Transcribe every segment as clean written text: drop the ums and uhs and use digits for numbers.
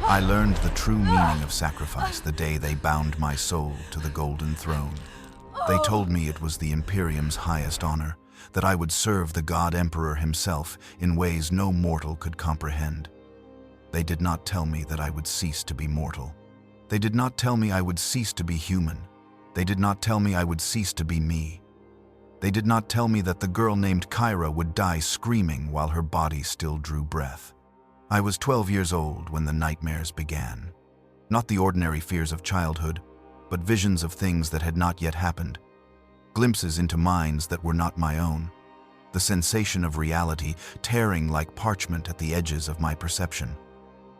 I learned the true meaning of sacrifice the day they bound my soul to the golden throne. They told me it was the Imperium's highest honor, that I would serve the God Emperor himself in ways no mortal could comprehend. They did not tell me that I would cease to be mortal. They did not tell me I would cease to be human. They did not tell me I would cease to be me. They did not tell me that the girl named Kaira would die screaming while her body still drew breath. I was 12 years old when the nightmares began. Not the ordinary fears of childhood, but visions of things that had not yet happened. Glimpses into minds that were not my own. The sensation of reality tearing like parchment at the edges of my perception.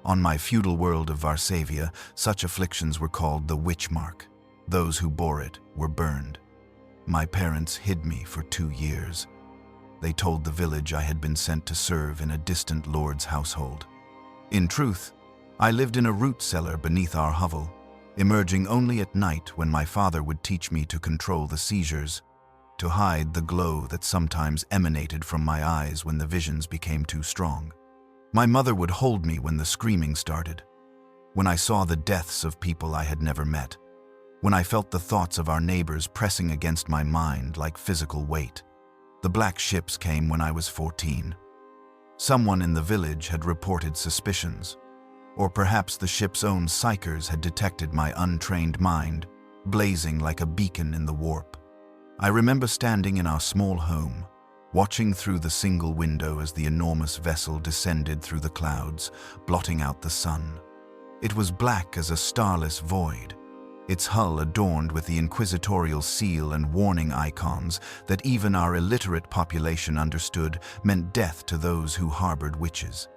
On my feudal world of Varsavia, such afflictions were called the witch mark. Those who bore it were burned. My parents hid me for 2 years. They told the village I had been sent to serve in a distant lord's household. In truth, I lived in a root cellar beneath our hovel, emerging only at night when my father would teach me to control the seizures, to hide the glow that sometimes emanated from my eyes when the visions became too strong. My mother would hold me when the screaming started, when I saw the deaths of people I had never met, when I felt the thoughts of our neighbors pressing against my mind like physical weight. The black ships came when I was 14. Someone in the village had reported suspicions, or perhaps the ship's own psychers had detected my untrained mind, blazing like a beacon in the warp. I remember standing in our small home, watching through the single window as the enormous vessel descended through the clouds, blotting out the sun. It was black as a starless void, its hull adorned with the inquisitorial seal and warning icons that even our illiterate population understood meant death to those who harbored witches.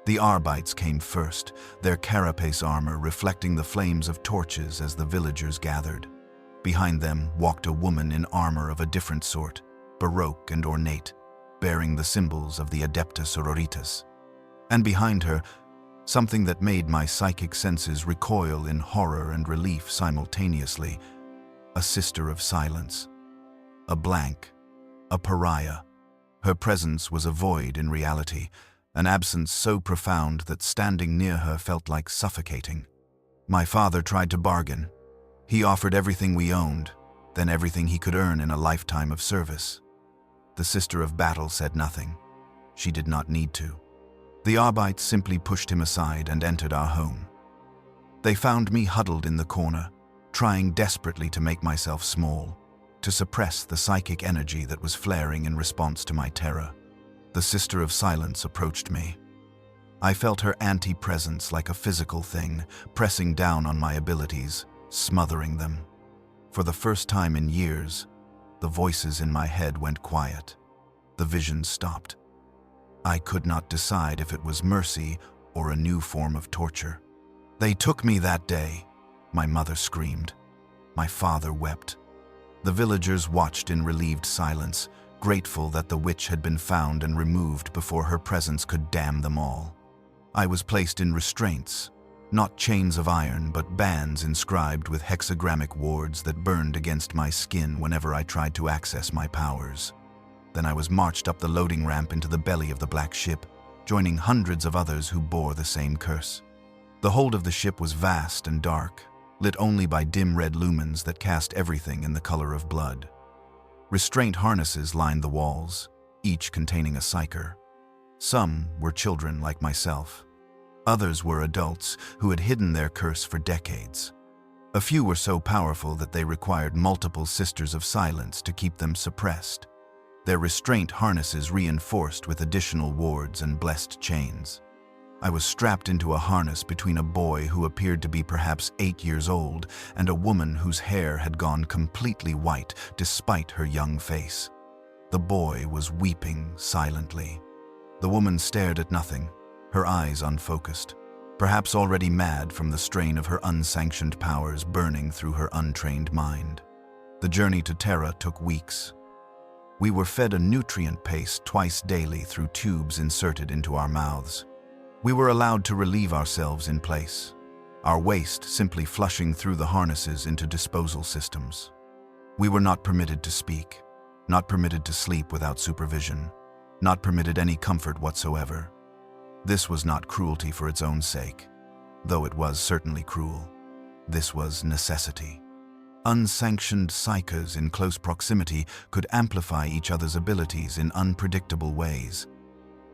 The Arbites came first, their carapace armor reflecting the flames of torches as the villagers gathered. Behind them walked a woman in armor of a different sort, baroque and ornate, bearing the symbols of the Adepta Sororitas. And behind her, something that made my psychic senses recoil in horror and relief simultaneously, a sister of silence. A blank, a pariah. Her presence was a void in reality, an absence so profound that standing near her felt like suffocating. My father tried to bargain. He offered everything we owned, then everything he could earn in a lifetime of service. The Sister of Battle said nothing. She did not need to. The Arbites simply pushed him aside and entered our home. They found me huddled in the corner, trying desperately to make myself small, to suppress the psychic energy that was flaring in response to my terror. The Sister of Silence approached me. I felt her anti-presence like a physical thing, pressing down on my abilities, smothering them. For the first time in years, the voices in my head went quiet. The visions stopped. I could not decide if it was mercy or a new form of torture. "They took me that day," my mother screamed. My father wept. The villagers watched in relieved silence, grateful that the witch had been found and removed before her presence could damn them all. I was placed in restraints, not chains of iron, but bands inscribed with hexagrammic wards that burned against my skin whenever I tried to access my powers. Then I was marched up the loading ramp into the belly of the black ship, joining hundreds of others who bore the same curse. The hold of the ship was vast and dark, lit only by dim red lumens that cast everything in the color of blood. Restraint harnesses lined the walls, each containing a psyker. Some were children like myself. Others were adults who had hidden their curse for decades. A few were so powerful that they required multiple Sisters of Silence to keep them suppressed, their restraint harnesses reinforced with additional wards and blessed chains. I was strapped into a harness between a boy who appeared to be perhaps 8 years old and a woman whose hair had gone completely white despite her young face. The boy was weeping silently. The woman stared at nothing, her eyes unfocused, perhaps already mad from the strain of her unsanctioned powers burning through her untrained mind. The journey to Terra took weeks. We were fed a nutrient paste twice daily through tubes inserted into our mouths. We were allowed to relieve ourselves in place, our waste simply flushing through the harnesses into disposal systems. We were not permitted to speak, not permitted to sleep without supervision, not permitted any comfort whatsoever. This was not cruelty for its own sake. though it was certainly cruel. This was necessity. Unsanctioned psychers in close proximity could amplify each other's abilities in unpredictable ways.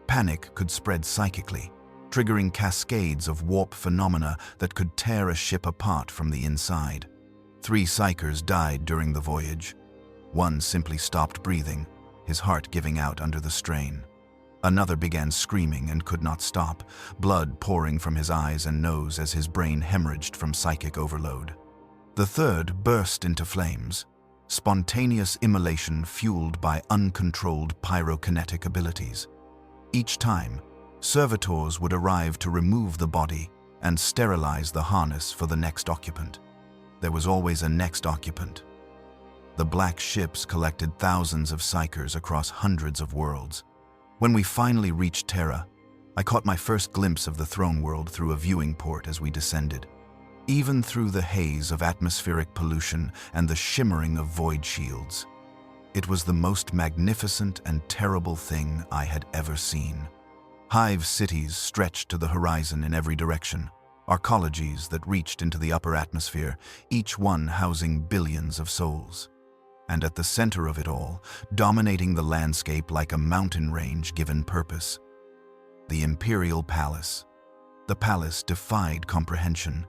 Panic could spread psychically, triggering cascades of warp phenomena that could tear a ship apart from the inside. 3 psychers died during the voyage. One simply stopped breathing, his heart giving out under the strain. Another began screaming and could not stop, blood pouring from his eyes and nose as his brain hemorrhaged from psychic overload. The third burst into flames, spontaneous immolation fueled by uncontrolled pyrokinetic abilities. Each time, servitors would arrive to remove the body and sterilize the harness for the next occupant. There was always a next occupant. The black ships collected thousands of psychers across hundreds of worlds. When we finally reached Terra, I caught my first glimpse of the throne world through a viewing port as we descended. Even through the haze of atmospheric pollution and the shimmering of void shields, it was the most magnificent and terrible thing I had ever seen. Hive cities stretched to the horizon in every direction, arcologies that reached into the upper atmosphere, each one housing billions of souls. And at the center of it all, dominating the landscape like a mountain range given purpose, the Imperial Palace. The palace defied comprehension.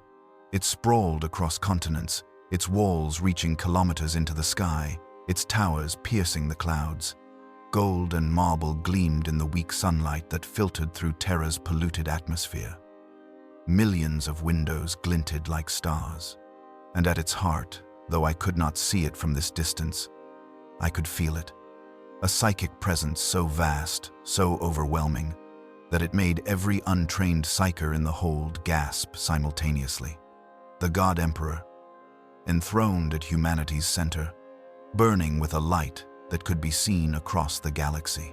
It sprawled across continents, its walls reaching kilometers into the sky, its towers piercing the clouds. Gold and marble gleamed in the weak sunlight that filtered through Terra's polluted atmosphere. Millions of windows glinted like stars. And at its heart, though I could not see it from this distance, I could feel it. A psychic presence so vast, so overwhelming, that it made every untrained psyker in the hold gasp simultaneously. The God Emperor, enthroned at humanity's center, burning with a light that could be seen across the galaxy.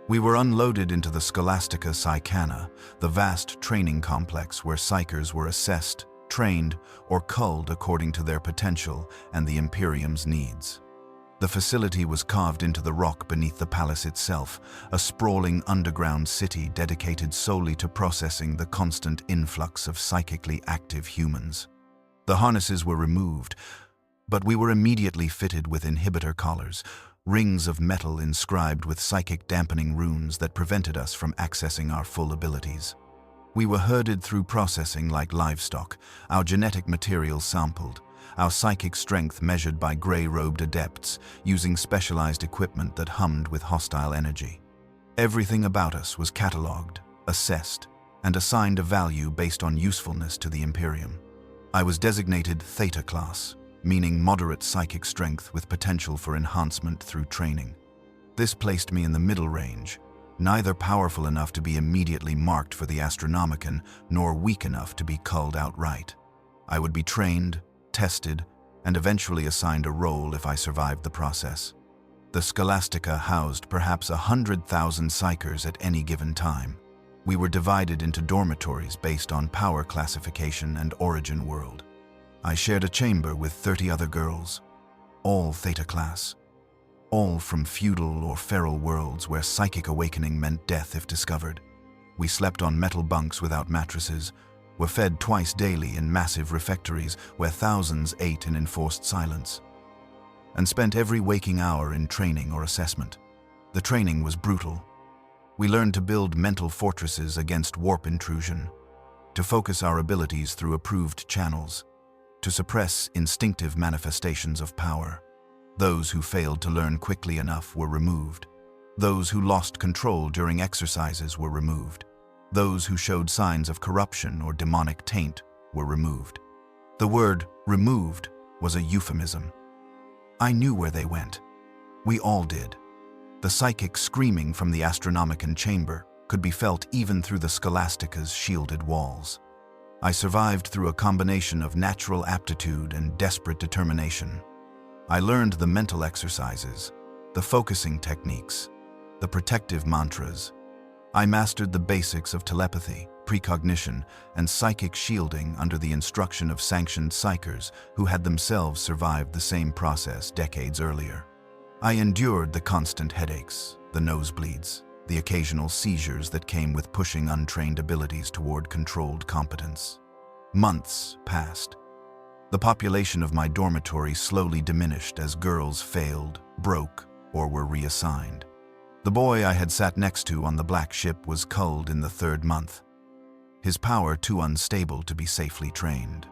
We were unloaded into the Scholastica Psychana, the vast training complex where psychers were assessed, trained, or culled according to their potential and the Imperium's needs. The facility was carved into the rock beneath the palace itself, a sprawling underground city dedicated solely to processing the constant influx of psychically active humans. The harnesses were removed, but we were immediately fitted with inhibitor collars, rings of metal inscribed with psychic dampening runes that prevented us from accessing our full abilities. We were herded through processing like livestock, our genetic materials sampled, our psychic strength measured by gray-robed adepts using specialized equipment that hummed with hostile energy. Everything about us was catalogued, assessed, and assigned a value based on usefulness to the Imperium. I was designated Theta class, meaning moderate psychic strength with potential for enhancement through training. This placed me in the middle range, neither powerful enough to be immediately marked for the Astronomicon, nor weak enough to be culled outright. I would be trained, tested, and eventually assigned a role if I survived the process. The Scholastica housed perhaps 100,000 psychers at any given time. We were divided into dormitories based on power classification and origin world. I shared a chamber with 30 other girls, all Theta class, all from feudal or feral worlds where psychic awakening meant death if discovered. We slept on metal bunks without mattresses, were fed twice daily in massive refectories where thousands ate in enforced silence, and spent every waking hour in training or assessment. The training was brutal. We learned to build mental fortresses against warp intrusion, to focus our abilities through approved channels, to suppress instinctive manifestations of power. Those who failed to learn quickly enough were removed. Those who lost control during exercises were removed. Those who showed signs of corruption or demonic taint were removed. The word removed was a euphemism. I knew where they went. We all did. The psychic screaming from the Astronomicon chamber could be felt even through the Scholastica's shielded walls. I survived through a combination of natural aptitude and desperate determination. I learned the mental exercises, the focusing techniques, the protective mantras. I mastered the basics of telepathy, precognition, and psychic shielding under the instruction of sanctioned psychers who had themselves survived the same process decades earlier. I endured the constant headaches, the nosebleeds, the occasional seizures that came with pushing untrained abilities toward controlled competence. Months passed. The population of my dormitory slowly diminished as girls failed, broke, or were reassigned. The boy I had sat next to on the black ship was culled in the 3rd month, his power too unstable to be safely trained.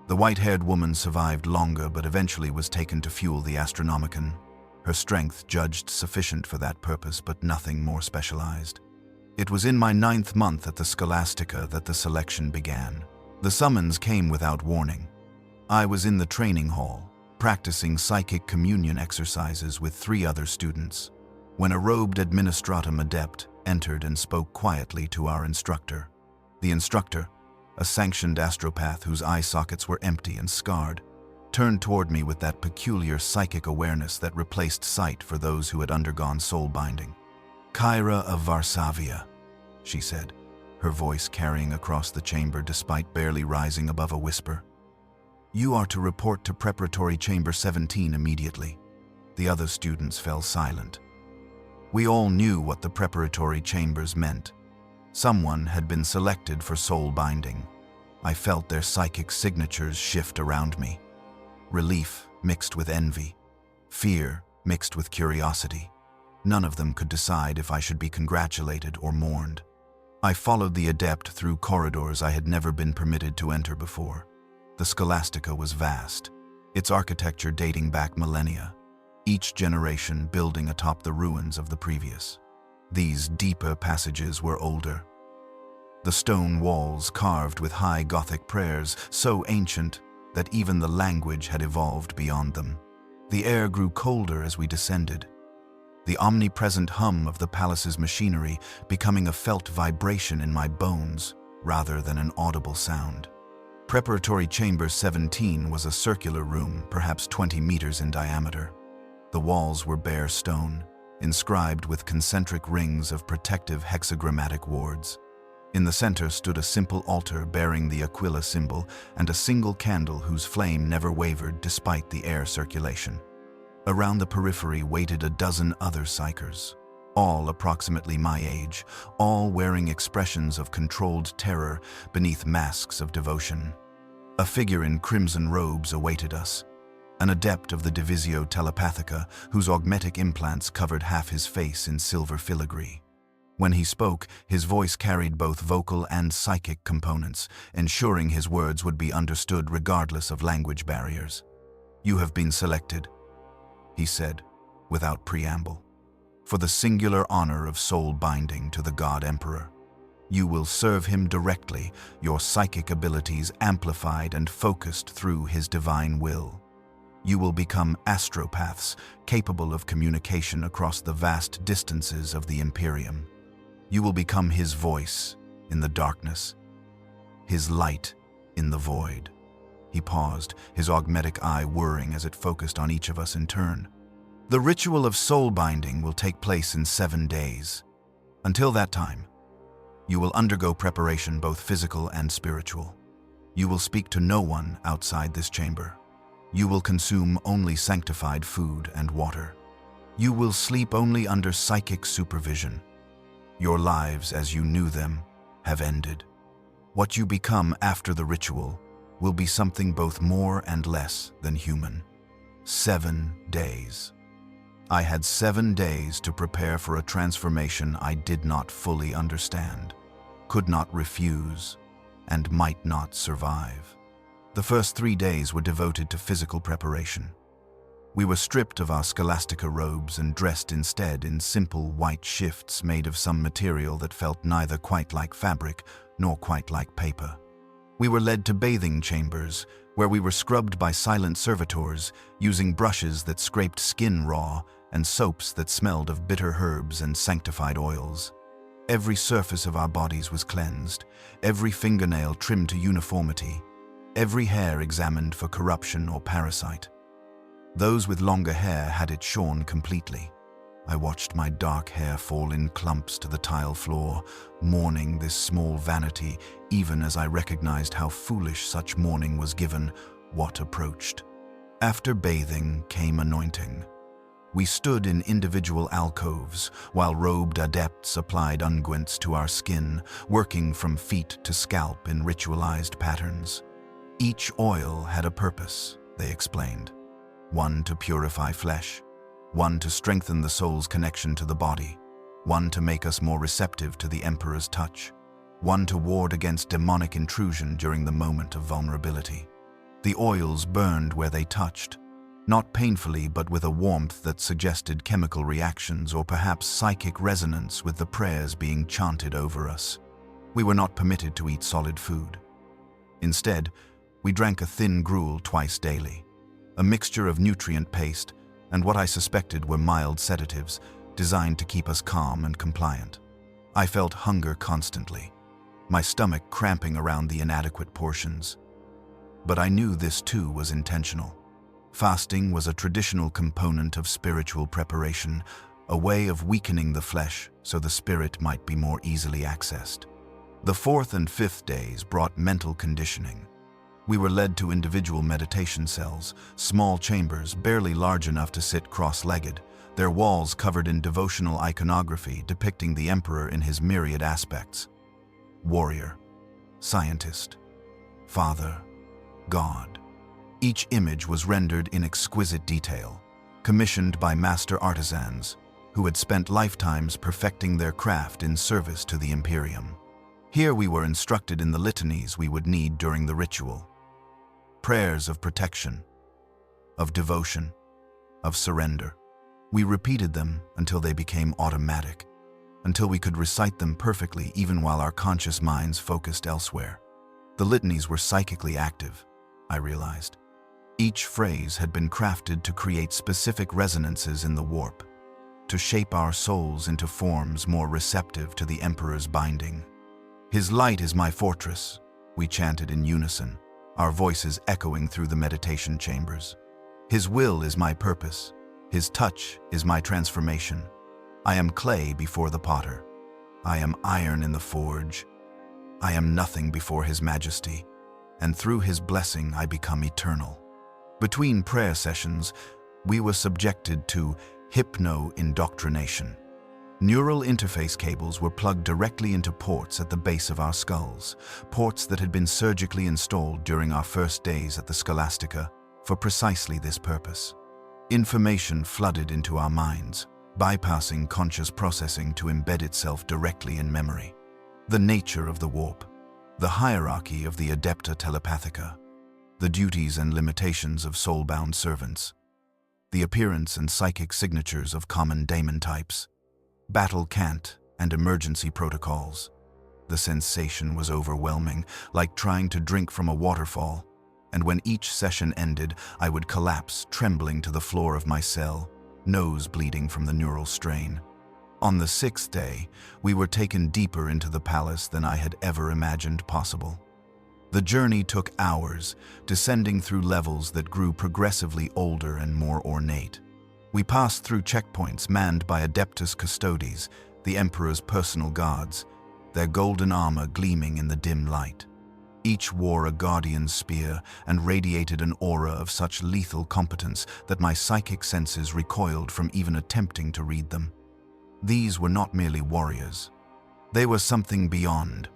The white-haired woman survived longer but eventually was taken to fuel the Astronomicon, her strength judged sufficient for that purpose but nothing more specialized. It was in my 9th month at the Scholastica that the selection began. The summons came without warning. I was in the training hall, practicing psychic communion exercises with 3 other students, when a robed administratum adept entered and spoke quietly to our instructor. The instructor, a sanctioned astropath whose eye sockets were empty and scarred, turned toward me with that peculiar psychic awareness that replaced sight for those who had undergone soul binding. "Kaira of Varsavia," she said, her voice carrying across the chamber despite barely rising above a whisper. "You are to report to Preparatory Chamber 17 immediately." The other students fell silent. We all knew what the preparatory chambers meant. Someone had been selected for soul binding. I felt their psychic signatures shift around me. Relief mixed with envy. Fear mixed with curiosity. None of them could decide if I should be congratulated or mourned. I followed the adept through corridors I had never been permitted to enter before. The Scholastica was vast, its architecture dating back millennia, each generation building atop the ruins of the previous. These deeper passages were older. The stone walls carved with high Gothic prayers, so ancient that even the language had evolved beyond them. The air grew colder as we descended, the omnipresent hum of the palace's machinery becoming a felt vibration in my bones rather than an audible sound. Preparatory Chamber 17 was a circular room, perhaps 20 meters in diameter. The walls were bare stone, inscribed with concentric rings of protective hexagrammatic wards. In the center stood a simple altar bearing the Aquila symbol and a single candle whose flame never wavered despite the air circulation. Around the periphery waited a dozen other psychers, all approximately my age, all wearing expressions of controlled terror beneath masks of devotion. A figure in crimson robes awaited us, an adept of the Divisio Telepathica whose augmetic implants covered half his face in silver filigree. When he spoke, his voice carried both vocal and psychic components, ensuring his words would be understood regardless of language barriers. "You have been selected," he said, without preamble, "for the singular honor of soul binding to the God Emperor. You will serve him directly, your psychic abilities amplified and focused through his divine will. You will become astropaths, capable of communication across the vast distances of the Imperium. You will become his voice in the darkness, his light in the void." He paused, his augmetic eye whirring as it focused on each of us in turn. "The ritual of soul binding will take place in 7 days. Until that time, you will undergo preparation both physical and spiritual. You will speak to no one outside this chamber. You will consume only sanctified food and water. You will sleep only under psychic supervision. Your lives as you knew them have ended. What you become after the ritual will be something both more and less than human. 7 days. I had 7 days to prepare for a transformation I did not fully understand, could not refuse, and might not survive. The first 3 days were devoted to physical preparation. We were stripped of our Scholastica robes and dressed instead in simple white shifts made of some material that felt neither quite like fabric nor quite like paper. We were led to bathing chambers, where we were scrubbed by silent servitors using brushes that scraped skin raw and soaps that smelled of bitter herbs and sanctified oils. Every surface of our bodies was cleansed, every fingernail trimmed to uniformity, every hair examined for corruption or parasite. Those with longer hair had it shorn completely. I watched my dark hair fall in clumps to the tile floor, mourning this small vanity, even as I recognized how foolish such mourning was given what approached. After bathing came anointing. We stood in individual alcoves, while robed adepts applied unguents to our skin, working from feet to scalp in ritualized patterns. Each oil had a purpose, they explained. One to purify flesh, one to strengthen the soul's connection to the body, one to make us more receptive to the Emperor's touch, one to ward against demonic intrusion during the moment of vulnerability. The oils burned where they touched, not painfully but with a warmth that suggested chemical reactions or perhaps psychic resonance with the prayers being chanted over us. We were not permitted to eat solid food. Instead, we drank a thin gruel twice daily, a mixture of nutrient paste and what I suspected were mild sedatives designed to keep us calm and compliant. I felt hunger constantly, my stomach cramping around the inadequate portions. But I knew this too was intentional. Fasting was a traditional component of spiritual preparation, a way of weakening the flesh so the spirit might be more easily accessed. The fourth and fifth days brought mental conditioning. We were led to individual meditation cells, small chambers barely large enough to sit cross-legged, their walls covered in devotional iconography depicting the Emperor in his myriad aspects: warrior, scientist, father, God. Each image was rendered in exquisite detail, commissioned by master artisans who had spent lifetimes perfecting their craft in service to the Imperium. Here we were instructed in the litanies we would need during the ritual. Prayers of protection, of devotion, of surrender. We repeated them until they became automatic, until we could recite them perfectly even while our conscious minds focused elsewhere. The litanies were psychically active, I realized. Each phrase had been crafted to create specific resonances in the warp, to shape our souls into forms more receptive to the Emperor's binding. "His light is my fortress," we chanted in unison, our voices echoing through the meditation chambers. "His will is my purpose. His touch is my transformation. I am clay before the potter. I am iron in the forge. I am nothing before His Majesty, and through His blessing I become eternal." Between prayer sessions, we were subjected to hypno-indoctrination. Neural interface cables were plugged directly into ports at the base of our skulls, ports that had been surgically installed during our first days at the Scholastica for precisely this purpose. Information flooded into our minds, bypassing conscious processing to embed itself directly in memory. The nature of the warp, the hierarchy of the Adepta Telepathica, the duties and limitations of soul-bound servants, the appearance and psychic signatures of common daemon types, battle cant and emergency protocols. The sensation was overwhelming, like trying to drink from a waterfall, and when each session ended, I would collapse, trembling to the floor of my cell, nose bleeding from the neural strain. On the sixth day, we were taken deeper into the palace than I had ever imagined possible. The journey took hours, descending through levels that grew progressively older and more ornate. We passed through checkpoints manned by Adeptus Custodes, the Emperor's personal guards, their golden armor gleaming in the dim light. Each wore a guardian's spear and radiated an aura of such lethal competence that my psychic senses recoiled from even attempting to read them. These were not merely warriors. They were something beyond,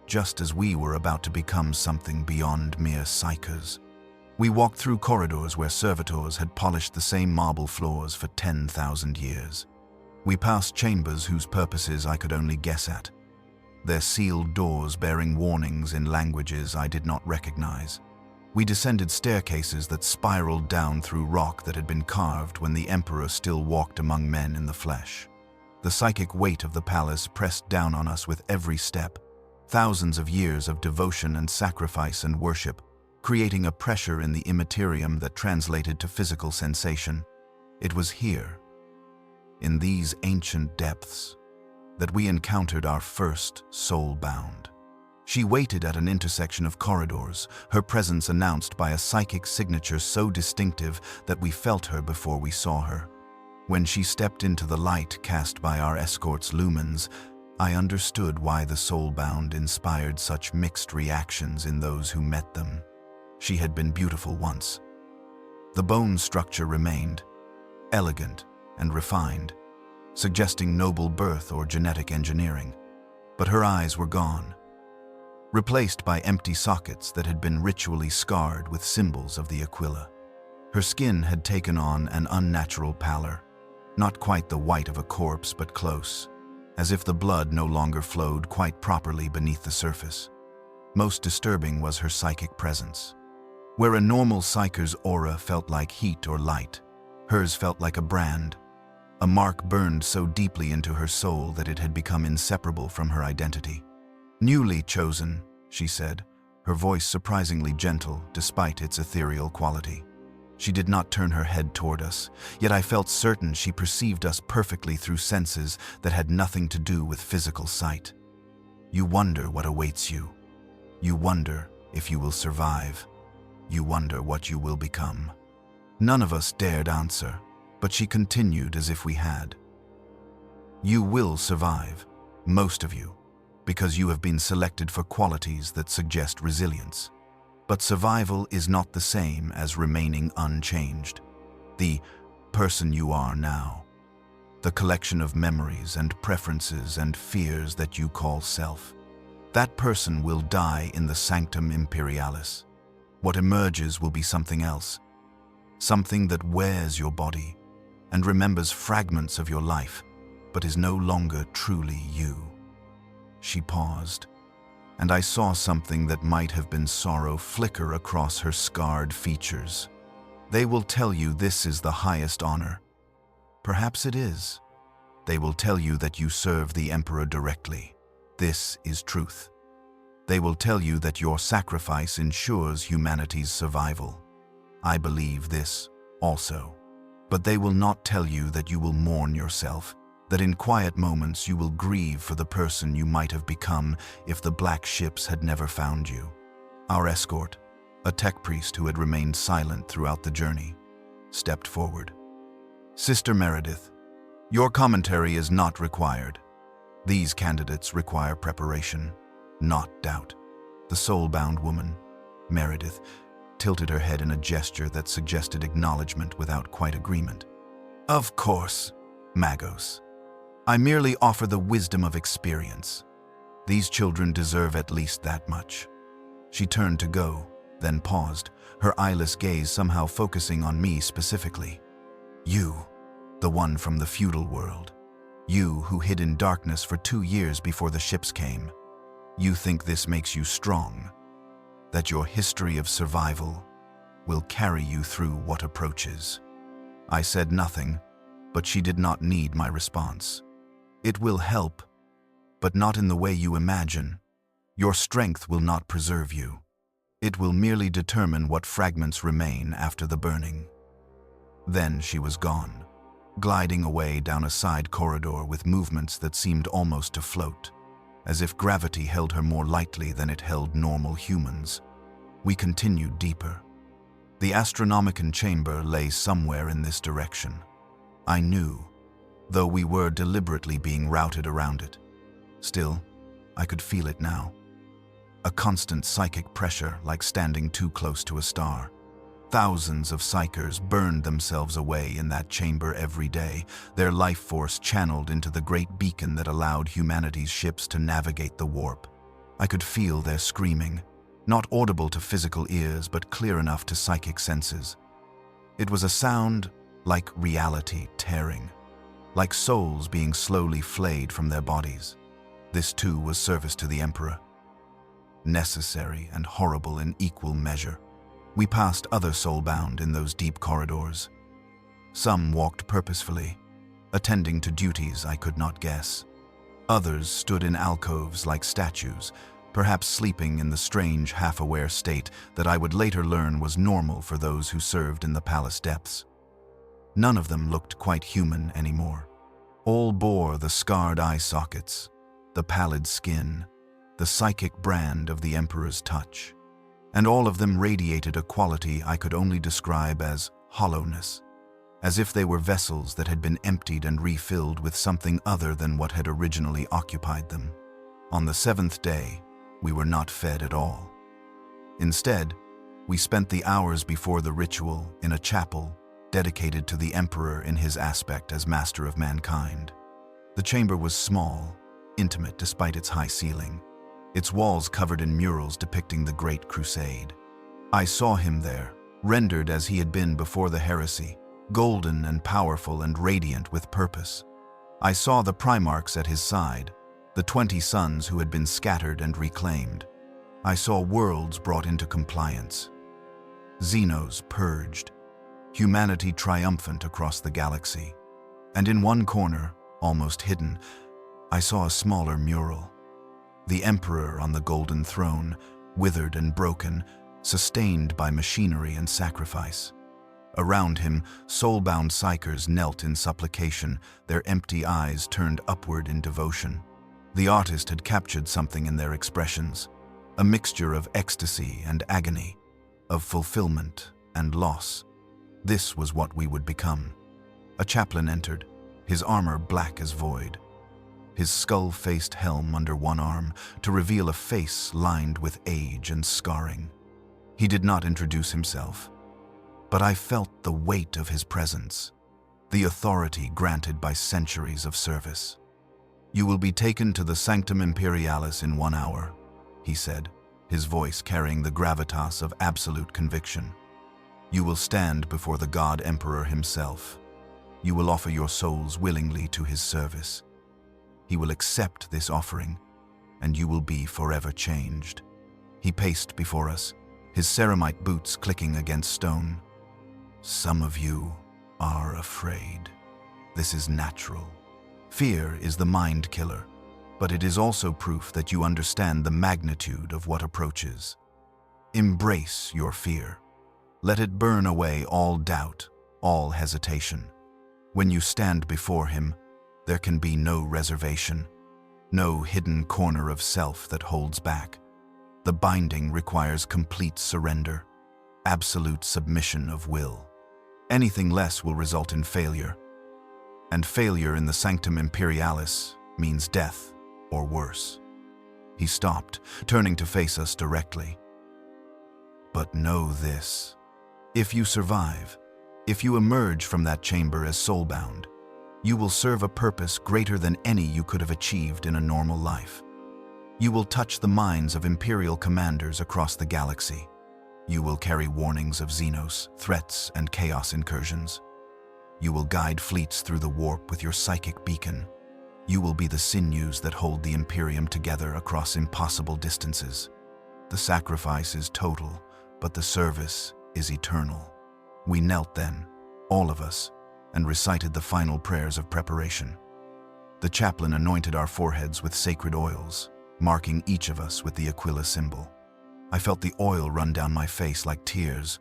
just as we were about to become something beyond mere psychers. We walked through corridors where servitors had polished the same marble floors for 10,000 years. We passed chambers whose purposes I could only guess at, their sealed doors bearing warnings in languages I did not recognize. We descended staircases that spiraled down through rock that had been carved when the Emperor still walked among men in the flesh. The psychic weight of the palace pressed down on us with every step, thousands of years of devotion and sacrifice and worship, creating a pressure in the immaterium that translated to physical sensation. It was here, in these ancient depths, that we encountered our first soul-bound. She waited at an intersection of corridors, her presence announced by a psychic signature so distinctive that we felt her before we saw her. When she stepped into the light cast by our escort's lumens, I understood why the soul-bound inspired such mixed reactions in those who met them. She had been beautiful once. The bone structure remained, elegant and refined, suggesting noble birth or genetic engineering. But her eyes were gone, replaced by empty sockets that had been ritually scarred with symbols of the Aquila. Her skin had taken on an unnatural pallor, not quite the white of a corpse but close, as if the blood no longer flowed quite properly beneath the surface. Most disturbing was her psychic presence. Where a normal psyker's aura felt like heat or light, hers felt like a brand, a mark burned so deeply into her soul that it had become inseparable from her identity. "Newly chosen," she said, her voice surprisingly gentle despite its ethereal quality. She did not turn her head toward us, yet I felt certain she perceived us perfectly through senses that had nothing to do with physical sight. "You wonder what awaits you. You wonder if you will survive. You wonder what you will become." None of us dared answer, but she continued as if we had. "You will survive, most of you, because you have been selected for qualities that suggest resilience. But survival is not the same as remaining unchanged. The person you are now, the collection of memories and preferences and fears that you call self, that person will die in the sanctum imperialis. What emerges will be something else, something that wears your body and remembers fragments of your life, but is no longer truly you." She paused, and I saw something that might have been sorrow flicker across her scarred features. "They will tell you this is the highest honor. Perhaps it is. They will tell you that you serve the Emperor directly. This is truth. They will tell you that your sacrifice ensures humanity's survival. I believe this also. But they will not tell you that you will mourn yourself, that in quiet moments you will grieve for the person you might have become if the black ships had never found you." Our escort, a tech priest who had remained silent throughout the journey, stepped forward. "Sister Meredith, your commentary is not required. These candidates require preparation, not doubt." The soul-bound woman, Meredith, tilted her head in a gesture that suggested acknowledgement without quite agreement. "Of course, Magos. I merely offer the wisdom of experience. These children deserve at least that much." She turned to go, then paused, her eyeless gaze somehow focusing on me specifically. "You, the one from the feudal world. You who hid in darkness for 2 years before the ships came. You think this makes you strong, that your history of survival will carry you through what approaches." I said nothing, but she did not need my response. "It will help, but not in the way you imagine. Your strength will not preserve you. It will merely determine what fragments remain after the burning." Then she was gone, gliding away down a side corridor with movements that seemed almost to float, as if gravity held her more lightly than it held normal humans. We continued deeper. The Astronomicon chamber lay somewhere in this direction. I knew, though we were deliberately being routed around it. Still, I could feel it now. A constant psychic pressure, like standing too close to a star. Thousands of psychers burned themselves away in that chamber every day, their life force channeled into the great beacon that allowed humanity's ships to navigate the warp. I could feel their screaming, not audible to physical ears but clear enough to psychic senses. It was a sound like reality tearing, like souls being slowly flayed from their bodies. This too was service to the Emperor, necessary and horrible in equal measure. We passed other soulbound in those deep corridors. Some walked purposefully, attending to duties I could not guess. Others stood in alcoves like statues, perhaps sleeping in the strange, half-aware state that I would later learn was normal for those who served in the palace depths. None of them looked quite human anymore. All bore the scarred eye sockets, the pallid skin, the psychic brand of the Emperor's touch. And all of them radiated a quality I could only describe as hollowness, as if they were vessels that had been emptied and refilled with something other than what had originally occupied them. On the 7th day, we were not fed at all. Instead, we spent the hours before the ritual in a chapel dedicated to the Emperor in his aspect as master of mankind. The chamber was small, intimate despite its high ceiling, its walls covered in murals depicting the Great Crusade. I saw him there, rendered as he had been before the heresy, golden and powerful and radiant with purpose. I saw the Primarchs at his side, the 20 sons who had been scattered and reclaimed. I saw worlds brought into compliance, Xenos purged, humanity triumphant across the galaxy. And in one corner, almost hidden, I saw a smaller mural. The Emperor on the golden throne, withered and broken, sustained by machinery and sacrifice. Around him, soul-bound psychers knelt in supplication, their empty eyes turned upward in devotion. The artist had captured something in their expressions, a mixture of ecstasy and agony, of fulfillment and loss. This was what we would become. A chaplain entered, his armor black as void, his skull-faced helm under one arm to reveal a face lined with age and scarring. He did not introduce himself, but I felt the weight of his presence, the authority granted by centuries of service. "You will be taken to the Sanctum Imperialis in 1 hour," he said, his voice carrying the gravitas of absolute conviction. "You will stand before the God Emperor himself. You will offer your souls willingly to his service. He will accept this offering, and you will be forever changed." He paced before us, his ceramite boots clicking against stone. "Some of you are afraid. This is natural. Fear is the mind killer, but it is also proof that you understand the magnitude of what approaches. Embrace your fear. Let it burn away all doubt, all hesitation. When you stand before him, there can be no reservation, no hidden corner of self that holds back. The binding requires complete surrender, absolute submission of will. Anything less will result in failure, and failure in the Sanctum Imperialis means death or worse." He stopped, turning to face us directly. "But know this. If you survive, if you emerge from that chamber as soulbound, you will serve a purpose greater than any you could have achieved in a normal life. You will touch the minds of Imperial commanders across the galaxy. You will carry warnings of Xenos, threats, and chaos incursions. You will guide fleets through the warp with your psychic beacon. You will be the sinews that hold the Imperium together across impossible distances. The sacrifice is total, but the service is eternal." We knelt then, all of us, and recited the final prayers of preparation. The chaplain anointed our foreheads with sacred oils, marking each of us with the Aquila symbol. I felt the oil run down my face like tears,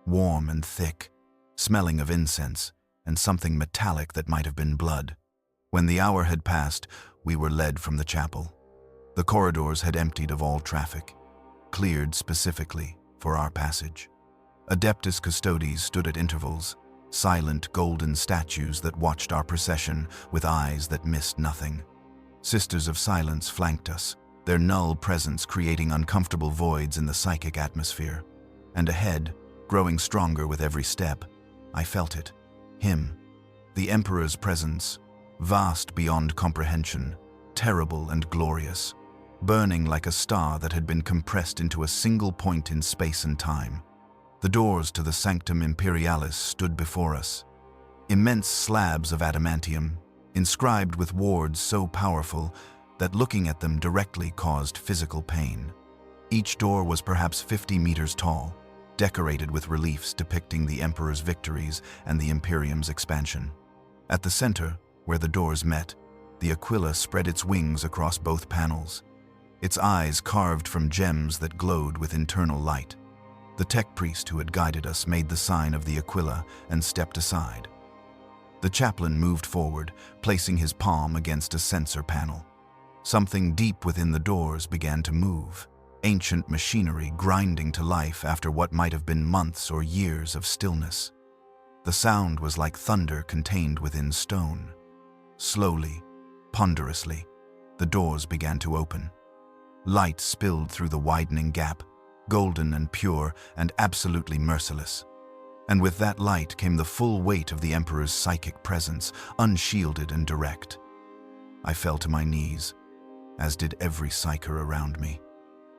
warm and thick, smelling of incense and something metallic that might have been blood. When the hour had passed, we were led from the chapel. The corridors had emptied of all traffic, cleared specifically for our passage. Adeptus Custodes stood at intervals, silent golden statues that watched our procession with eyes that missed nothing. Sisters of Silence flanked us, their null presence creating uncomfortable voids in the psychic atmosphere. And ahead, growing stronger with every step, I felt it. Him, the Emperor's presence, vast beyond comprehension, terrible and glorious, burning like a star that had been compressed into a single point in space and time. The doors to the Sanctum Imperialis stood before us, immense slabs of adamantium, inscribed with wards so powerful that looking at them directly caused physical pain. Each door was perhaps 50 meters tall, decorated with reliefs depicting the Emperor's victories and the Imperium's expansion. At the center, where the doors met, the Aquila spread its wings across both panels, its eyes carved from gems that glowed with internal light. The tech priest who had guided us made the sign of the Aquila and stepped aside. The chaplain moved forward, placing his palm against a sensor panel. Something deep within the doors began to move, ancient machinery grinding to life after what might have been months or years of stillness. The sound was like thunder contained within stone. Slowly, ponderously, the doors began to open. Light spilled through the widening gap, golden and pure and absolutely merciless. And with that light came the full weight of the Emperor's psychic presence, unshielded and direct. I fell to my knees, as did every psyker around me.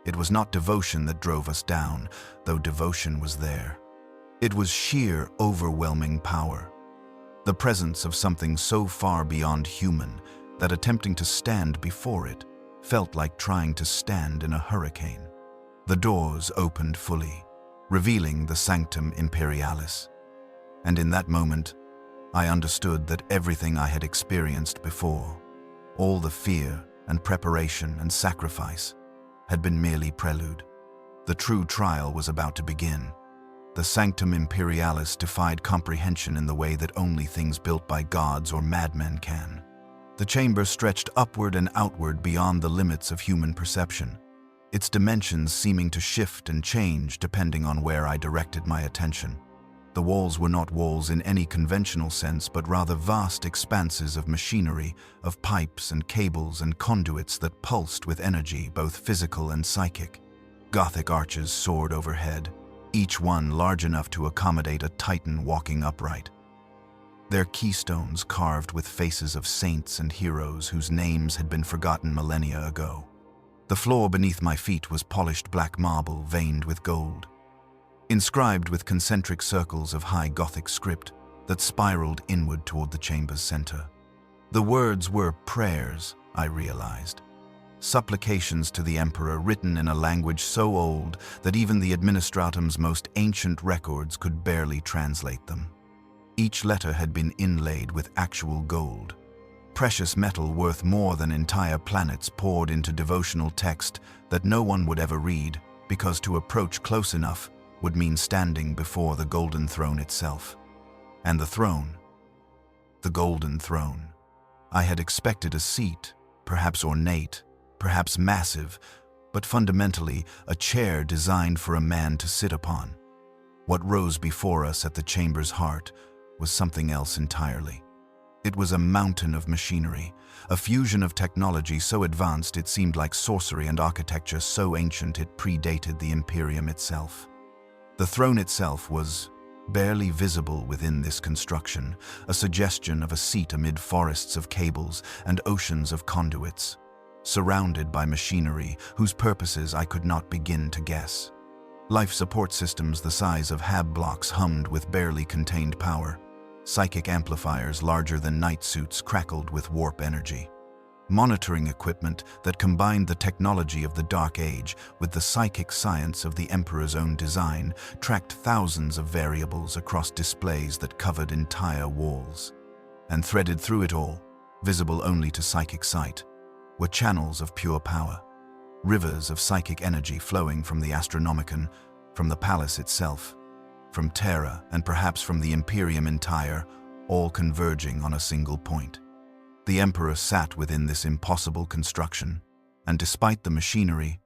It was not devotion that drove us down, though devotion was there. It was sheer, overwhelming power. The presence of something so far beyond human that attempting to stand before it felt like trying to stand in a hurricane. The doors opened fully, revealing the Sanctum Imperialis. And in that moment, I understood that everything I had experienced before, all the fear and preparation and sacrifice, had been merely prelude. The true trial was about to begin. The Sanctum Imperialis defied comprehension in the way that only things built by gods or madmen can. The chamber stretched upward and outward beyond the limits of human perception, its dimensions seeming to shift and change depending on where I directed my attention. The walls were not walls in any conventional sense, but rather vast expanses of machinery, of pipes and cables and conduits that pulsed with energy, both physical and psychic. Gothic arches soared overhead, each one large enough to accommodate a titan walking upright. Their keystones carved with faces of saints and heroes whose names had been forgotten millennia ago. The floor beneath my feet was polished black marble veined with gold, inscribed with concentric circles of high Gothic script that spiraled inward toward the chamber's center. The words were prayers, I realized. Supplications to the Emperor written in a language so old that even the Administratum's most ancient records could barely translate them. Each letter had been inlaid with actual gold, precious metal worth more than entire planets poured into devotional text that no one would ever read, because to approach close enough would mean standing before the golden throne itself. And the throne, the golden throne. I had expected a seat, perhaps ornate, perhaps massive, but fundamentally a chair designed for a man to sit upon. What rose before us at the chamber's heart was something else entirely. It was a mountain of machinery, a fusion of technology so advanced it seemed like sorcery, and architecture so ancient it predated the Imperium itself. The throne itself was barely visible within this construction, a suggestion of a seat amid forests of cables and oceans of conduits, surrounded by machinery whose purposes I could not begin to guess. Life support systems the size of hab blocks hummed with barely contained power. Psychic amplifiers larger than night suits crackled with warp energy. Monitoring equipment that combined the technology of the Dark Age with the psychic science of the Emperor's own design tracked thousands of variables across displays that covered entire walls. And threaded through it all, visible only to psychic sight, were channels of pure power, rivers of psychic energy flowing from the Astronomicon, from the palace itself, from Terra, and perhaps from the Imperium entire, all converging on a single point. The Emperor sat within this impossible construction, and despite the machinery,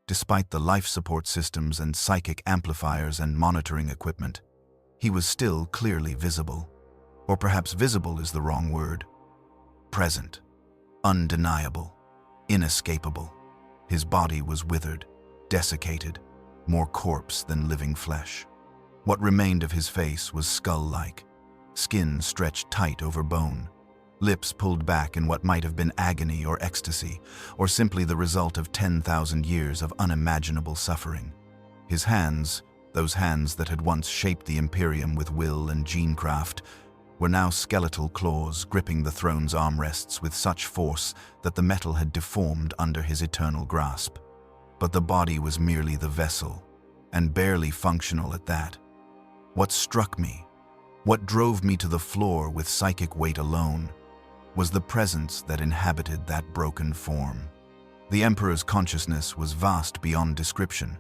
despite the life support systems and psychic amplifiers and monitoring equipment, he was still clearly visible. Or perhaps visible is the wrong word. Present, undeniable, inescapable. His body was withered, desiccated, more corpse than living flesh. What remained of his face was skull-like, skin stretched tight over bone, lips pulled back in what might have been agony or ecstasy, or simply the result of 10,000 years of unimaginable suffering. His hands, those hands that had once shaped the Imperium with will and genecraft, were now skeletal claws gripping the throne's armrests with such force that the metal had deformed under his eternal grasp. But the body was merely the vessel, and barely functional at that. What struck me, what drove me to the floor with psychic weight alone, was the presence that inhabited that broken form. The Emperor's consciousness was vast beyond description,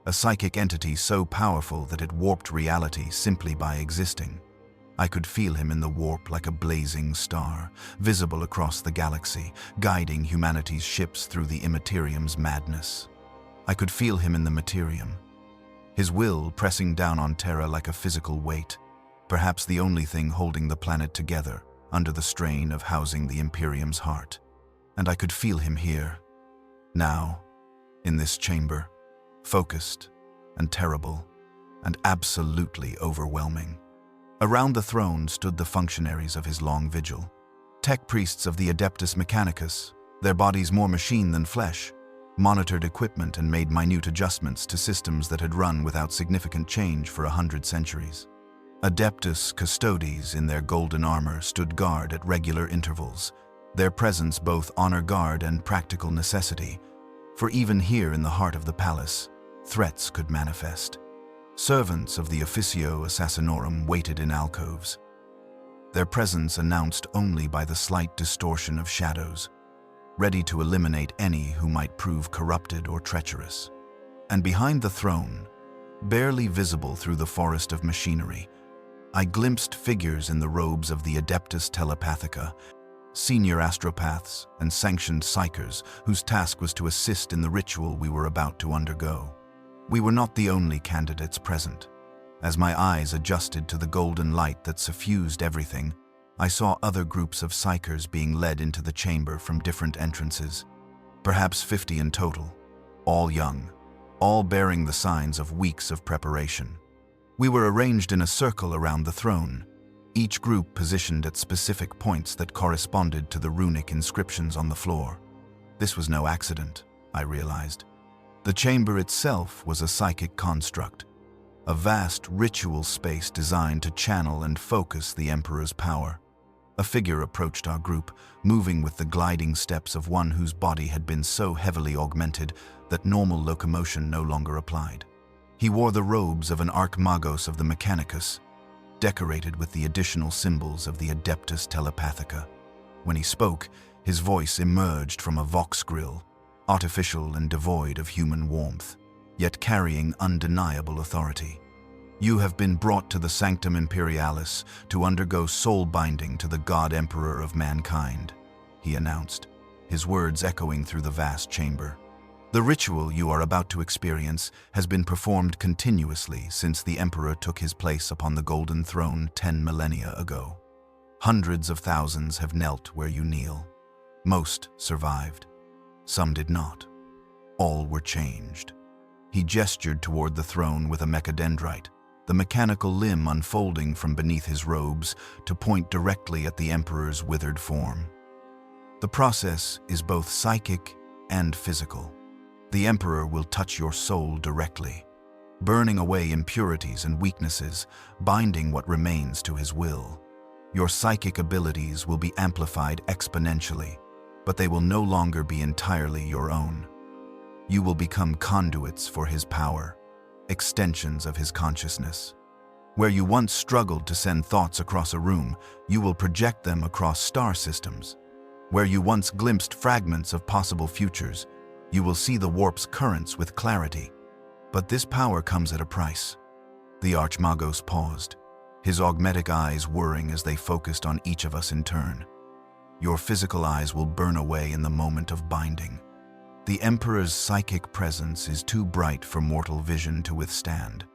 a psychic entity so powerful that it warped reality simply by existing. I could feel him in the warp like a blazing star, visible across the galaxy, guiding humanity's ships through the Immaterium's madness. I could feel him in the Materium, his will pressing down on Terra like a physical weight, perhaps the only thing holding the planet together under the strain of housing the Imperium's heart. And I could feel him here, now, in this chamber, focused and terrible, and absolutely overwhelming. Around the throne stood the functionaries of his long vigil. Tech priests of the Adeptus Mechanicus, their bodies more machine than flesh, monitored equipment and made minute adjustments to systems that had run without significant change for 100 centuries. Adeptus Custodes in their golden armor stood guard at regular intervals, their presence both honor guard and practical necessity, for even here in the heart of the palace, threats could manifest. Servants of the Officio Assassinorum waited in alcoves, their presence announced only by the slight distortion of shadows, ready to eliminate any who might prove corrupted or treacherous. And behind the throne, barely visible through the forest of machinery, I glimpsed figures in the robes of the Adeptus Telepathica, senior astropaths and sanctioned psychers whose task was to assist in the ritual we were about to undergo. We were not the only candidates present. As my eyes adjusted to the golden light that suffused everything, I saw other groups of psychers being led into the chamber from different entrances, perhaps 50 in total, all young, all bearing the signs of weeks of preparation. We were arranged in a circle around the throne, each group positioned at specific points that corresponded to the runic inscriptions on the floor. This was no accident, I realized. The chamber itself was a psychic construct, a vast ritual space designed to channel and focus the Emperor's power. A figure approached our group, moving with the gliding steps of one whose body had been so heavily augmented that normal locomotion no longer applied. He wore the robes of an Archmagos of the Mechanicus, decorated with the additional symbols of the Adeptus Telepathica. When he spoke, his voice emerged from a vox grill, artificial and devoid of human warmth, yet carrying undeniable authority. "You have been brought to the Sanctum Imperialis to undergo soul binding to the God Emperor of mankind," he announced, his words echoing through the vast chamber. "The ritual you are about to experience has been performed continuously since the Emperor took his place upon the Golden Throne 10 millennia ago. Hundreds of thousands have knelt where you kneel. Most survived. Some did not. All were changed." He gestured toward the throne with a mechadendrite, the mechanical limb unfolding from beneath his robes to point directly at the Emperor's withered form. "The process is both psychic and physical. The Emperor will touch your soul directly, burning away impurities and weaknesses, binding what remains to his will. Your psychic abilities will be amplified exponentially, but they will no longer be entirely your own. You will become conduits for his power, extensions of his consciousness. Where you once struggled to send thoughts across a room, you will project them across star systems. Where you once glimpsed fragments of possible futures, you will see the warp's currents with clarity. But this power comes at a price." The Archmagos paused, his augmetic eyes whirring as they focused on each of us in turn. "Your physical eyes will burn away in the moment of binding. The Emperor's psychic presence is too bright for mortal vision to withstand.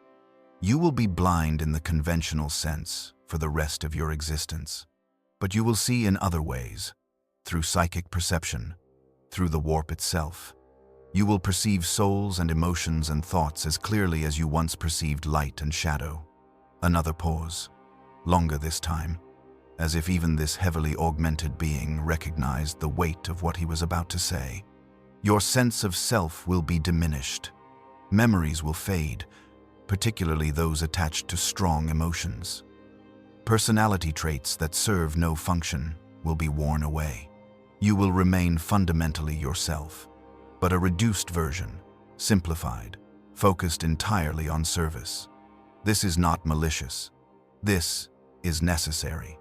You will be blind in the conventional sense for the rest of your existence. But you will see in other ways, through psychic perception, through the warp itself. You will perceive souls and emotions and thoughts as clearly as you once perceived light and shadow." Another pause, longer this time, as if even this heavily augmented being recognized the weight of what he was about to say. "Your sense of self will be diminished. Memories will fade, particularly those attached to strong emotions. Personality traits that serve no function will be worn away. You will remain fundamentally yourself, but a reduced version, simplified, focused entirely on service. This is not malicious. This is necessary.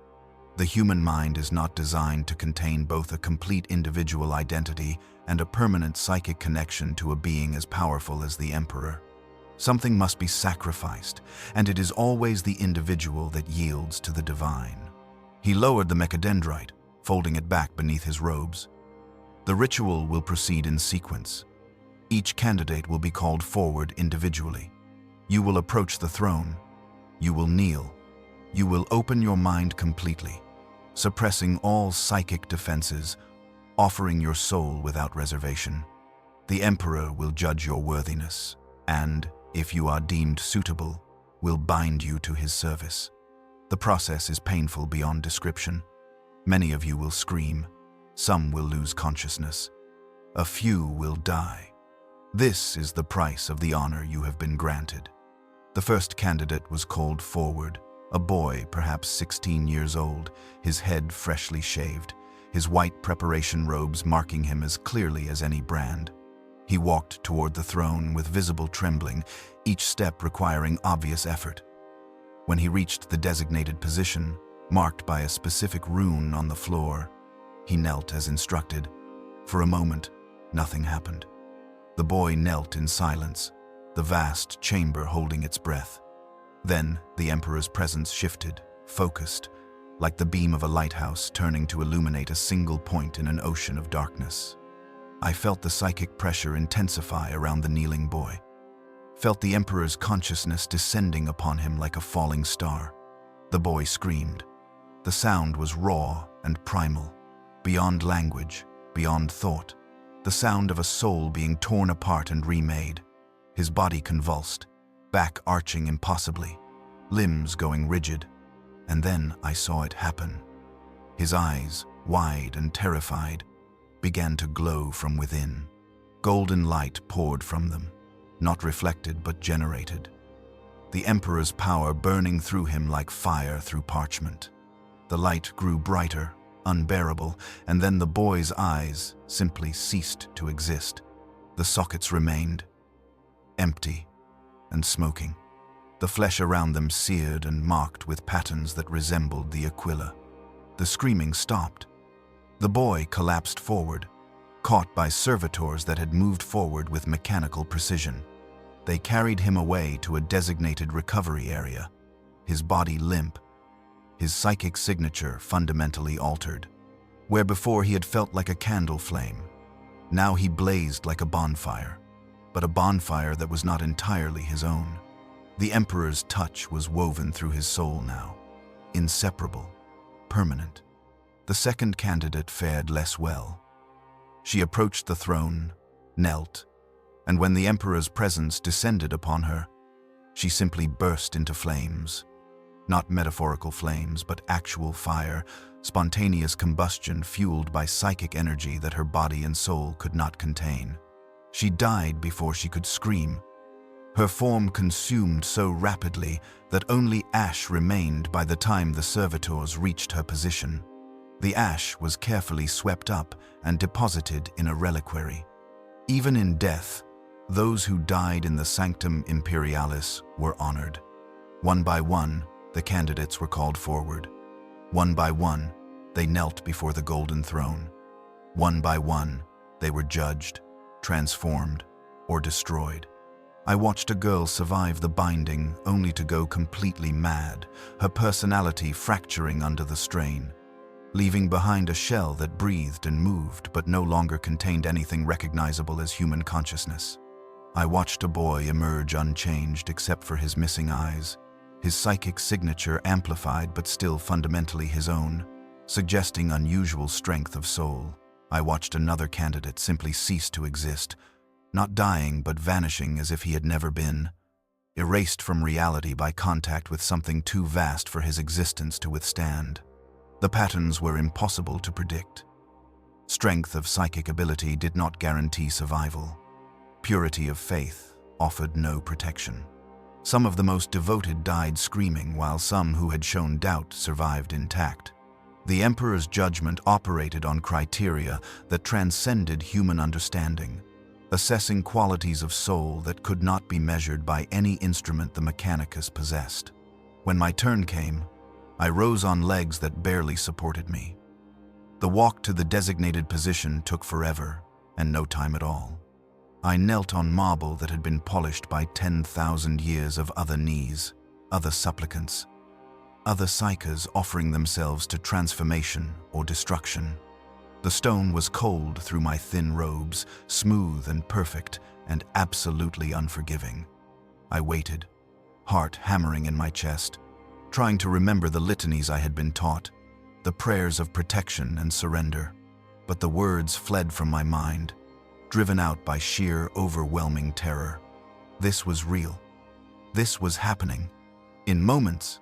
The human mind is not designed to contain both a complete individual identity and a permanent psychic connection to a being as powerful as the Emperor. Something must be sacrificed, and it is always the individual that yields to the divine." He lowered the mechadendrite, folding it back beneath his robes. "The ritual will proceed in sequence. Each candidate will be called forward individually. You will approach the throne. You will kneel. You will open your mind completely, suppressing all psychic defenses, offering your soul without reservation. The Emperor will judge your worthiness, and, if you are deemed suitable, will bind you to his service. The process is painful beyond description. Many of you will scream. Some will lose consciousness. A few will die. This is the price of the honor you have been granted. The first candidate was called forward, a boy perhaps 16 years old, his head freshly shaved, his white preparation robes marking him as clearly as any brand. He walked toward the throne with visible trembling, each step requiring obvious effort. When he reached the designated position, marked by a specific rune on the floor, he knelt as instructed. For a moment, nothing happened. The boy knelt in silence, the vast chamber holding its breath. Then the Emperor's presence shifted, focused, like the beam of a lighthouse turning to illuminate a single point in an ocean of darkness. I felt the psychic pressure intensify around the kneeling boy, felt the Emperor's consciousness descending upon him like a falling star. The boy screamed. The sound was raw and primal, beyond language, beyond thought, the sound of a soul being torn apart and remade. His body convulsed, back arching impossibly, limbs going rigid. And then I saw it happen. His eyes, wide and terrified, began to glow from within. Golden light poured from them, not reflected but generated. The Emperor's power burning through him like fire through parchment. The light grew brighter, unbearable, and then the boy's eyes simply ceased to exist. The sockets remained, empty and smoking. The flesh around them seared and marked with patterns that resembled the Aquila. The screaming stopped. The boy collapsed forward, caught by servitors that had moved forward with mechanical precision. They carried him away to a designated recovery area, his body limp, his psychic signature fundamentally altered. Where before he had felt like a candle flame, now he blazed like a bonfire, but a bonfire that was not entirely his own. The Emperor's touch was woven through his soul now, inseparable, permanent. The second candidate fared less well. She approached the throne, knelt, and when the Emperor's presence descended upon her, she simply burst into flames. Not metaphorical flames, but actual fire, spontaneous combustion fueled by psychic energy that her body and soul could not contain. She died before she could scream. Her form consumed so rapidly that only ash remained by the time the servitors reached her position. The ash was carefully swept up and deposited in a reliquary. Even in death, those who died in the Sanctum Imperialis were honored. One by one, the candidates were called forward. One by one, they knelt before the golden throne. One by one, they were judged, transformed, or destroyed. I watched a girl survive the binding only to go completely mad, her personality fracturing under the strain, leaving behind a shell that breathed and moved but no longer contained anything recognizable as human consciousness. I watched a boy emerge unchanged except for his missing eyes, his psychic signature amplified but still fundamentally his own, suggesting unusual strength of soul. I watched another candidate simply cease to exist, not dying but vanishing as if he had never been, erased from reality by contact with something too vast for his existence to withstand. The patterns were impossible to predict. Strength of psychic ability did not guarantee survival. Purity of faith offered no protection. Some of the most devoted died screaming, while some who had shown doubt survived intact. The Emperor's judgment operated on criteria that transcended human understanding, assessing qualities of soul that could not be measured by any instrument the Mechanicus possessed. When my turn came, I rose on legs that barely supported me. The walk to the designated position took forever, and no time at all. I knelt on marble that had been polished by 10,000 years of other knees, other supplicants, other psychers offering themselves to transformation or destruction. The stone was cold through my thin robes, smooth and perfect and absolutely unforgiving. I waited, heart hammering in my chest, trying to remember the litanies I had been taught, the prayers of protection and surrender. But the words fled from my mind, driven out by sheer, overwhelming terror. This was real. This was happening, In moments,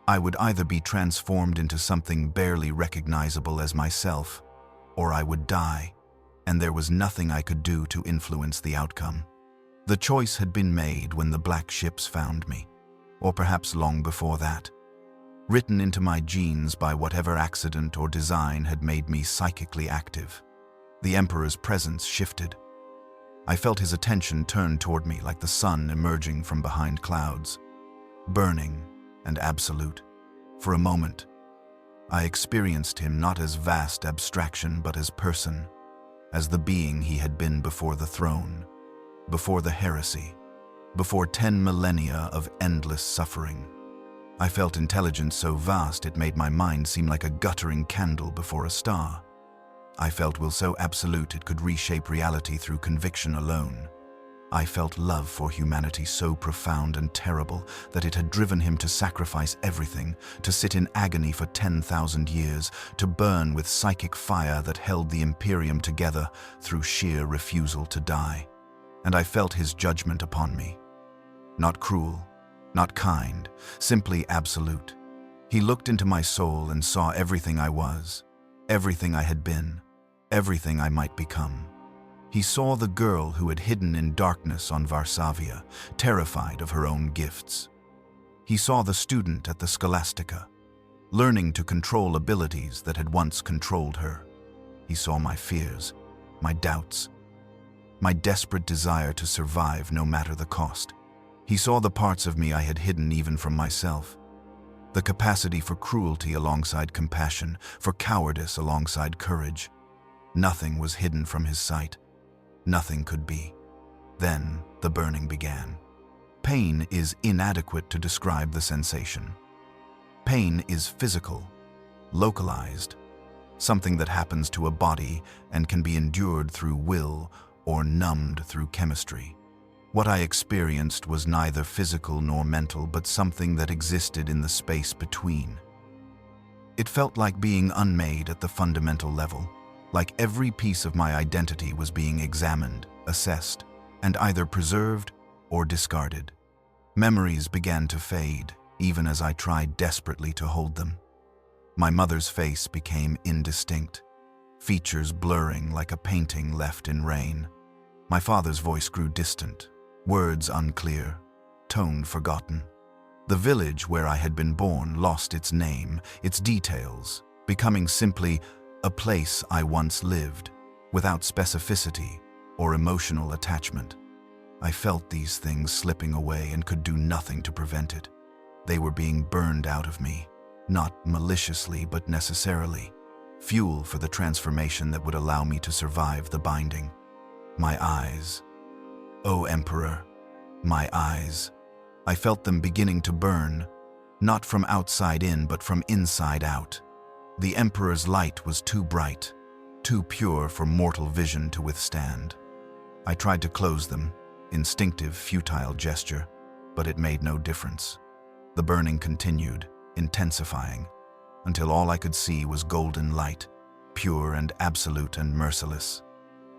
I would either be transformed into something barely recognizable as myself, or I would die, and there was nothing I could do to influence the outcome. The choice had been made when the black ships found me, or perhaps long before that. Written into my genes by whatever accident or design had made me psychically active. The Emperor's presence shifted. I felt his attention turn toward me like the sun emerging from behind clouds, burning and absolute. For a moment, I experienced him not as vast abstraction but as person, as the being he had been before the throne, before the heresy, before 10 millennia of endless suffering. I felt intelligence so vast it made my mind seem like a guttering candle before a star. I felt will so absolute it could reshape reality through conviction alone. I felt love for humanity so profound and terrible that it had driven him to sacrifice everything, to sit in agony for 10,000 years, to burn with psychic fire that held the Imperium together through sheer refusal to die. And I felt his judgment upon me. Not cruel, not kind, simply absolute. He looked into my soul and saw everything I was, everything I had been, everything I might become. He saw the girl who had hidden in darkness on Varsavia, terrified of her own gifts. He saw the student at the Scholastica, learning to control abilities that had once controlled her. He saw my fears, my doubts, my desperate desire to survive no matter the cost. He saw the parts of me I had hidden even from myself. The capacity for cruelty alongside compassion, for cowardice alongside courage. Nothing was hidden from his sight. Nothing could be. Then the burning began. Pain is inadequate to describe the sensation. Pain is physical, localized, something that happens to a body and can be endured through will or numbed through chemistry. What I experienced was neither physical nor mental, but something that existed in the space between. It felt like being unmade at the fundamental level, like every piece of my identity was being examined, assessed, and either preserved or discarded. Memories began to fade, even as I tried desperately to hold them. My mother's face became indistinct, features blurring like a painting left in rain. My father's voice grew distant, words unclear, tone forgotten. The village where I had been born lost its name, its details, becoming simply a place I once lived, without specificity or emotional attachment. I felt these things slipping away and could do nothing to prevent it. They were being burned out of me, not maliciously but necessarily, fuel for the transformation that would allow me to survive the binding. My eyes. O Emperor, my eyes. I felt them beginning to burn, not from outside in but from inside out. The Emperor's light was too bright, too pure for mortal vision to withstand. I tried to close them, instinctive, futile gesture, but it made no difference. The burning continued, intensifying, until all I could see was golden light, pure and absolute and merciless.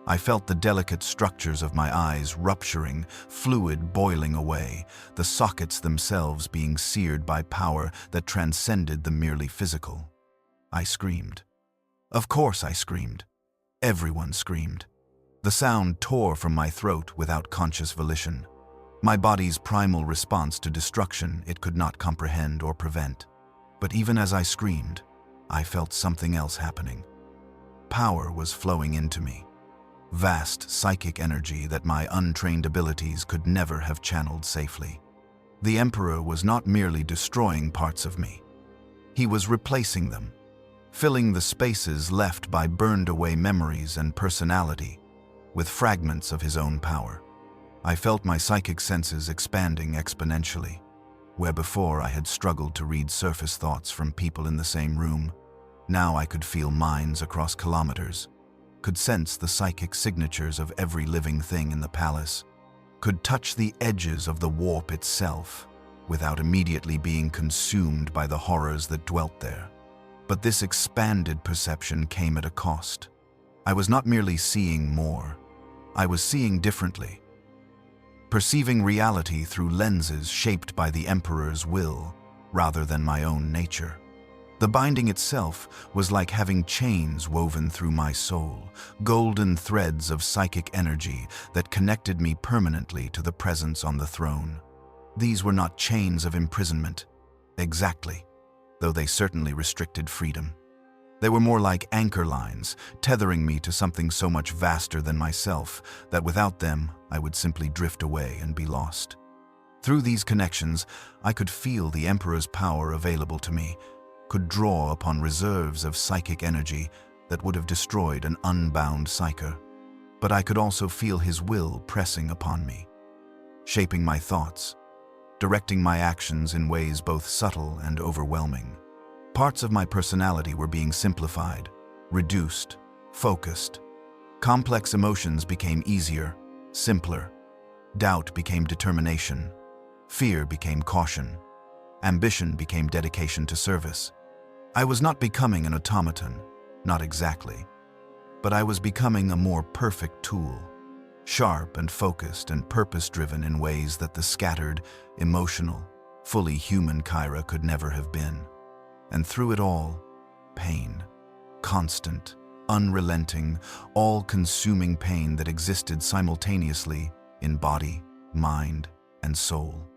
I felt the delicate structures of my eyes rupturing, fluid boiling away, the sockets themselves being seared by power that transcended the merely physical. I screamed. Of course I screamed. Everyone screamed. The sound tore from my throat without conscious volition. My body's primal response to destruction it could not comprehend or prevent. But even as I screamed, I felt something else happening. Power was flowing into me. Vast psychic energy that my untrained abilities could never have channeled safely. The Emperor was not merely destroying parts of me. He was replacing them, filling the spaces left by burned-away memories and personality with fragments of his own power. I felt my psychic senses expanding exponentially. Where before I had struggled to read surface thoughts from people in the same room, now I could feel minds across kilometers, could sense the psychic signatures of every living thing in the palace, could touch the edges of the warp itself without immediately being consumed by the horrors that dwelt there. But this expanded perception came at a cost. I was not merely seeing more, I was seeing differently. perceiving reality through lenses shaped by the Emperor's will rather than my own nature. The binding itself was like having chains woven through my soul, golden threads of psychic energy that connected me permanently to the presence on the throne. These were not chains of imprisonment, exactly, though they certainly restricted freedom. They were more like anchor lines, tethering me to something so much vaster than myself that without them I would simply drift away and be lost. Through these connections, I could feel the Emperor's power available to me, could draw upon reserves of psychic energy that would have destroyed an unbound psyker. But I could also feel his will pressing upon me, shaping my thoughts, directing my actions in ways both subtle and overwhelming. Parts of my personality were being simplified, reduced, focused. Complex emotions became easier, simpler. Doubt became determination. Fear became caution. Ambition became dedication to service. I was not becoming an automaton, not exactly, but I was becoming a more perfect tool, sharp and focused and purpose-driven in ways that the scattered, emotional, fully human Kaira could never have been. And through it all, pain, constant, unrelenting, all-consuming pain that existed simultaneously in body, mind, and soul.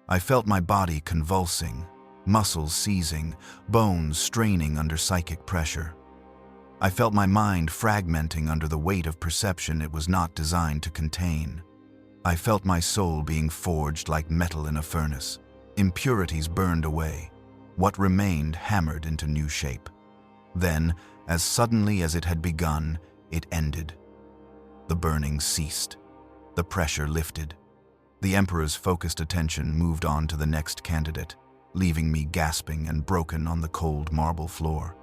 I felt my body convulsing, muscles seizing, bones straining under psychic pressure. I felt my mind fragmenting under the weight of perception it was not designed to contain. I felt my soul being forged like metal in a furnace. Impurities burned away. What remained hammered into new shape. Then, as suddenly as it had begun, it ended. The burning ceased. The pressure lifted. The Emperor's focused attention moved on to the next candidate, leaving me gasping and broken on the cold marble floor.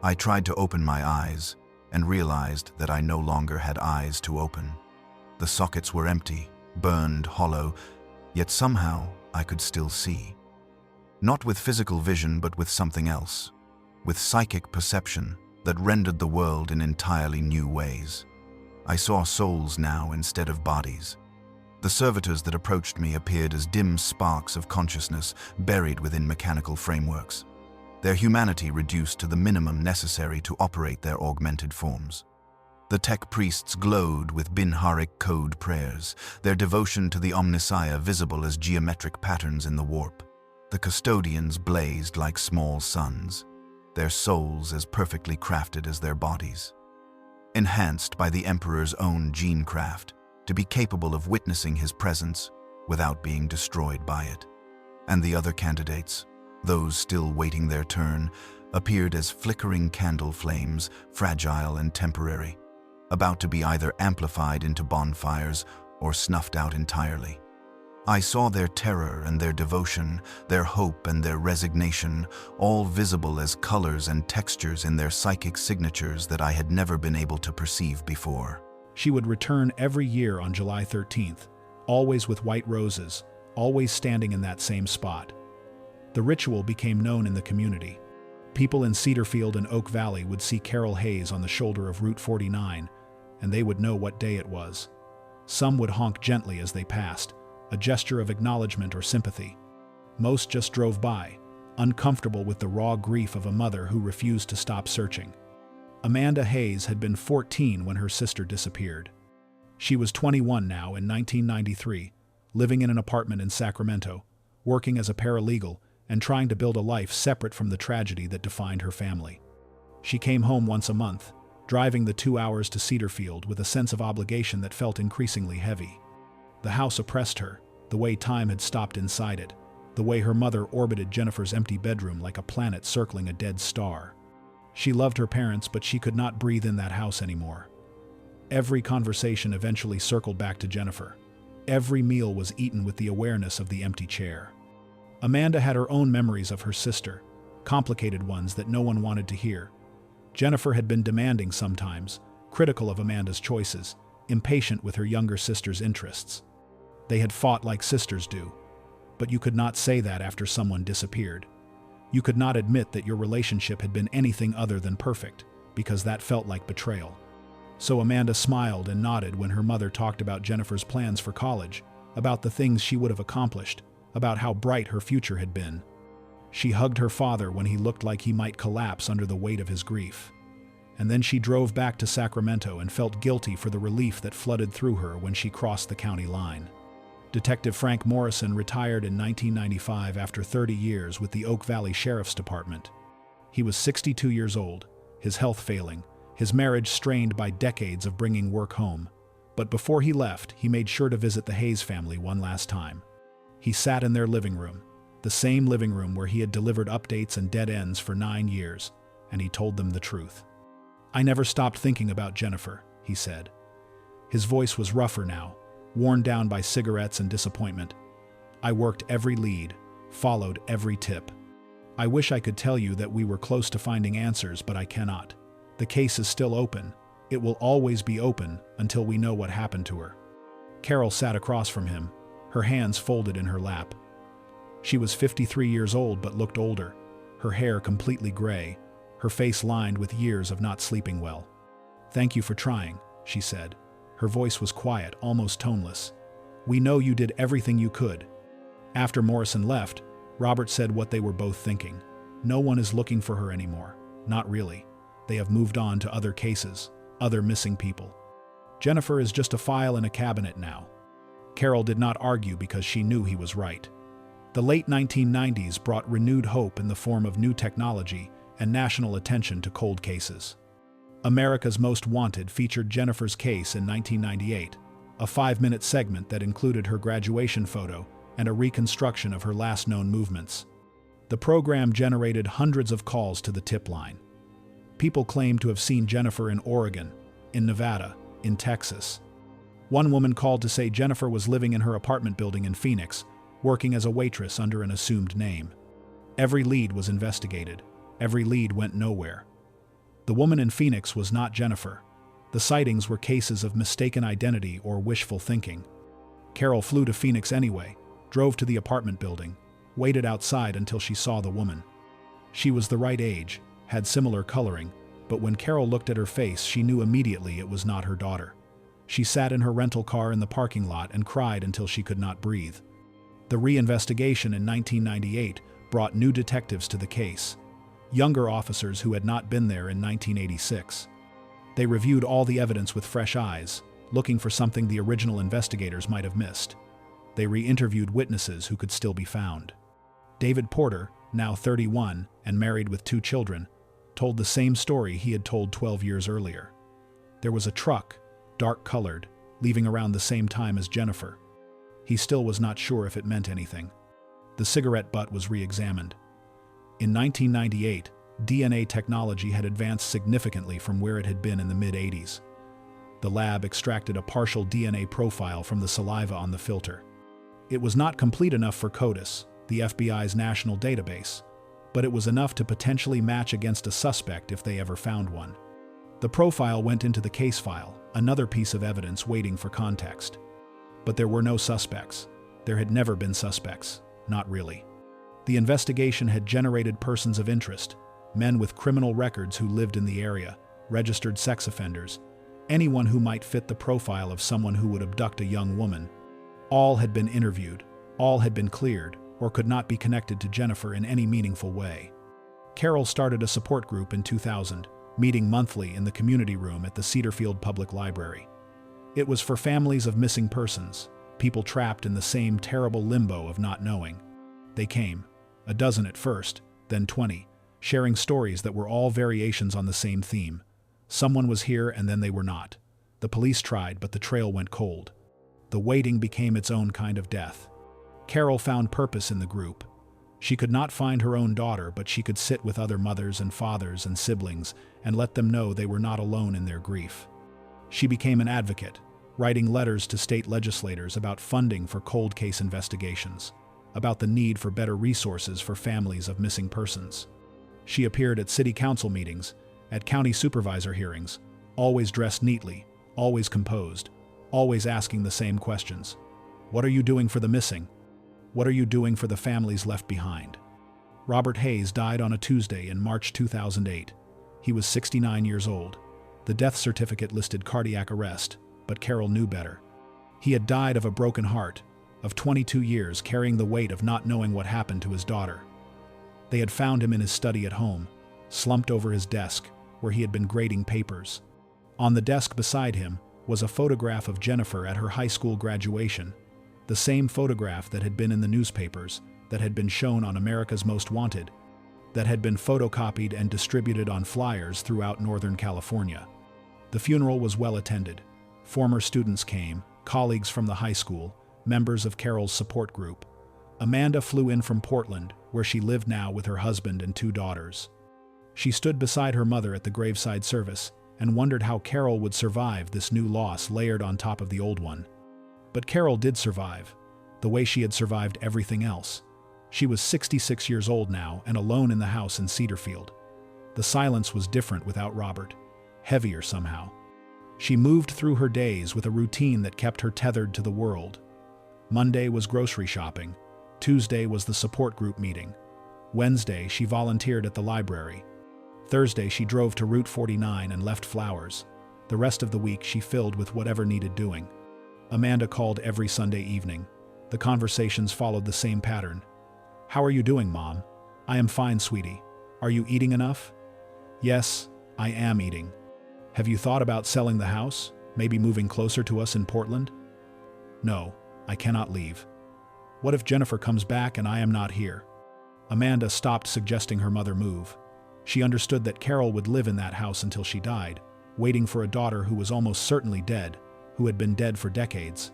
I tried to open my eyes and realized that I no longer had eyes to open. The sockets were empty, burned, hollow, yet somehow I could still see. Not with physical vision, but with something else, with psychic perception that rendered the world in entirely new ways. I saw souls now instead of bodies. The servitors that approached me appeared as dim sparks of consciousness buried within mechanical frameworks, their humanity reduced to the minimum necessary to operate their augmented forms. The tech priests glowed with Binharic code prayers, their devotion to the Omnissiah visible as geometric patterns in the warp. The custodians blazed like small suns, their souls as perfectly crafted as their bodies. Enhanced by the Emperor's own gene craft, to be capable of witnessing his presence without being destroyed by it. And the other candidates, those still waiting their turn, appeared as flickering candle flames, fragile and temporary, about to be either amplified into bonfires or snuffed out entirely. I saw their terror and their devotion, their hope and their resignation, all visible as colors and textures in their psychic signatures that I had never been able to perceive before. She would return every year on July 13th, always with white roses, always standing in that same spot. The ritual became known in the community. People in Cedarfield and Oak Valley would see Carol Hayes on the shoulder of Route 49, and they would know what day it was. Some would honk gently as they passed, a gesture of acknowledgement or sympathy. Most just drove by, uncomfortable with the raw grief of a mother who refused to stop searching. Amanda Hayes had been 14 when her sister disappeared. She was 21 now in 1993, living in an apartment in Sacramento, working as a paralegal and trying to build a life separate from the tragedy that defined her family. She came home once a month, driving the 2 hours to Cedarfield with a sense of obligation that felt increasingly heavy. The house oppressed her, the way time had stopped inside it, the way her mother orbited Jennifer's empty bedroom like a planet circling a dead star. She loved her parents, but she could not breathe in that house anymore. Every conversation eventually circled back to Jennifer. Every meal was eaten with the awareness of the empty chair. Amanda had her own memories of her sister, complicated ones that no one wanted to hear. Jennifer had been demanding sometimes, critical of Amanda's choices, impatient with her younger sister's interests. They had fought like sisters do, but you could not say that after someone disappeared. You could not admit that your relationship had been anything other than perfect, because that felt like betrayal. So Amanda smiled and nodded when her mother talked about Jennifer's plans for college, about the things she would have accomplished, about how bright her future had been. She hugged her father when he looked like he might collapse under the weight of his grief. And then she drove back to Sacramento and felt guilty for the relief that flooded through her when she crossed the county line. Detective Frank Morrison retired in 1995 after 30 years with the Oak Valley Sheriff's Department. He was 62 years old, his health failing, his marriage strained by decades of bringing work home. But before he left, he made sure to visit the Hayes family one last time. He sat in their living room, the same living room where he had delivered updates and dead ends for 9 years, and he told them the truth. "I never stopped thinking about Jennifer," he said. His voice was rougher now, worn down by cigarettes and disappointment. "I worked every lead, followed every tip. I wish I could tell you that we were close to finding answers, but I cannot. The case is still open. It will always be open until we know what happened to her." Carol sat across from him, her hands folded in her lap. She was 53 years old but looked older, her hair completely gray, her face lined with years of not sleeping well. "Thank you for trying," she said. Her voice was quiet, almost toneless. "We know you did everything you could." After Morrison left, Robert said what they were both thinking. No one is looking for her anymore. Not really. They have moved on to other cases, other missing people. Jennifer is just a file in a cabinet now. Carol did not argue because she knew he was right. The late 1990s brought renewed hope in the form of new technology and national attention to cold cases. America's Most Wanted featured Jennifer's case in 1998, a 5-minute segment that included her graduation photo and a reconstruction of her last known movements. The program generated hundreds of calls to the tip line. People claimed to have seen Jennifer in Oregon, in Nevada, in Texas. One woman called to say Jennifer was living in her apartment building in Phoenix, working as a waitress under an assumed name. Every lead was investigated. Every lead went nowhere. The woman in Phoenix was not Jennifer. The sightings were cases of mistaken identity or wishful thinking. Carol flew to Phoenix anyway, drove to the apartment building, waited outside until she saw the woman. She was the right age, had similar coloring, but when Carol looked at her face, she knew immediately it was not her daughter. She sat in her rental car in the parking lot and cried until she could not breathe. The reinvestigation in 1998 brought new detectives to the case, younger officers who had not been there in 1986. They reviewed all the evidence with fresh eyes, looking for something the original investigators might have missed. They re-interviewed witnesses who could still be found. David Porter, now 31 and married with 2 children, told the same story he had told 12 years earlier. There was a truck, dark-colored, leaving around the same time as Jennifer. He still was not sure if it meant anything. The cigarette butt was re-examined. In 1998, DNA technology had advanced significantly from where it had been in the mid-80s. The lab extracted a partial DNA profile from the saliva on the filter. It was not complete enough for CODIS, the FBI's national database, but it was enough to potentially match against a suspect if they ever found one. The profile went into the case file, another piece of evidence waiting for context. But there were no suspects. There had never been suspects, not really. The investigation had generated persons of interest, men with criminal records who lived in the area, registered sex offenders, anyone who might fit the profile of someone who would abduct a young woman. All had been interviewed, all had been cleared, or could not be connected to Jennifer in any meaningful way. Carol started a support group in 2000, meeting monthly in the community room at the Cedarfield Public Library. It was for families of missing persons, people trapped in the same terrible limbo of not knowing. They came, a dozen at first, then 20, sharing stories that were all variations on the same theme. Someone was here and then they were not. The police tried, but the trail went cold. The waiting became its own kind of death. Carol found purpose in the group. She could not find her own daughter, but she could sit with other mothers and fathers and siblings and let them know they were not alone in their grief. She became an advocate, writing letters to state legislators about funding for cold case investigations, about the need for better resources for families of missing persons. She appeared at city council meetings, at county supervisor hearings, always dressed neatly, always composed, always asking the same questions. What are you doing for the missing? What are you doing for the families left behind? Robert Hayes died on a Tuesday in March 2008. He was 69 years old. The death certificate listed cardiac arrest, but Carol knew better. He had died of a broken heart, of 22 years, carrying the weight of not knowing what happened to his daughter. They had found him in his study at home, slumped over his desk, where he had been grading papers. On the desk beside him was a photograph of Jennifer at her high school graduation, the same photograph that had been in the newspapers, that had been shown on America's Most Wanted, that had been photocopied and distributed on flyers throughout Northern California. The funeral was well attended. Former students came, colleagues from the high school, members of Carol's support group. Amanda flew in from Portland, where she lived now with her husband and 2 daughters. She stood beside her mother at the graveside service and wondered how Carol would survive this new loss layered on top of the old one. But Carol did survive, the way she had survived everything else. She was 66 years old now and alone in the house in Cedarfield. The silence was different without Robert, heavier somehow. She moved through her days with a routine that kept her tethered to the world. Monday was grocery shopping. Tuesday was the support group meeting. Wednesday, she volunteered at the library. Thursday, she drove to Route 49 and left flowers. The rest of the week, she filled with whatever needed doing. Amanda called every Sunday evening. The conversations followed the same pattern. "How are you doing, Mom?" "I am fine, sweetie." "Are you eating enough?" "Yes, I am eating." "Have you thought about selling the house? Maybe moving closer to us in Portland?" "No, I cannot leave." "What if Jennifer comes back and I am not here?" Amanda stopped suggesting her mother move. She understood that Carol would live in that house until she died, waiting for a daughter who was almost certainly dead, who had been dead for decades.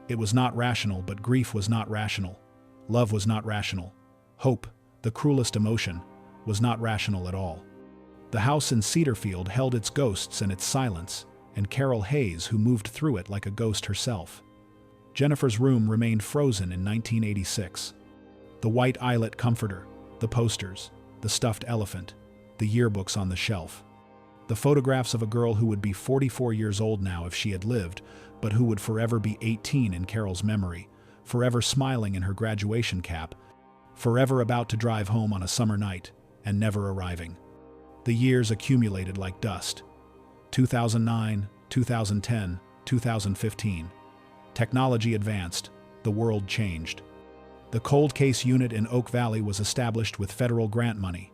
It was not rational, but grief was not rational. Love was not rational. Hope, the cruelest emotion, was not rational at all. The house in Cedarfield held its ghosts and its silence, and Carol Hayes, who moved through it like a ghost herself. Jennifer's room remained frozen in 1986. The white eyelet comforter, the posters, the stuffed elephant, the yearbooks on the shelf. The photographs of a girl who would be 44 years old now if she had lived, but who would forever be 18 in Carol's memory, forever smiling in her graduation cap, forever about to drive home on a summer night, and never arriving. The years accumulated like dust. 2009, 2010, 2015. Technology advanced, the world changed. The cold case unit in Oak Valley was established with federal grant money.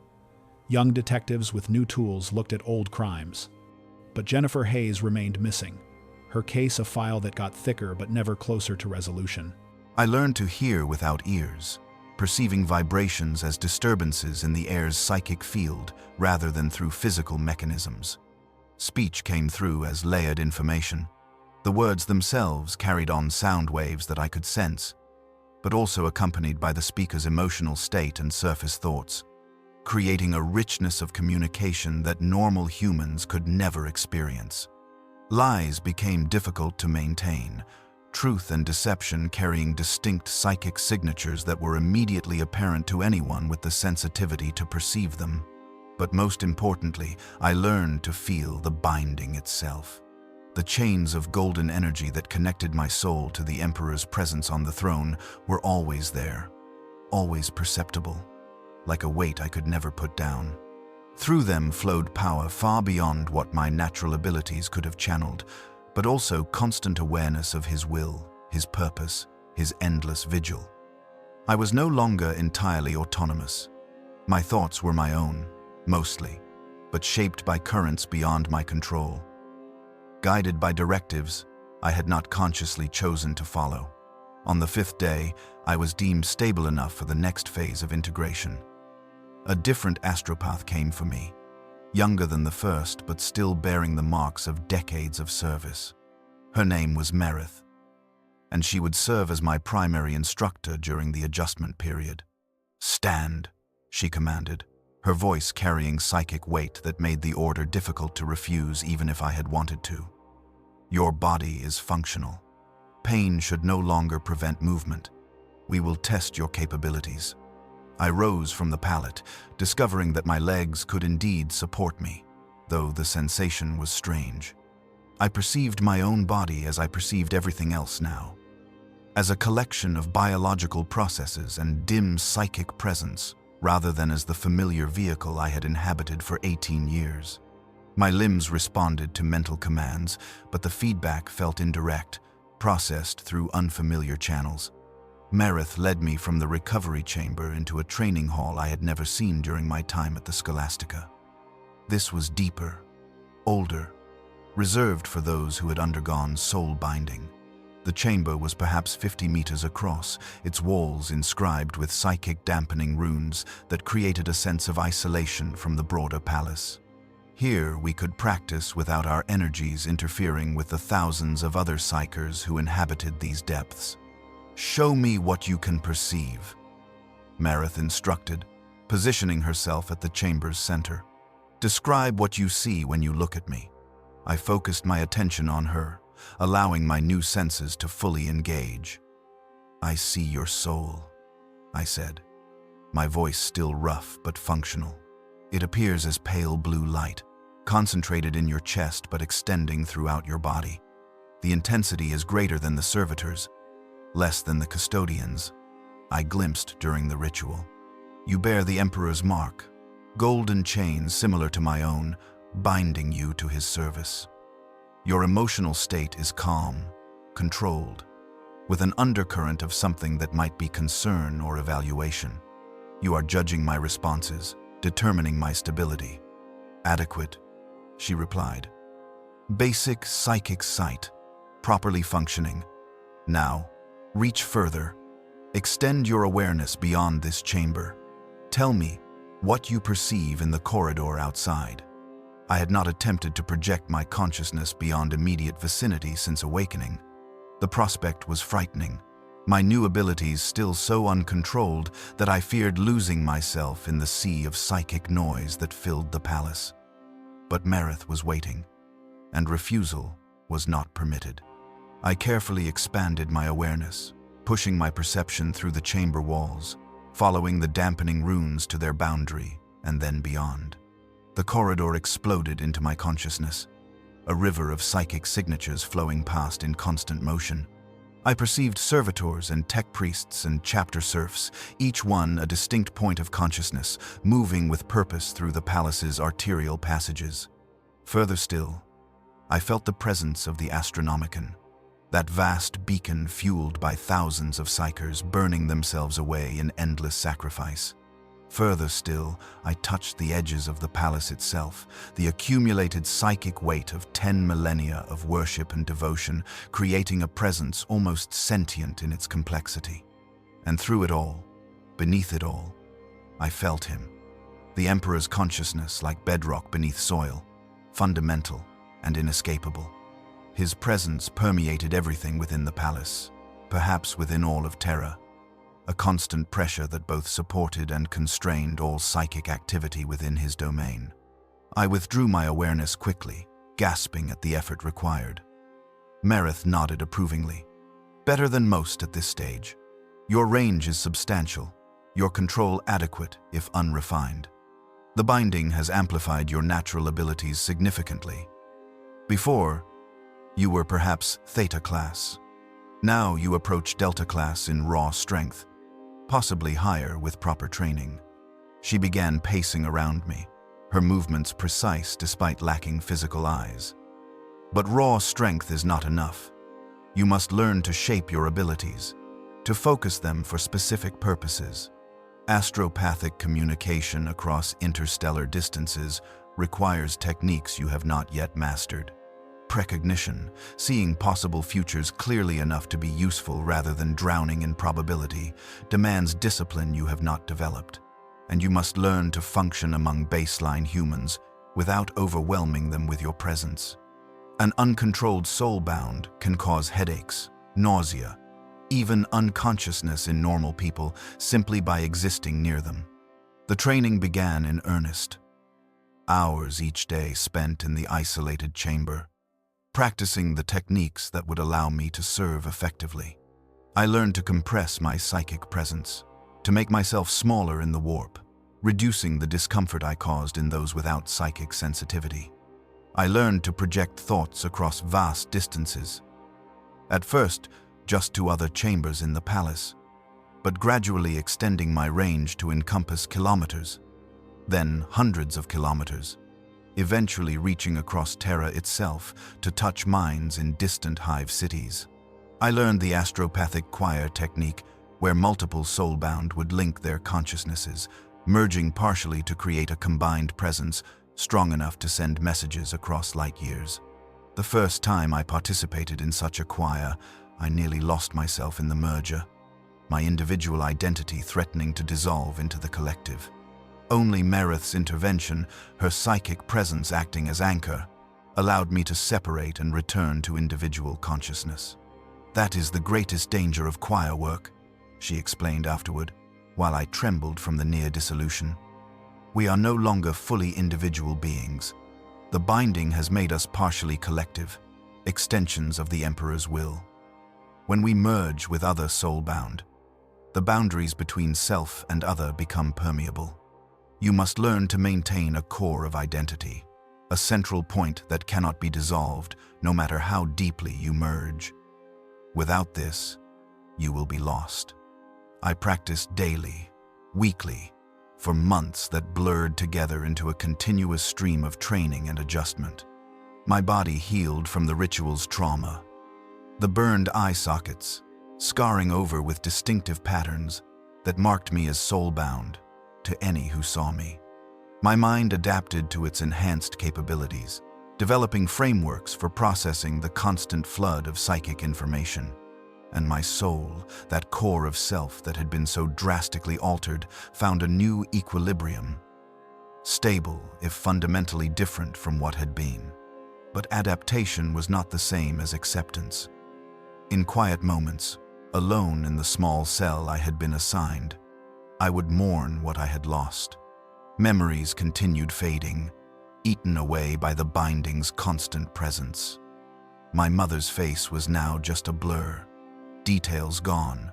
Young detectives with new tools looked at old crimes. But Jennifer Hayes remained missing, her case a file that got thicker but never closer to resolution. I learned to hear without ears, perceiving vibrations as disturbances in the air's psychic field rather than through physical mechanisms. Speech came through as layered information. The words themselves carried on sound waves that I could sense, but also accompanied by the speaker's emotional state and surface thoughts, creating a richness of communication that normal humans could never experience. Lies became difficult to maintain, truth and deception carrying distinct psychic signatures that were immediately apparent to anyone with the sensitivity to perceive them. But most importantly, I learned to feel the binding itself. The chains of golden energy that connected my soul to the Emperor's presence on the throne were always there, always perceptible, like a weight I could never put down. Through them flowed power far beyond what my natural abilities could have channeled, but also constant awareness of his will, his purpose, his endless vigil. I was no longer entirely autonomous. My thoughts were my own, mostly, but shaped by currents beyond my control. Guided by directives I had not consciously chosen to follow. On the 5th day, I was deemed stable enough for the next phase of integration. A different astropath came for me, younger than the first, but still bearing the marks of decades of service. Her name was Merith, and she would serve as my primary instructor during the adjustment period. "Stand," she commanded, her voice carrying psychic weight that made the order difficult to refuse even if I had wanted to. "Your body is functional. Pain should no longer prevent movement. We will test your capabilities." I rose from the pallet, discovering that my legs could indeed support me, though the sensation was strange. I perceived my own body as I perceived everything else now, as a collection of biological processes and dim psychic presence, rather than as the familiar vehicle I had inhabited for 18 years. My limbs responded to mental commands, but the feedback felt indirect, processed through unfamiliar channels. Merith led me from the recovery chamber into a training hall I had never seen during my time at the Scholastica. This was deeper, older, reserved for those who had undergone soul binding. The chamber was perhaps 50 meters across, its walls inscribed with psychic dampening runes that created a sense of isolation from the broader palace. Here we could practice without our energies interfering with the thousands of other psychers who inhabited these depths. "Show me what you can perceive," Merith instructed, positioning herself at the chamber's center. "Describe what you see when you look at me." I focused my attention on her, allowing my new senses to fully engage. "I see your soul," I said, my voice still rough but functional. "It appears as pale blue light, concentrated in your chest but extending throughout your body. The intensity is greater than the servitors, less than the custodians I glimpsed during the ritual. You bear the Emperor's mark, golden chains similar to my own, binding you to his service. Your emotional state is calm, controlled, with an undercurrent of something that might be concern or evaluation. You are judging my responses, determining my stability." "Adequate," she replied. "Basic psychic sight, properly functioning. Now, reach further. Extend your awareness beyond this chamber. Tell me what you perceive in the corridor outside." I had not attempted to project my consciousness beyond immediate vicinity since awakening. The prospect was frightening, my new abilities still so uncontrolled that I feared losing myself in the sea of psychic noise that filled the palace. But Merith was waiting, and refusal was not permitted. I carefully expanded my awareness, pushing my perception through the chamber walls, following the dampening runes to their boundary and then beyond. The corridor exploded into my consciousness, a river of psychic signatures flowing past in constant motion. I perceived servitors and tech priests and chapter serfs, each one a distinct point of consciousness, moving with purpose through the palace's arterial passages. Further still, I felt the presence of the Astronomicon, that vast beacon fueled by thousands of psychers burning themselves away in endless sacrifice. Further still, I touched the edges of the palace itself, the accumulated psychic weight of 10 millennia of worship and devotion, creating a presence almost sentient in its complexity. And through it all, beneath it all, I felt him, the Emperor's consciousness like bedrock beneath soil, fundamental and inescapable. His presence permeated everything within the palace, perhaps within all of Terra, a constant pressure that both supported and constrained all psychic activity within his domain. I withdrew my awareness quickly, gasping at the effort required. Merith nodded approvingly. "Better than most at this stage. Your range is substantial, your control adequate if unrefined. The binding has amplified your natural abilities significantly. Before, you were perhaps Theta class. Now you approach Delta class in raw strength, possibly higher with proper training." She began pacing around me, her movements precise despite lacking physical eyes. "But raw strength is not enough. You must learn to shape your abilities, to focus them for specific purposes. Astropathic communication across interstellar distances requires techniques you have not yet mastered. Precognition, seeing possible futures clearly enough to be useful rather than drowning in probability, demands discipline you have not developed, and you must learn to function among baseline humans without overwhelming them with your presence. An uncontrolled soulbound can cause headaches, nausea, even unconsciousness in normal people simply by existing near them." The training began in earnest. Hours each day spent in the isolated chamber, practicing the techniques that would allow me to serve effectively. I learned to compress my psychic presence, to make myself smaller in the warp, reducing the discomfort I caused in those without psychic sensitivity. I learned to project thoughts across vast distances. At first, just to other chambers in the palace, but gradually extending my range to encompass kilometers, then hundreds of kilometers, eventually reaching across Terra itself to touch minds in distant hive cities. I learned the astropathic choir technique, where multiple soulbound would link their consciousnesses, merging partially to create a combined presence strong enough to send messages across light years. The first time I participated in such a choir, I nearly lost myself in the merger, my individual identity threatening to dissolve into the collective. Only Merith's intervention, her psychic presence acting as anchor, allowed me to separate and return to individual consciousness. "That is the greatest danger of choir work," she explained afterward, while I trembled from the near dissolution. "We are no longer fully individual beings. The binding has made us partially collective, extensions of the Emperor's will. When we merge with other soulbound, the boundaries between self and other become permeable. You must learn to maintain a core of identity, a central point that cannot be dissolved no matter how deeply you merge. Without this, you will be lost." I practiced daily, weekly, for months that blurred together into a continuous stream of training and adjustment. My body healed from the ritual's trauma. The burned eye sockets, scarring over with distinctive patterns that marked me as soulbound to any who saw me. My mind adapted to its enhanced capabilities, developing frameworks for processing the constant flood of psychic information. And my soul, that core of self that had been so drastically altered, found a new equilibrium. Stable, if fundamentally different from what had been. But adaptation was not the same as acceptance. In quiet moments, alone in the small cell I had been assigned, I would mourn what I had lost. Memories continued fading, eaten away by the binding's constant presence. My mother's face was now just a blur. Details gone,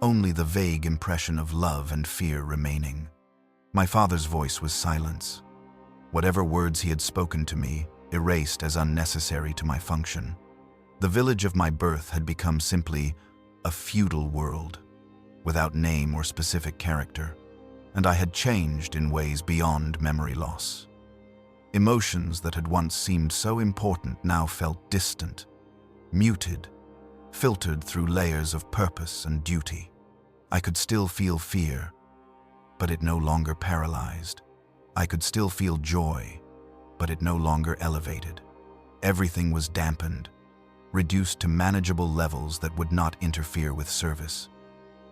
only the vague impression of love and fear remaining. My father's voice was silence. Whatever words he had spoken to me, erased as unnecessary to my function. The village of my birth had become simply a feudal world, without name or specific character, and I had changed in ways beyond memory loss. Emotions that had once seemed so important now felt distant, muted, filtered through layers of purpose and duty. I could still feel fear, but it no longer paralyzed. I could still feel joy, but it no longer elevated. Everything was dampened, reduced to manageable levels that would not interfere with service.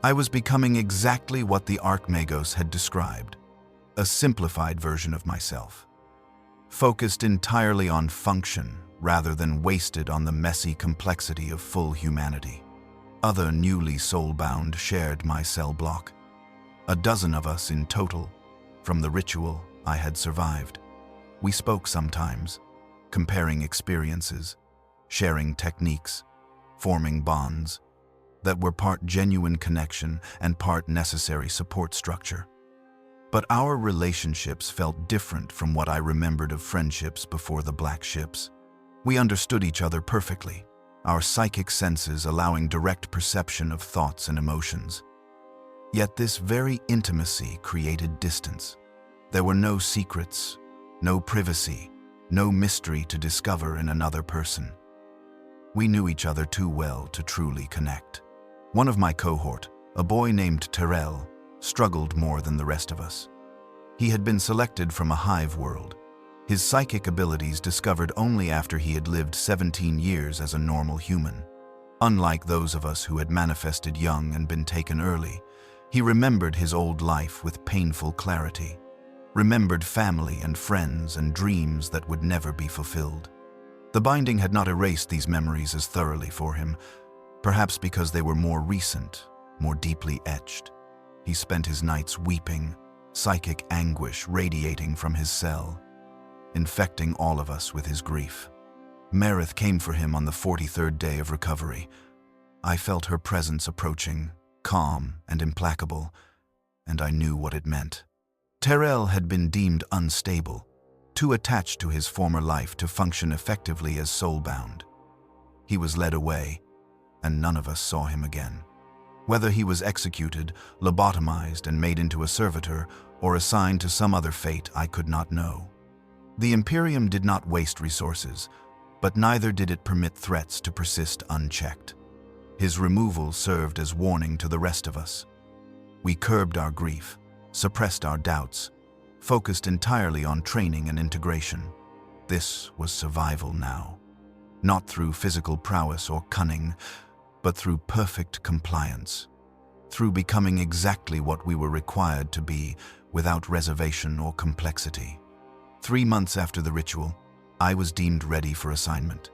I was becoming exactly what the Archmagos had described, a simplified version of myself, focused entirely on function rather than wasted on the messy complexity of full humanity. Other newly soulbound shared my cell block. A dozen of us in total, from the ritual I had survived. We spoke sometimes, comparing experiences, sharing techniques, forming bonds that were part genuine connection and part necessary support structure. But our relationships felt different from what I remembered of friendships before the black ships. We understood each other perfectly, our psychic senses allowing direct perception of thoughts and emotions. Yet this very intimacy created distance. There were no secrets, no privacy, no mystery to discover in another person. We knew each other too well to truly connect. One of my cohort, a boy named Terra, struggled more than the rest of us. He had been selected from a hive world, his psychic abilities discovered only after he had lived 17 years as a normal human. Unlike those of us who had manifested young and been taken early, he remembered his old life with painful clarity, remembered family and friends and dreams that would never be fulfilled. The binding had not erased these memories as thoroughly for him, perhaps because they were more recent, more deeply etched. He spent his nights weeping, psychic anguish radiating from his cell, infecting all of us with his grief. Merith came for him on the 43rd day of recovery. I felt her presence approaching, calm and implacable, and I knew what it meant. Terra had been deemed unstable, too attached to his former life to function effectively as soulbound. He was led away, and none of us saw him again. Whether he was executed, lobotomized, and made into a servitor, or assigned to some other fate, I could not know. The Imperium did not waste resources, but neither did it permit threats to persist unchecked. His removal served as warning to the rest of us. We curbed our grief, suppressed our doubts, focused entirely on training and integration. This was survival now, not through physical prowess or cunning, but through perfect compliance, through becoming exactly what we were required to be without reservation or complexity. 3 months after the ritual, I was deemed ready for assignment.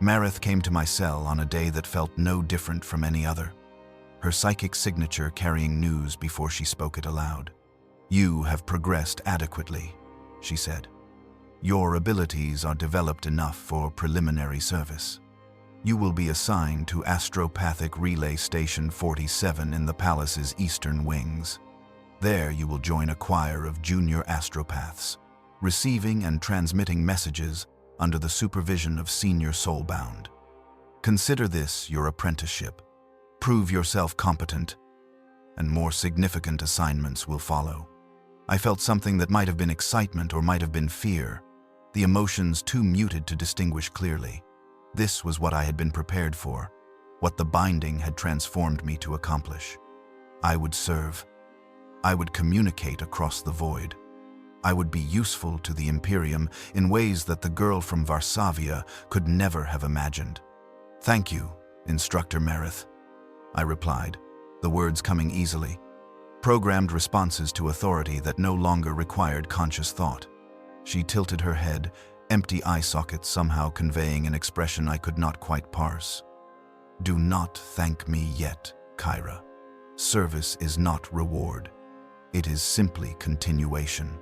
Marith came to my cell on a day that felt no different from any other, her psychic signature carrying news before she spoke it aloud. "You have progressed adequately," she said. "Your abilities are developed enough for preliminary service. You will be assigned to Astropathic Relay Station 47 in the palace's eastern wings. There you will join a choir of junior astropaths, receiving and transmitting messages under the supervision of senior soulbound. Consider this your apprenticeship. Prove yourself competent, and more significant assignments will follow." I felt something that might have been excitement or might have been fear, the emotions too muted to distinguish clearly. This was what I had been prepared for, what the binding had transformed me to accomplish. I would serve. I would communicate across the void. I would be useful to the Imperium in ways that the girl from Varsavia could never have imagined. "Thank you, Instructor Marith," I replied, the words coming easily. Programmed responses to authority that no longer required conscious thought. She tilted her head, empty eye sockets somehow conveying an expression I could not quite parse. "Do not thank me yet, Kaira. Service is not reward. It is simply continuation.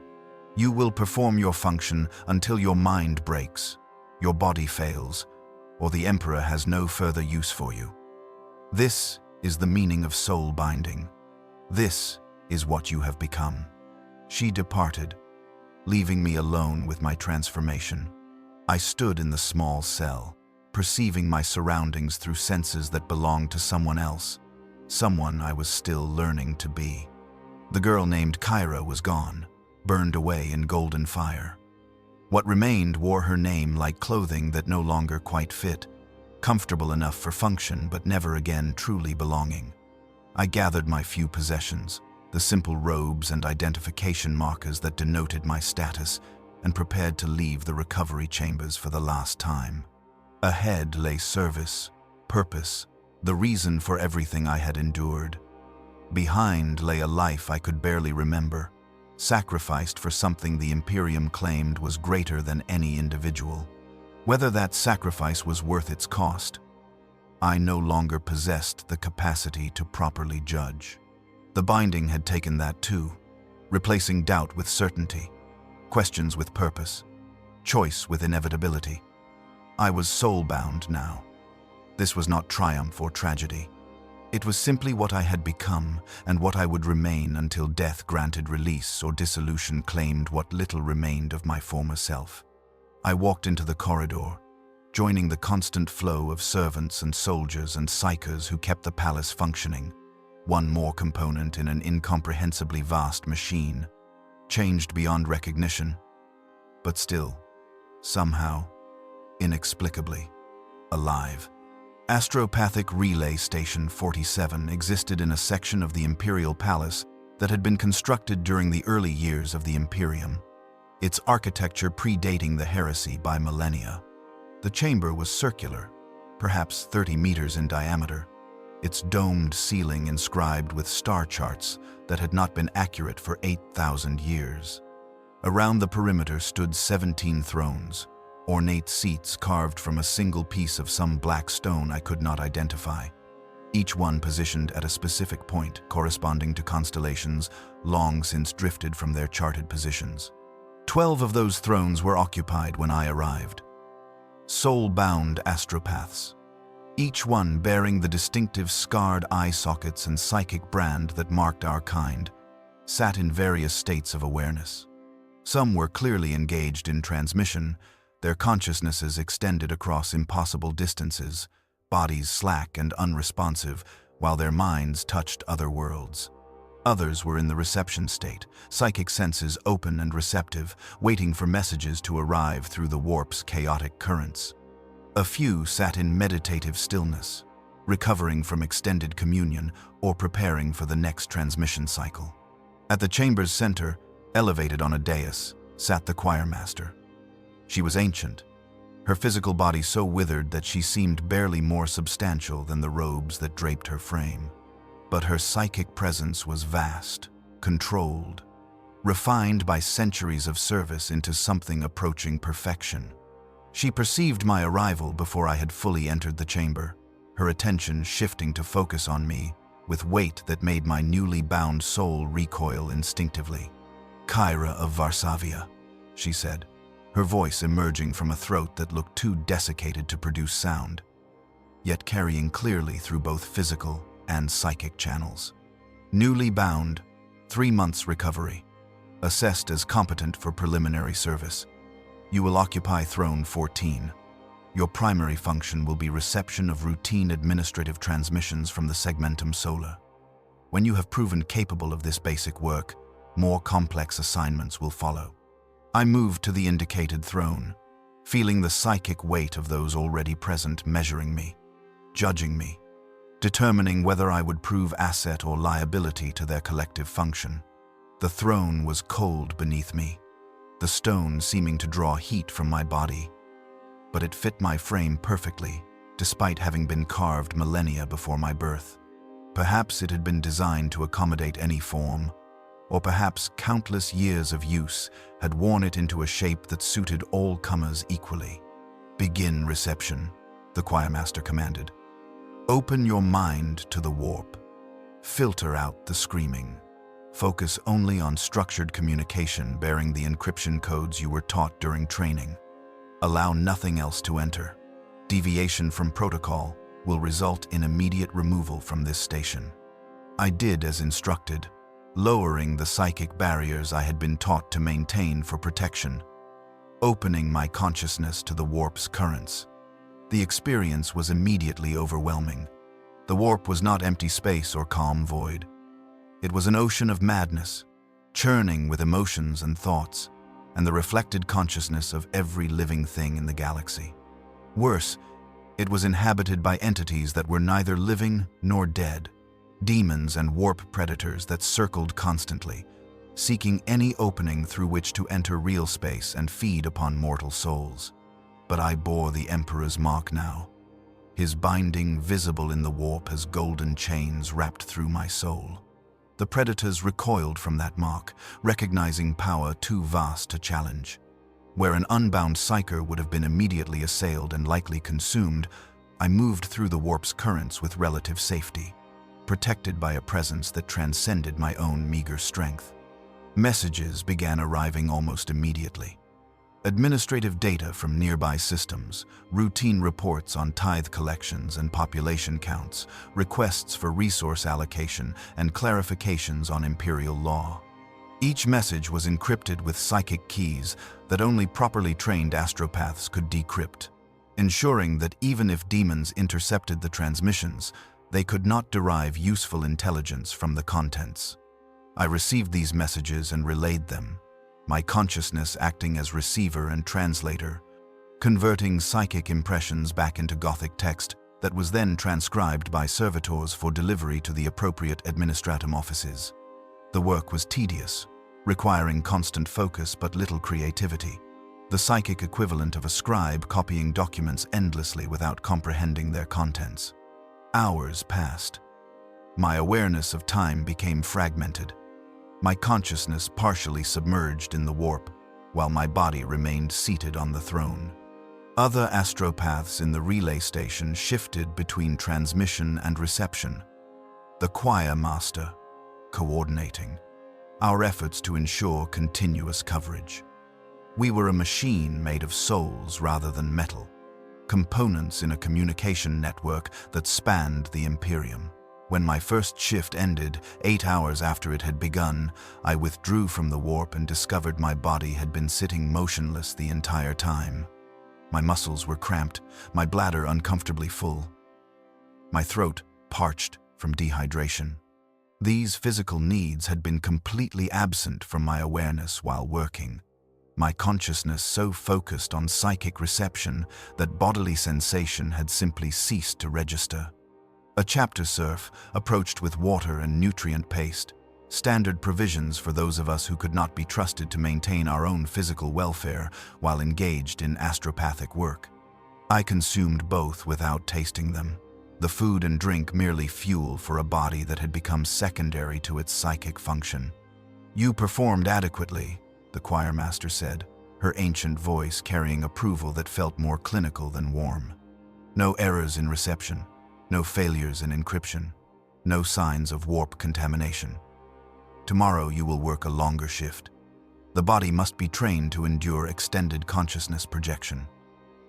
You will perform your function until your mind breaks, your body fails, or the Emperor has no further use for you. This is the meaning of soul binding. This is what you have become." She departed, leaving me alone with my transformation. I stood in the small cell, perceiving my surroundings through senses that belonged to someone else, someone I was still learning to be. The girl named Kaira was gone, burned away in golden fire. What remained wore her name like clothing that no longer quite fit, comfortable enough for function but never again truly belonging. I gathered my few possessions, the simple robes and identification markers that denoted my status, and prepared to leave the recovery chambers for the last time. Ahead lay service, purpose, the reason for everything I had endured. Behind lay a life I could barely remember, sacrificed for something the Imperium claimed was greater than any individual. Whether that sacrifice was worth its cost, I no longer possessed the capacity to properly judge. The binding had taken that too, replacing doubt with certainty, questions with purpose, choice with inevitability. I was soul-bound now. This was not triumph or tragedy. It was simply what I had become and what I would remain until death granted release or dissolution claimed what little remained of my former self. I walked into the corridor, joining the constant flow of servants and soldiers and psychers who kept the palace functioning, one more component in an incomprehensibly vast machine, changed beyond recognition, but still, somehow, inexplicably, alive. Astropathic Relay Station 47 existed in a section of the Imperial Palace that had been constructed during the early years of the Imperium, its architecture predating the heresy by millennia. The chamber was circular, perhaps 30 meters in diameter, its domed ceiling inscribed with star charts that had not been accurate for 8,000 years. Around the perimeter stood 17 thrones, ornate seats carved from a single piece of some black stone I could not identify, each one positioned at a specific point corresponding to constellations long since drifted from their charted positions. 12 of those thrones were occupied when I arrived. Soul-bound astropaths, each one bearing the distinctive scarred eye sockets and psychic brand that marked our kind, sat in various states of awareness. Some were clearly engaged in transmission, their consciousnesses extended across impossible distances, bodies slack and unresponsive, while their minds touched other worlds. Others were in the reception state, psychic senses open and receptive, waiting for messages to arrive through the warp's chaotic currents. A few sat in meditative stillness, recovering from extended communion or preparing for the next transmission cycle. At the chamber's center, elevated on a dais, sat the choir master. She was ancient, her physical body so withered that she seemed barely more substantial than the robes that draped her frame. But her psychic presence was vast, controlled, refined by centuries of service into something approaching perfection. She perceived my arrival before I had fully entered the chamber, her attention shifting to focus on me with weight that made my newly bound soul recoil instinctively. "Kaira of Varsavia," she said, her voice emerging from a throat that looked too desiccated to produce sound, yet carrying clearly through both physical and psychic channels. "Newly bound, 3 months recovery. Assessed as competent for preliminary service. You will occupy Throne 14. Your primary function will be reception of routine administrative transmissions from the Segmentum Solar. When you have proven capable of this basic work, more complex assignments will follow." I moved to the indicated throne, feeling the psychic weight of those already present measuring me, judging me, determining whether I would prove asset or liability to their collective function. The throne was cold beneath me, the stone seeming to draw heat from my body, but it fit my frame perfectly, despite having been carved millennia before my birth. Perhaps it had been designed to accommodate any form, or perhaps countless years of use had worn it into a shape that suited all comers equally. "Begin reception," the choirmaster commanded. "Open your mind to the warp. Filter out the screaming. Focus only on structured communication bearing the encryption codes you were taught during training. Allow nothing else to enter. Deviation from protocol will result in immediate removal from this station." I did as instructed, lowering the psychic barriers I had been taught to maintain for protection, opening my consciousness to the warp's currents. The experience was immediately overwhelming. The warp was not empty space or calm void. It was an ocean of madness, churning with emotions and thoughts, and the reflected consciousness of every living thing in the galaxy. Worse, it was inhabited by entities that were neither living nor dead, demons and warp predators that circled constantly, seeking any opening through which to enter real space and feed upon mortal souls. But I bore the Emperor's mark now, his binding visible in the warp as golden chains wrapped through my soul. The predators recoiled from that mark, recognizing power too vast to challenge. Where an unbound psyker would have been immediately assailed and likely consumed, I moved through the warp's currents with relative safety, protected by a presence that transcended my own meager strength. Messages began arriving almost immediately. Administrative data from nearby systems, routine reports on tithe collections and population counts, requests for resource allocation, and clarifications on imperial law. Each message was encrypted with psychic keys that only properly trained astropaths could decrypt, ensuring that even if demons intercepted the transmissions, they could not derive useful intelligence from the contents. I received these messages and relayed them, my consciousness acting as receiver and translator, converting psychic impressions back into Gothic text that was then transcribed by servitors for delivery to the appropriate administratum offices. The work was tedious, requiring constant focus but little creativity, the psychic equivalent of a scribe copying documents endlessly without comprehending their contents. Hours passed. My awareness of time became fragmented, my consciousness partially submerged in the warp, while my body remained seated on the throne. Other astropaths in the relay station shifted between transmission and reception, the choir master coordinating our efforts to ensure continuous coverage. We were a machine made of souls rather than metal, components in a communication network that spanned the Imperium. When my first shift ended, 8 hours after it had begun, I withdrew from the warp and discovered my body had been sitting motionless the entire time. My muscles were cramped, my bladder uncomfortably full, my throat parched from dehydration. These physical needs had been completely absent from my awareness while working, my consciousness so focused on psychic reception that bodily sensation had simply ceased to register. A chapter serf approached with water and nutrient paste, standard provisions for those of us who could not be trusted to maintain our own physical welfare while engaged in astropathic work. I consumed both without tasting them, the food and drink merely fuel for a body that had become secondary to its psychic function. "You performed adequately," the choirmaster said, her ancient voice carrying approval that felt more clinical than warm. "No errors in reception, no failures in encryption, no signs of warp contamination. Tomorrow you will work a longer shift. The body must be trained to endure extended consciousness projection.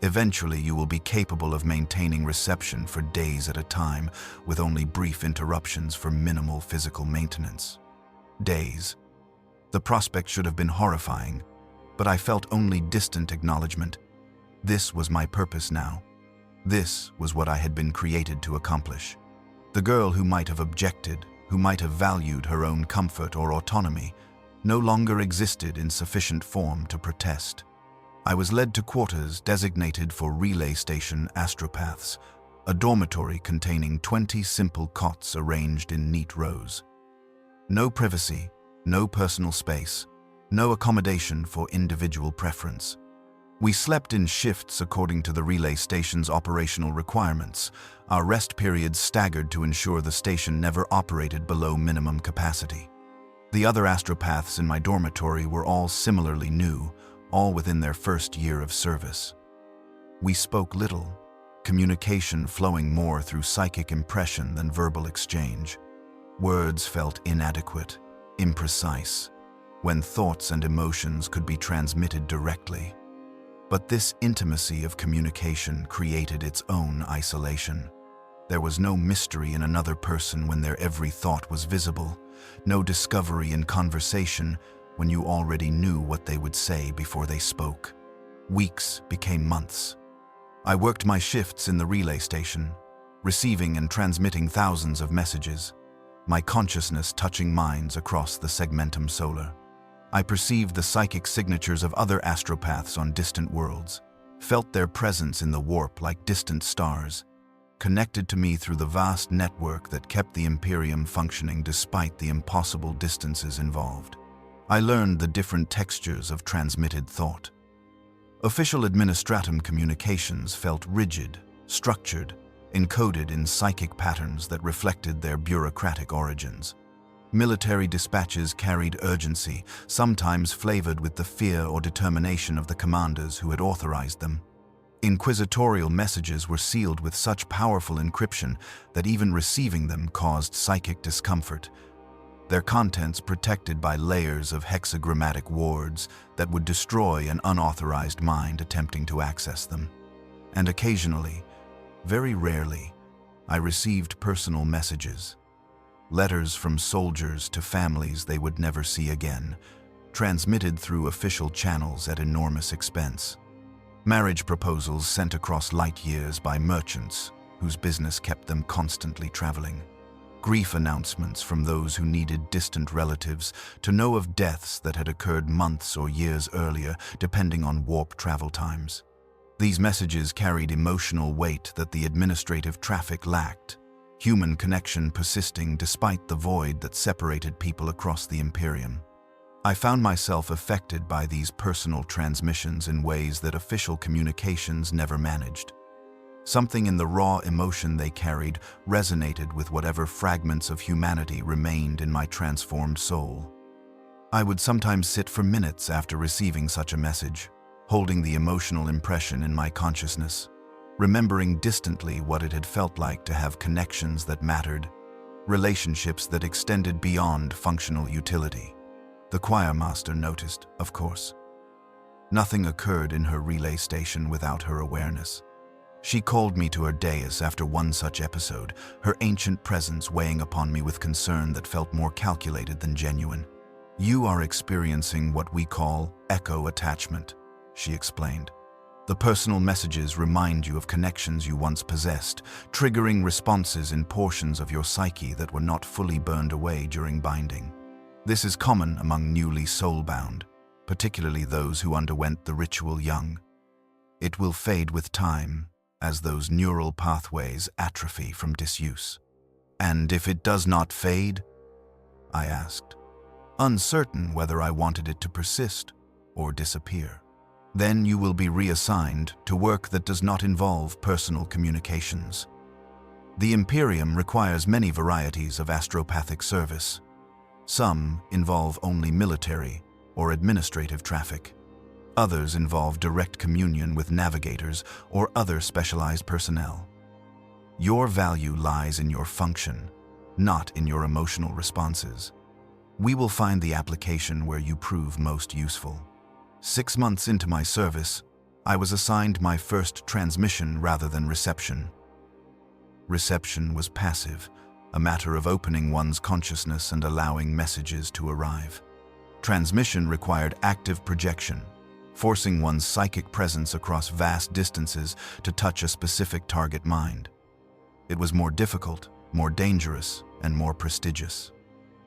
Eventually you will be capable of maintaining reception for days at a time with only brief interruptions for minimal physical maintenance." Days. The prospect should have been horrifying, but I felt only distant acknowledgement. This was my purpose now. This was what I had been created to accomplish. The girl who might have objected, who might have valued her own comfort or autonomy, no longer existed in sufficient form to protest. I was led to quarters designated for relay station astropaths, a dormitory containing 20 simple cots arranged in neat rows. No privacy, no personal space, no accommodation for individual preference. We slept in shifts according to the relay station's operational requirements, our rest periods staggered to ensure the station never operated below minimum capacity. The other astropaths in my dormitory were all similarly new, all within their first year of service. We spoke little, communication flowing more through psychic impression than verbal exchange. Words felt inadequate, imprecise, when thoughts and emotions could be transmitted directly. But this intimacy of communication created its own isolation. There was no mystery in another person when their every thought was visible, no discovery in conversation when you already knew what they would say before they spoke. Weeks became months. I worked my shifts in the relay station, receiving and transmitting thousands of messages, my consciousness touching minds across the segmentum solar. I perceived the psychic signatures of other astropaths on distant worlds, felt their presence in the warp like distant stars, connected to me through the vast network that kept the Imperium functioning despite the impossible distances involved. I learned the different textures of transmitted thought. Official administratum communications felt rigid, structured, encoded in psychic patterns that reflected their bureaucratic origins. Military dispatches carried urgency, sometimes flavored with the fear or determination of the commanders who had authorized them. Inquisitorial messages were sealed with such powerful encryption that even receiving them caused psychic discomfort, their contents protected by layers of hexagrammatic wards that would destroy an unauthorized mind attempting to access them. And occasionally, very rarely, I received personal messages. Letters from soldiers to families they would never see again, transmitted through official channels at enormous expense. Marriage proposals sent across light years by merchants whose business kept them constantly traveling. Grief announcements from those who needed distant relatives to know of deaths that had occurred months or years earlier, depending on warp travel times. These messages carried emotional weight that the administrative traffic lacked, human connection persisting despite the void that separated people across the Imperium. I found myself affected by these personal transmissions in ways that official communications never managed. Something in the raw emotion they carried resonated with whatever fragments of humanity remained in my transformed soul. I would sometimes sit for minutes after receiving such a message, holding the emotional impression in my consciousness, remembering distantly what it had felt like to have connections that mattered, relationships that extended beyond functional utility. The choirmaster noticed, of course. Nothing occurred in her relay station without her awareness. She called me to her dais after one such episode, her ancient presence weighing upon me with concern that felt more calculated than genuine. "You are experiencing what we call echo attachment," she explained. "The personal messages remind you of connections you once possessed, triggering responses in portions of your psyche that were not fully burned away during binding. This is common among newly soul-bound, particularly those who underwent the ritual young. It will fade with time, as those neural pathways atrophy from disuse. "And if it does not fade?" I asked, uncertain whether I wanted it to persist or disappear. "Then you will be reassigned to work that does not involve personal communications. The Imperium requires many varieties of astropathic service. Some involve only military or administrative traffic. Others involve direct communion with navigators or other specialized personnel. Your value lies in your function, not in your emotional responses. We will find the application where you prove most useful." 6 months into my service, I was assigned my first transmission rather than reception. Reception was passive, a matter of opening one's consciousness and allowing messages to arrive. Transmission required active projection, forcing one's psychic presence across vast distances to touch a specific target mind. It was more difficult, more dangerous, and more prestigious.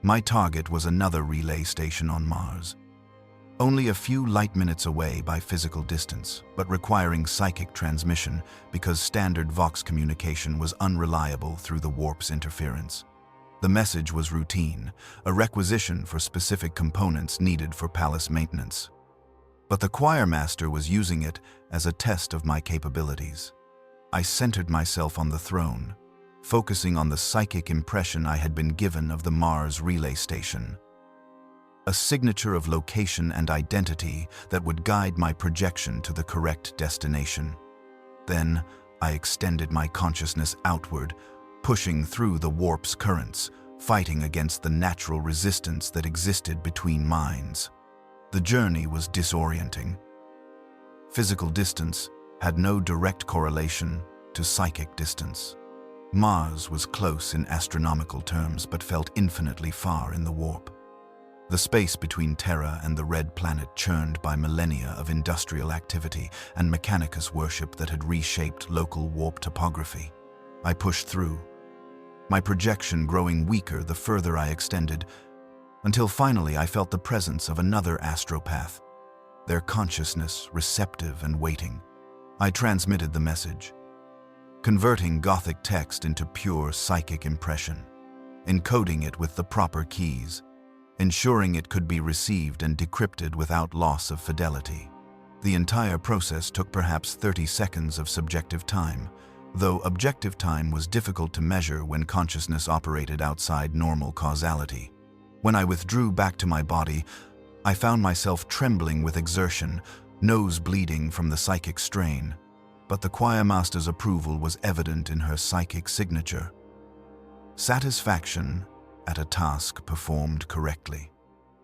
My target was another relay station on Mars, only a few light minutes away by physical distance, but requiring psychic transmission because standard Vox communication was unreliable through the warp's interference. The message was routine, a requisition for specific components needed for palace maintenance. But the choir master was using it as a test of my capabilities. I centered myself on the throne, focusing on the psychic impression I had been given of the Mars relay station, a signature of location and identity that would guide my projection to the correct destination. Then I extended my consciousness outward, pushing through the warp's currents, fighting against the natural resistance that existed between minds. The journey was disorienting. Physical distance had no direct correlation to psychic distance. Mars was close in astronomical terms but felt infinitely far in the warp. The space between Terra and the red planet churned by millennia of industrial activity and Mechanicus worship that had reshaped local warp topography. I pushed through, my projection growing weaker the further I extended, until finally I felt the presence of another astropath, their consciousness receptive and waiting. I transmitted the message, converting Gothic text into pure psychic impression, encoding it with the proper keys, ensuring it could be received and decrypted without loss of fidelity. The entire process took perhaps 30 seconds of subjective time, though objective time was difficult to measure when consciousness operated outside normal causality. When I withdrew back to my body, I found myself trembling with exertion, nose bleeding from the psychic strain, but the choir master's approval was evident in her psychic signature. Satisfaction at a task performed correctly.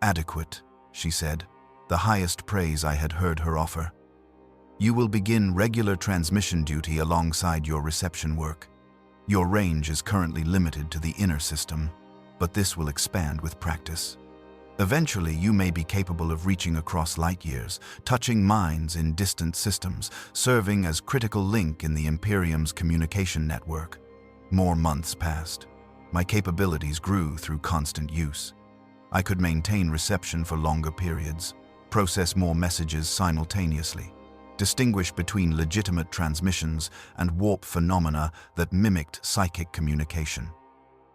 "Adequate," she said, the highest praise I had heard her offer. "You will begin regular transmission duty alongside your reception work. Your range is currently limited to the inner system, but this will expand with practice. Eventually, you may be capable of reaching across light years, touching minds in distant systems, serving as critical link in the Imperium's communication network." More months passed. My capabilities grew through constant use. I could maintain reception for longer periods, process more messages simultaneously, distinguish between legitimate transmissions and warp phenomena that mimicked psychic communication.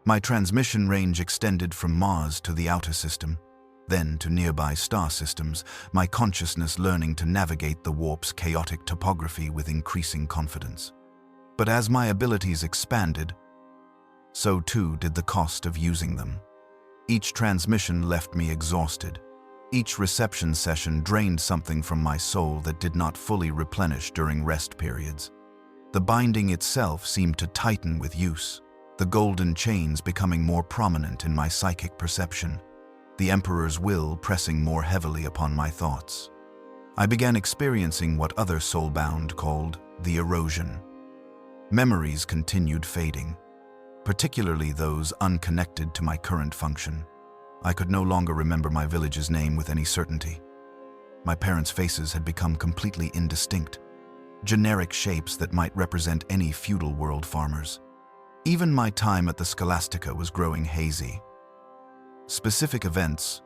My transmission range extended from Mars to the outer system, then to nearby star systems, my consciousness learning to navigate the warp's chaotic topography with increasing confidence. But as my abilities expanded, so too did the cost of using them. Each transmission left me exhausted. Each reception session drained something from my soul that did not fully replenish during rest periods. The binding itself seemed to tighten with use, the golden chains becoming more prominent in my psychic perception, the Emperor's will pressing more heavily upon my thoughts. I began experiencing what other soulbound called the erosion. Memories continued fading, particularly those unconnected to my current function. I could no longer remember my village's name with any certainty. My parents' faces had become completely indistinct, generic shapes that might represent any feudal world farmers. Even my time at the Scholastica was growing hazy. Specific events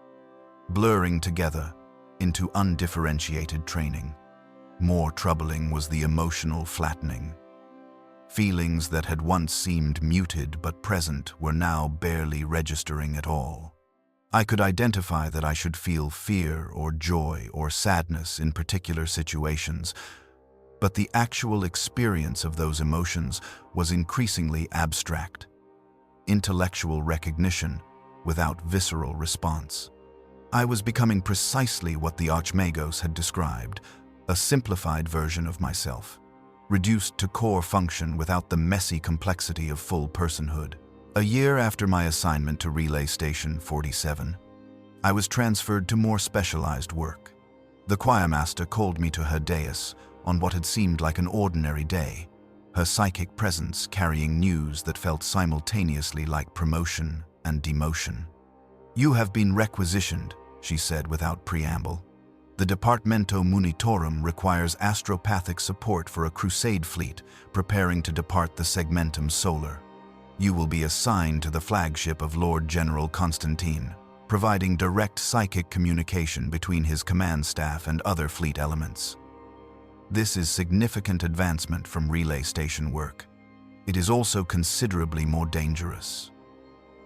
blurring together into undifferentiated training. More troubling was the emotional flattening. Feelings that had once seemed muted but present were now barely registering at all. I could identify that I should feel fear or joy or sadness in particular situations, but the actual experience of those emotions was increasingly abstract. Intellectual recognition without visceral response. I was becoming precisely what the Archmagos had described, a simplified version of myself, reduced to core function without the messy complexity of full personhood. A year after my assignment to Relay Station 47, I was transferred to more specialized work. The choirmaster called me to her dais on what had seemed like an ordinary day, her psychic presence carrying news that felt simultaneously like promotion and demotion. "You have been requisitioned," she said without preamble. "The Departamento Munitorum requires astropathic support for a crusade fleet preparing to depart the Segmentum Solar. You will be assigned to the flagship of Lord General Constantine, providing direct psychic communication between his command staff and other fleet elements. This is significant advancement from relay station work. It is also considerably more dangerous.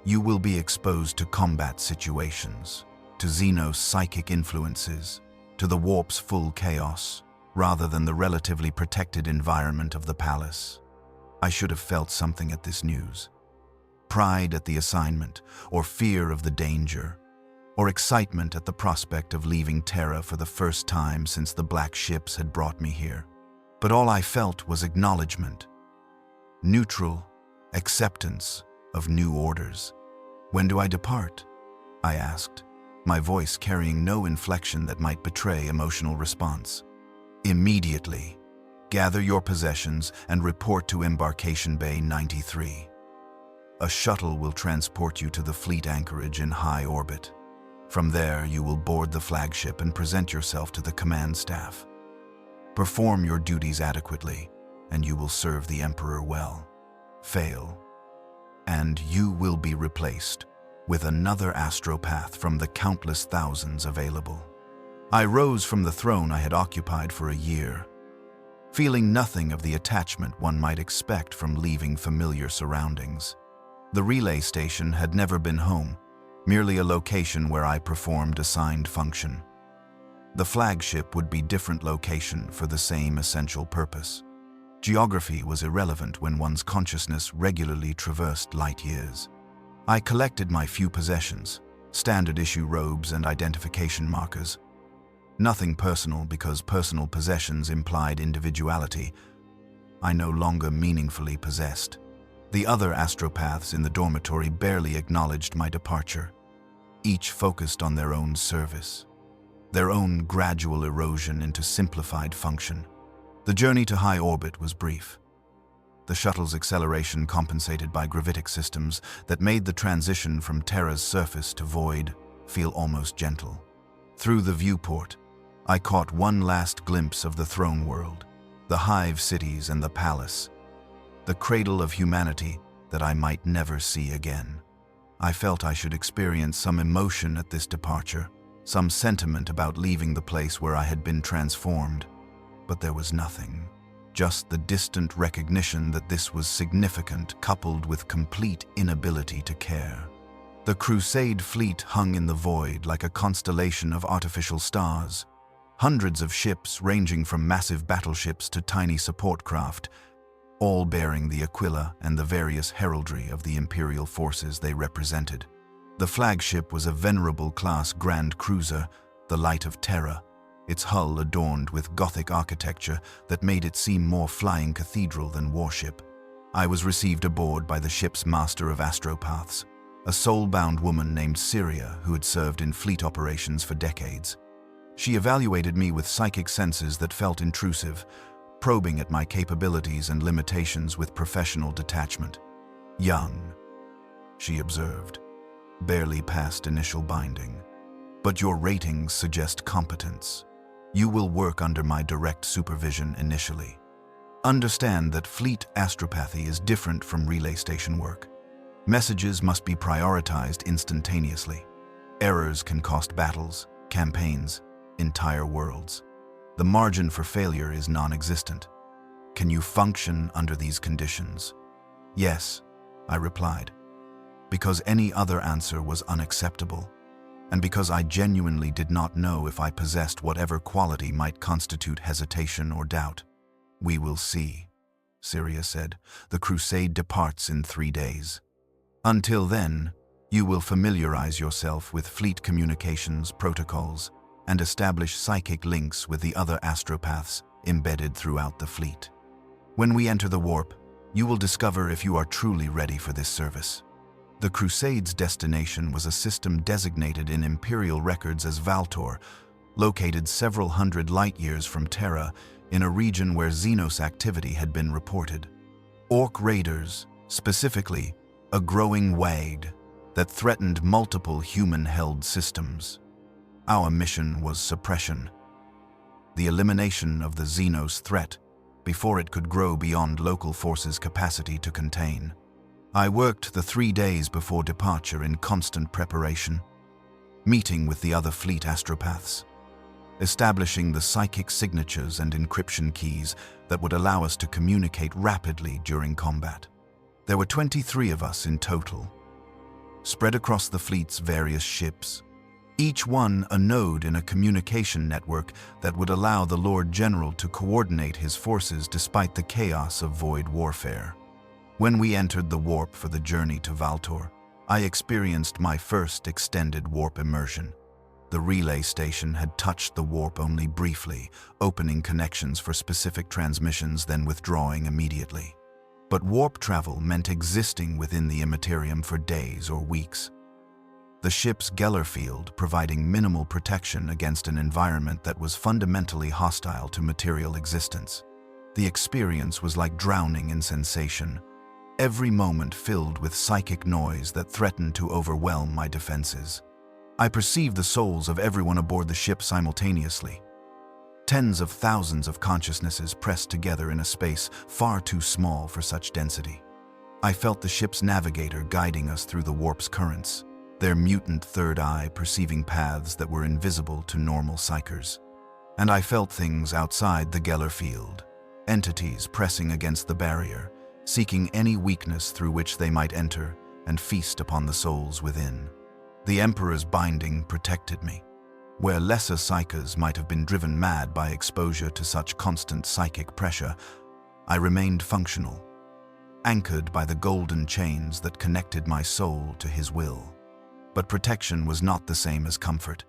You will be exposed to combat situations, to Xenos psychic influences, to the warp's full chaos, rather than the relatively protected environment of the palace." I should have felt something at this news. Pride at the assignment, or fear of the danger, or excitement at the prospect of leaving Terra for the first time since the black ships had brought me here. But all I felt was acknowledgement. Neutral acceptance of new orders. "When do I depart?" I asked, my voice carrying no inflection that might betray emotional response. "Immediately. Gather your possessions and report to Embarkation Bay 93. A shuttle will transport you to the fleet anchorage in high orbit. From there, you will board the flagship and present yourself to the command staff. Perform your duties adequately, and you will serve the Emperor well. Fail, and you will be replaced with another astropath from the countless thousands available." I rose from the throne I had occupied for a year, feeling nothing of the attachment one might expect from leaving familiar surroundings. The relay station had never been home, merely a location where I performed assigned function. The flagship would be different location for the same essential purpose. Geography was irrelevant when one's consciousness regularly traversed light years. I collected my few possessions, standard issue robes and identification markers. Nothing personal because personal possessions implied individuality. I no longer meaningfully possessed. The other astropaths in the dormitory barely acknowledged my departure. Each focused on their own service, their own gradual erosion into simplified function. The journey to high orbit was brief. The shuttle's acceleration compensated by gravitic systems that made the transition from Terra's surface to void feel almost gentle. Through the viewport, I caught one last glimpse of the throne world, the hive cities and the palace, the cradle of humanity that I might never see again. I felt I should experience some emotion at this departure, some sentiment about leaving the place where I had been transformed, but there was nothing. Just the distant recognition that this was significant, coupled with complete inability to care. The Crusade fleet hung in the void like a constellation of artificial stars. Hundreds of ships ranging from massive battleships to tiny support craft, all bearing the Aquila and the various heraldry of the Imperial forces they represented. The flagship was a venerable class Grand Cruiser, the Light of Terra, its hull adorned with Gothic architecture that made it seem more flying cathedral than warship. I was received aboard by the ship's master of astropaths, a soul-bound woman named Syria who had served in fleet operations for decades. She evaluated me with psychic senses that felt intrusive, probing at my capabilities and limitations with professional detachment. "Young," she observed, "barely past initial binding. But your ratings suggest competence. You will work under my direct supervision initially. Understand that fleet astropathy is different from relay station work. Messages must be prioritized instantaneously. Errors can cost battles, campaigns, entire worlds. The margin for failure is non-existent. Can you function under these conditions? Yes, I replied, because any other answer was unacceptable, and because I genuinely did not know if I possessed whatever quality might constitute hesitation or doubt. We will see, Syria said. The crusade departs in 3 days. Until then, you will familiarize yourself with fleet communications protocols and establish psychic links with the other astropaths embedded throughout the fleet. When we enter the warp, you will discover if you are truly ready for this service. The Crusade's destination was a system designated in Imperial records as Valtor, located several hundred light-years from Terra in a region where Xenos activity had been reported. Orc raiders, specifically a growing wag that threatened multiple human-held systems. Our mission was suppression, the elimination of the Xenos threat before it could grow beyond local forces' capacity to contain. I worked the 3 days before departure in constant preparation, meeting with the other fleet astropaths, establishing the psychic signatures and encryption keys that would allow us to communicate rapidly during combat. There were 23 of us in total, spread across the fleet's various ships, each one a node in a communication network that would allow the Lord General to coordinate his forces despite the chaos of void warfare. When we entered the warp for the journey to Valtor, I experienced my first extended warp immersion. The relay station had touched the warp only briefly, opening connections for specific transmissions, then withdrawing immediately. But warp travel meant existing within the Imperium for days or weeks. The ship's Geller field providing minimal protection against an environment that was fundamentally hostile to material existence. The experience was like drowning in sensation, every moment filled with psychic noise that threatened to overwhelm my defenses. I perceived the souls of everyone aboard the ship simultaneously. Tens of thousands of consciousnesses pressed together in a space far too small for such density. I felt the ship's navigator guiding us through the warp's currents, their mutant third eye perceiving paths that were invisible to normal psychers. And I felt things outside the Geller field, entities pressing against the barrier, seeking any weakness through which they might enter and feast upon the souls within. The Emperor's binding protected me. Where lesser psychers might have been driven mad by exposure to such constant psychic pressure, I remained functional, anchored by the golden chains that connected my soul to his will. But protection was not the same as comfort.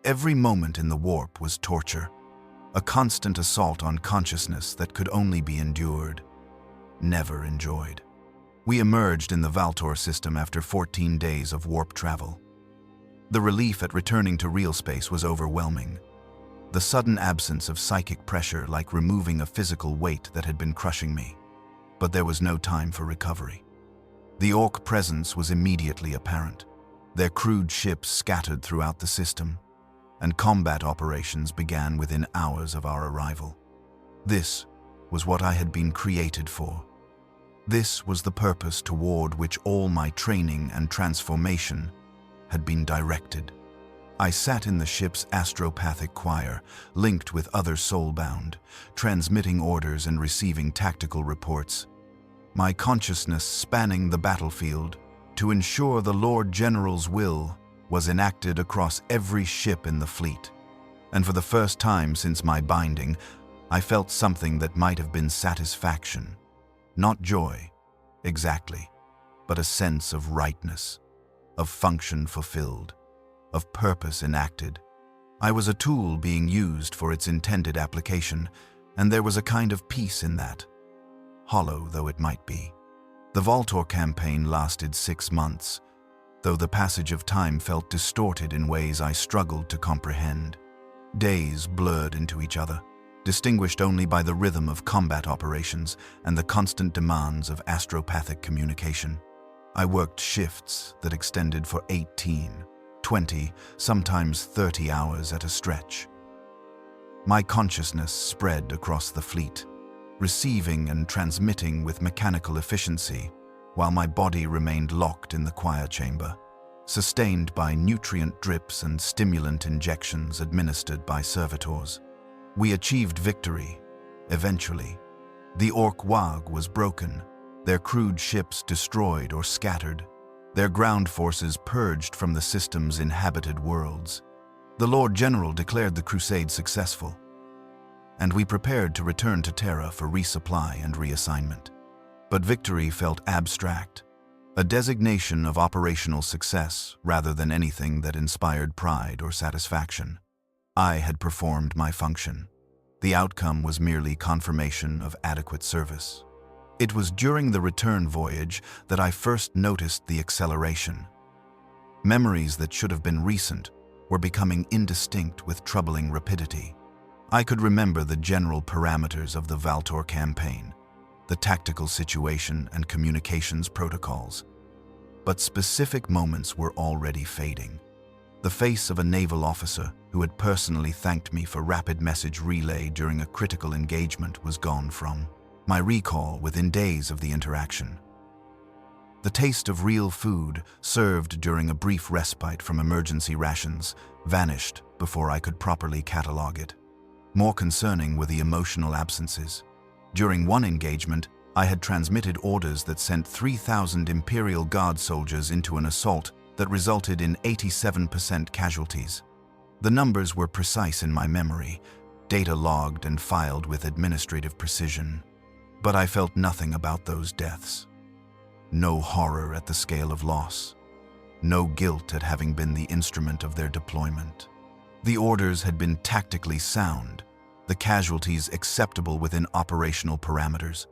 Every moment in the warp was torture, a constant assault on consciousness that could only be endured, never enjoyed. We emerged in the Valtor system after 14 days of warp travel. The relief at returning to real space was overwhelming. The sudden absence of psychic pressure like removing a physical weight that had been crushing me. But there was no time for recovery. The Orc presence was immediately apparent. Their crude ships scattered throughout the system, and combat operations began within hours of our arrival. This was what I had been created for. This was the purpose toward which all my training and transformation had been directed. I sat in the ship's astropathic choir, linked with other soulbound, transmitting orders and receiving tactical reports, my consciousness spanning the battlefield to ensure the Lord General's will was enacted across every ship in the fleet. And for the first time since my binding, I felt something that might have been satisfaction. Not joy, exactly, but a sense of rightness, of function fulfilled, of purpose enacted. I was a tool being used for its intended application, and there was a kind of peace in that, hollow though it might be. The Valtor campaign lasted 6 months, though the passage of time felt distorted in ways I struggled to comprehend. Days blurred into each other, distinguished only by the rhythm of combat operations and the constant demands of astropathic communication. I worked shifts that extended for 18, 20, sometimes 30 hours at a stretch. My consciousness spread across the fleet, receiving and transmitting with mechanical efficiency, while my body remained locked in the choir chamber, sustained by nutrient drips and stimulant injections administered by servitors. We achieved victory, eventually, The Orc Wag was broken, their crewed ships destroyed or scattered, their ground forces purged from the system's inhabited worlds. The Lord General declared the crusade successful, and we prepared to return to Terra for resupply and reassignment. But victory felt abstract, a designation of operational success rather than anything that inspired pride or satisfaction. I had performed my function. The outcome was merely confirmation of adequate service. It was during the return voyage that I first noticed the acceleration. Memories that should have been recent were becoming indistinct with troubling rapidity. I could remember the general parameters of the Valtor campaign, the tactical situation and communications protocols. But specific moments were already fading. The face of a naval officer who had personally thanked me for rapid message relay during a critical engagement was gone from my recall within days of the interaction. The taste of real food, served during a brief respite from emergency rations, vanished before I could properly catalog it. More concerning were the emotional absences. During one engagement, I had transmitted orders that sent 3,000 Imperial Guard soldiers into an assault that resulted in 87% casualties. The numbers were precise in my memory, data logged and filed with administrative precision. But I felt nothing about those deaths. No horror at the scale of loss. No guilt at having been the instrument of their deployment. The orders had been tactically sound, the casualties acceptable within operational parameters.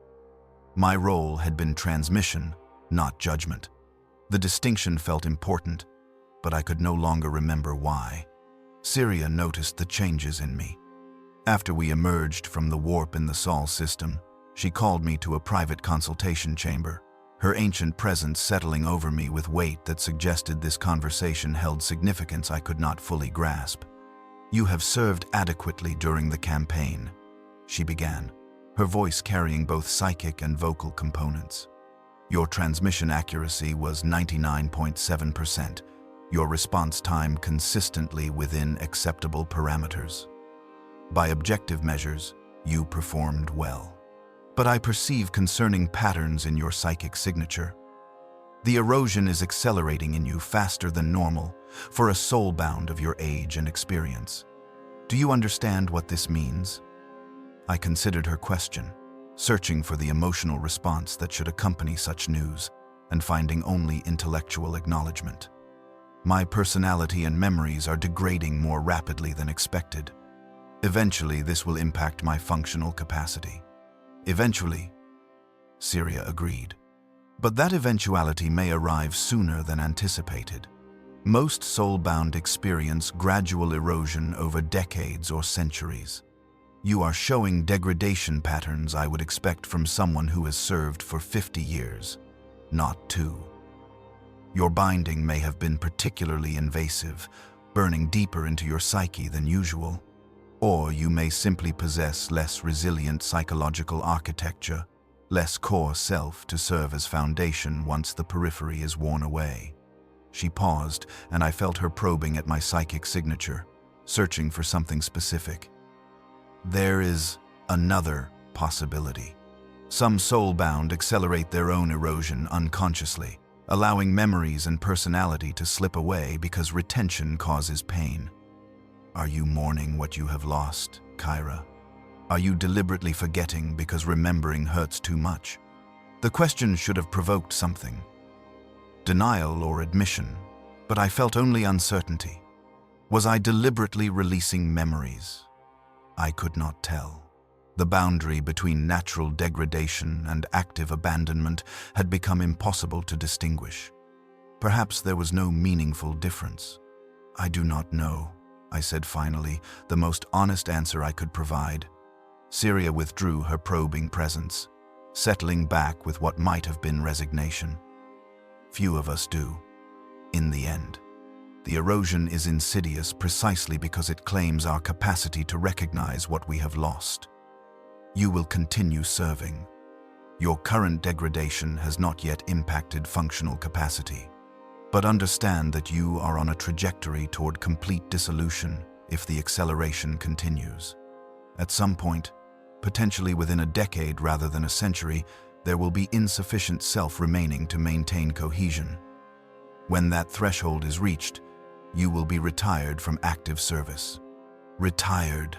My role had been transmission, not judgment. The distinction felt important, but I could no longer remember why. Syria noticed the changes in me. After we emerged from the warp in the Sol system, she called me to a private consultation chamber, her ancient presence settling over me with weight that suggested this conversation held significance I could not fully grasp. "You have served adequately during the campaign," she began, her voice carrying both psychic and vocal components. "Your transmission accuracy was 99.7%, your response time consistently within acceptable parameters. By objective measures, you performed well. But I perceive concerning patterns in your psychic signature. The erosion is accelerating in you faster than normal for a soulbound of your age and experience. Do you understand what this means?" I considered her question, searching for the emotional response that should accompany such news, and finding only intellectual acknowledgement. "My personality and memories are degrading more rapidly than expected. Eventually, this will impact my functional capacity." "Eventually," Syria agreed. "But that eventuality may arrive sooner than anticipated. Most soulbound experience gradual erosion over decades or centuries. You are showing degradation patterns I would expect from someone who has served for 50 years, not 2. Your binding may have been particularly invasive, burning deeper into your psyche than usual. Or you may simply possess less resilient psychological architecture, less core self to serve as foundation once the periphery is worn away." She paused, and I felt her probing at my psychic signature, searching for something specific. "There is another possibility. Some soulbound accelerate their own erosion unconsciously, allowing memories and personality to slip away because retention causes pain. Are you mourning what you have lost, Kaira? Are you deliberately forgetting because remembering hurts too much?" The question should have provoked something. Denial or admission, but I felt only uncertainty. Was I deliberately releasing memories? I could not tell. The boundary between natural degradation and active abandonment had become impossible to distinguish. Perhaps there was no meaningful difference. "I do not know," I said finally, the most honest answer I could provide. Syria withdrew her probing presence, settling back with what might have been resignation. "Few of us do. In the end, the erosion is insidious precisely because it claims our capacity to recognize what we have lost. You will continue serving. Your current degradation has not yet impacted functional capacity. But understand that you are on a trajectory toward complete dissolution if the acceleration continues. At some point, Potentially within a decade rather than a century, there will be insufficient self remaining to maintain cohesion. When that threshold is reached, you will be retired from active service. Retired,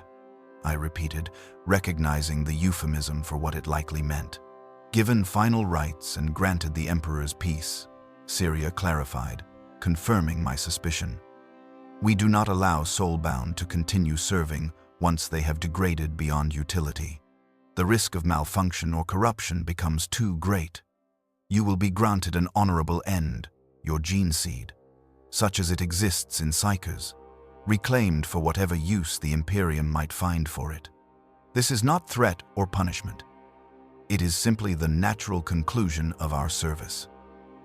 I repeated, recognizing the euphemism for what it likely meant. Given final rights and granted the Emperor's peace, Syria clarified, confirming my suspicion. We do not allow soulbound to continue serving once they have degraded beyond utility. The risk of malfunction or corruption becomes too great. You will be granted an honorable end, your gene seed, such as it exists in psychers, reclaimed for whatever use the Imperium might find for it. This is not threat or punishment. It is simply the natural conclusion of our service.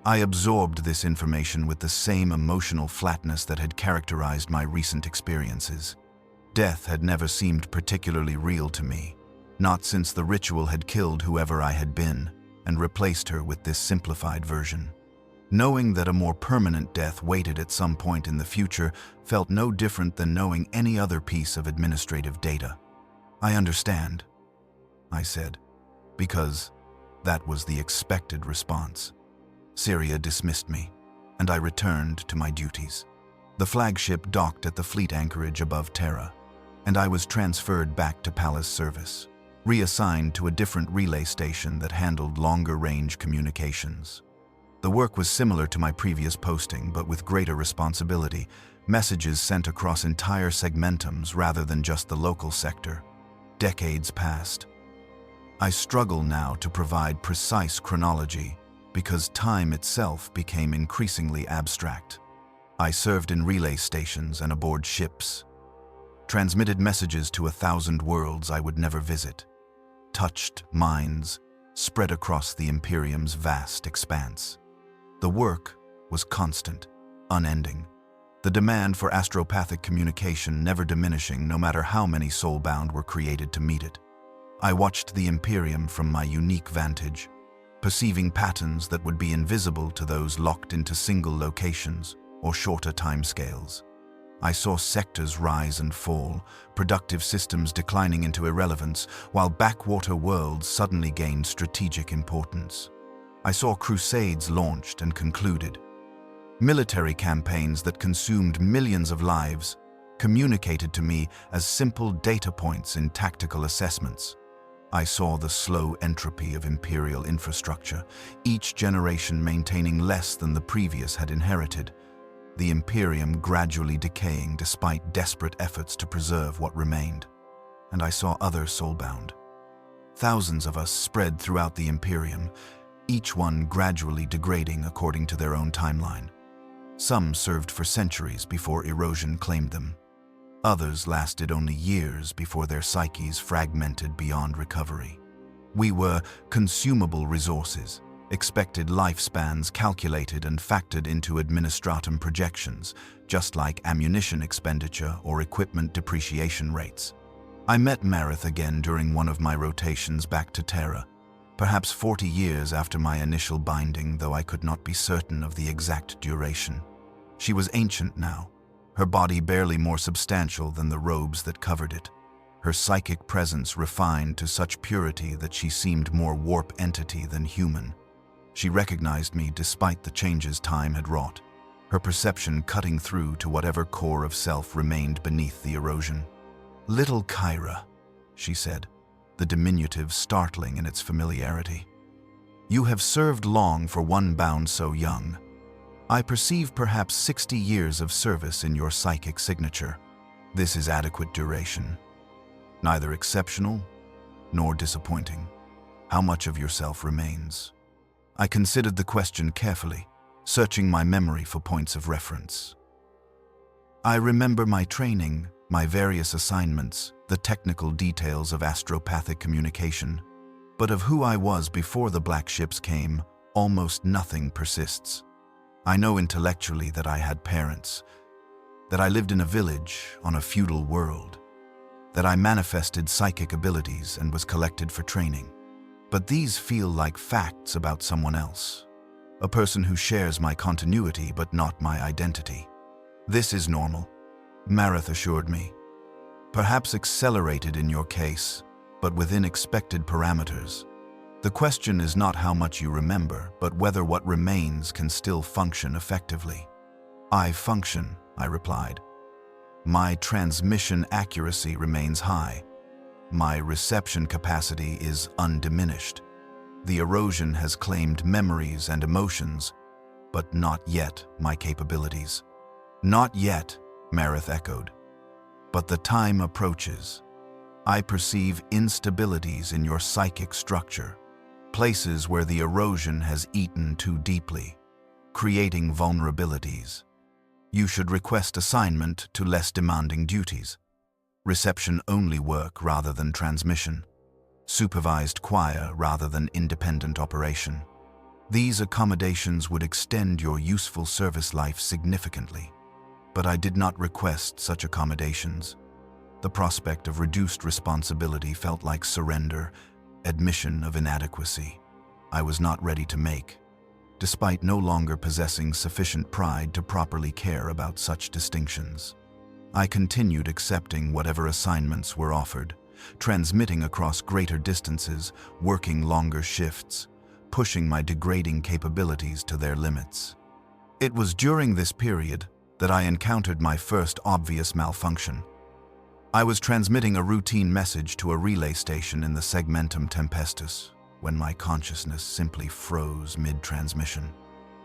I absorbed this information with the same emotional flatness that had characterized my recent experiences. Death had never seemed particularly real to me, not since the ritual had killed whoever I had been and replaced her with this simplified version. Knowing that a more permanent death waited at some point in the future felt no different than knowing any other piece of administrative data. I understand, I said, because that was the expected response. Syria dismissed me, and I returned to my duties. The flagship docked at the fleet anchorage above Terra, and I was transferred back to palace service, reassigned to a different relay station that handled longer-range communications. The work was similar to my previous posting, but with greater responsibility, messages sent across entire segmentums rather than just the local sector. Decades passed. I struggle now to provide precise chronology because time itself became increasingly abstract. I served in relay stations and aboard ships, transmitted messages to 1,000 worlds I would never visit, touched minds spread across the Imperium's vast expanse. The work was constant, unending, the demand for astropathic communication never diminishing no matter how many soulbound were created to meet it. I watched the Imperium from my unique vantage, perceiving patterns that would be invisible to those locked into single locations or shorter timescales. I saw sectors rise and fall, productive systems declining into irrelevance, while backwater worlds suddenly gained strategic importance. I saw crusades launched and concluded, military campaigns that consumed millions of lives, communicated to me as simple data points in tactical assessments. I saw the slow entropy of imperial infrastructure, each generation maintaining less than the previous had inherited, the Imperium gradually decaying despite desperate efforts to preserve what remained. And I saw others soulbound. Thousands of us spread throughout the Imperium, each one gradually degrading according to their own timeline. Some served for centuries before erosion claimed them. Others lasted only years before their psyches fragmented beyond recovery. We were consumable resources, expected lifespans calculated and factored into administratum projections, just like ammunition expenditure or equipment depreciation rates. I met Marith again during one of my rotations back to Terra, perhaps 40 years after my initial binding, though I could not be certain of the exact duration. She was ancient now, her body barely more substantial than the robes that covered it, her psychic presence refined to such purity that she seemed more warp entity than human. She recognized me despite the changes time had wrought, her perception cutting through to whatever core of self remained beneath the erosion. "Little Kaira," she said, the diminutive startling in its familiarity. "You have served long for one bound so young. I perceive perhaps 60 years of service in your psychic signature. This is adequate duration. Neither exceptional nor disappointing. How much of yourself remains?" I considered the question carefully, searching my memory for points of reference. I remember my training, my various assignments, the technical details of astropathic communication, but of who I was before the black ships came, almost nothing persists. I know intellectually that I had parents, that I lived in a village on a feudal world, that I manifested psychic abilities and was collected for training. But these feel like facts about someone else, a person who shares my continuity but not my identity. "This is normal," Marith assured me. "Perhaps accelerated in your case, but within expected parameters. The question is not how much you remember, but whether what remains can still function effectively. I function, I replied. My transmission accuracy remains high. My reception capacity is undiminished. The erosion has claimed memories and emotions, but not yet my capabilities. Not yet, Marith echoed. But the time approaches. I perceive instabilities in your psychic structure, places where the erosion has eaten too deeply, creating vulnerabilities. You should request assignment to less demanding duties. Reception-only work rather than transmission. Supervised choir rather than independent operation. These accommodations would extend your useful service life significantly. But I did not request such accommodations. The prospect of reduced responsibility felt like surrender, admission of inadequacy. I was not ready to make, despite no longer possessing sufficient pride to properly care about such distinctions. I continued accepting whatever assignments were offered, transmitting across greater distances, working longer shifts, pushing my degrading capabilities to their limits. It was during this period that I encountered my first obvious malfunction. I was transmitting a routine message to a relay station in the segmentum tempestus when my consciousness simply froze mid-transmission.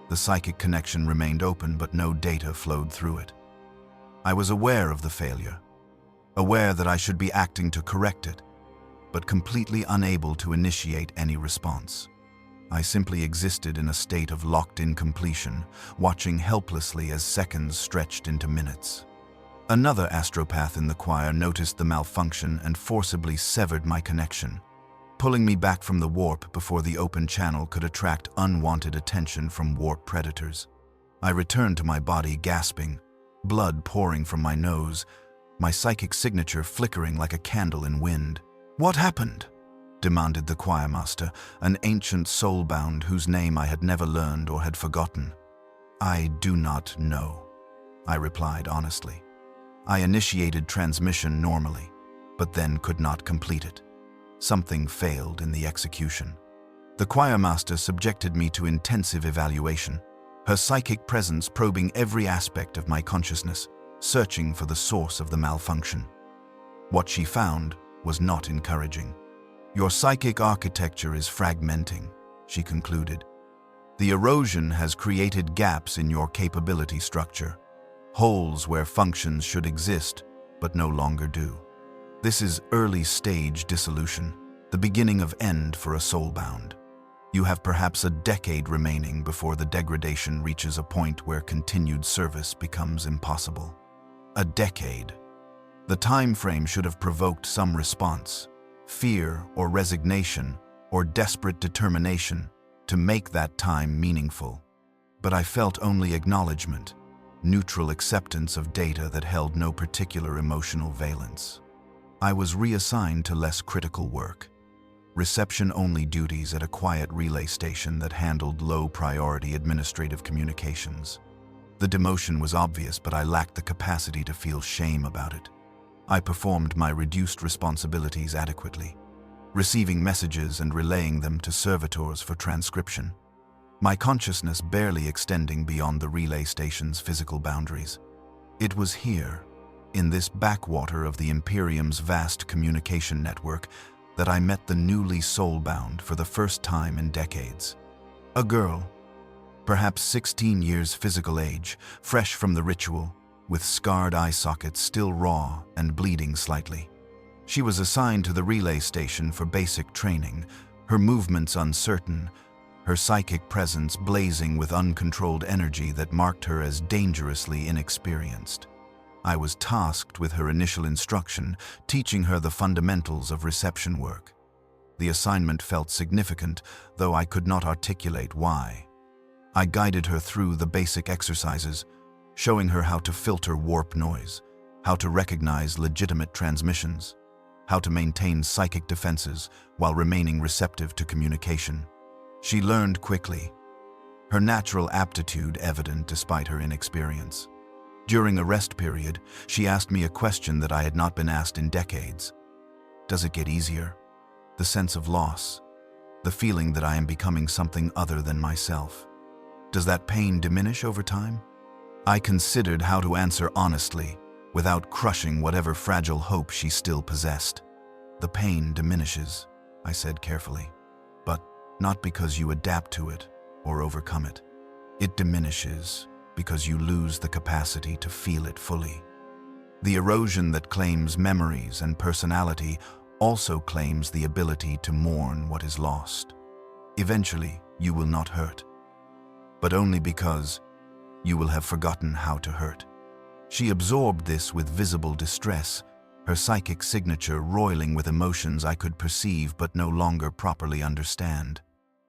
The psychic connection remained open, but no data flowed through it. I was aware of the failure, aware that I should be acting to correct it, but completely unable to initiate any response. I simply existed in a state of locked-in completion, watching helplessly as seconds stretched into minutes. Another astropath in the choir noticed the malfunction and forcibly severed my connection, pulling me back from the warp before the open channel could attract unwanted attention from warp predators. I returned to my body gasping, blood pouring from my nose, my psychic signature flickering like a candle in wind. "What happened?" demanded the choirmaster, an ancient soulbound whose name I had never learned or had forgotten. "I do not know," I replied honestly. I initiated transmission normally, but then could not complete it. Something failed in the execution. The choirmaster subjected me to intensive evaluation, her psychic presence probing every aspect of my consciousness, searching for the source of the malfunction. What she found was not encouraging. "Your psychic architecture is fragmenting," she concluded. "The erosion has created gaps in your capability structure, holes where functions should exist but no longer do. This is early-stage dissolution, the beginning of end for a soulbound. You have perhaps a decade remaining before the degradation reaches a point where continued service becomes impossible." A decade. The time frame should have provoked some response, fear or resignation or desperate determination to make that time meaningful. But I felt only acknowledgement, neutral acceptance of data that held no particular emotional valence. I was reassigned to less critical work, reception-only duties at a quiet relay station that handled low-priority administrative communications. The demotion was obvious, but I lacked the capacity to feel shame about it. I performed my reduced responsibilities adequately, receiving messages and relaying them to servitors for transcription, my consciousness barely extending beyond the relay station's physical boundaries. It was here, in this backwater of the Imperium's vast communication network, that I met the newly soulbound for the first time in decades. A girl, perhaps 16 years physical age, fresh from the ritual, with scarred eye sockets still raw and bleeding slightly. She was assigned to the relay station for basic training, her movements uncertain, her psychic presence blazing with uncontrolled energy that marked her as dangerously inexperienced. I was tasked with her initial instruction, teaching her the fundamentals of reception work. The assignment felt significant, though I could not articulate why. I guided her through the basic exercises, showing her how to filter warp noise, how to recognize legitimate transmissions, how to maintain psychic defenses while remaining receptive to communication. She learned quickly, her natural aptitude evident despite her inexperience. During a rest period, she asked me a question that I had not been asked in decades. "Does it get easier?" the sense of loss, the feeling that I am becoming something other than myself. Does that pain diminish over time? I considered how to answer honestly, without crushing whatever fragile hope she still possessed. The pain diminishes, I said carefully, but not because you adapt to it or overcome it. It diminishes because you lose the capacity to feel it fully. The erosion that claims memories and personality also claims the ability to mourn what is lost. Eventually, you will not hurt, but only because you will have forgotten how to hurt. She absorbed this with visible distress, her psychic signature roiling with emotions I could perceive but no longer properly understand.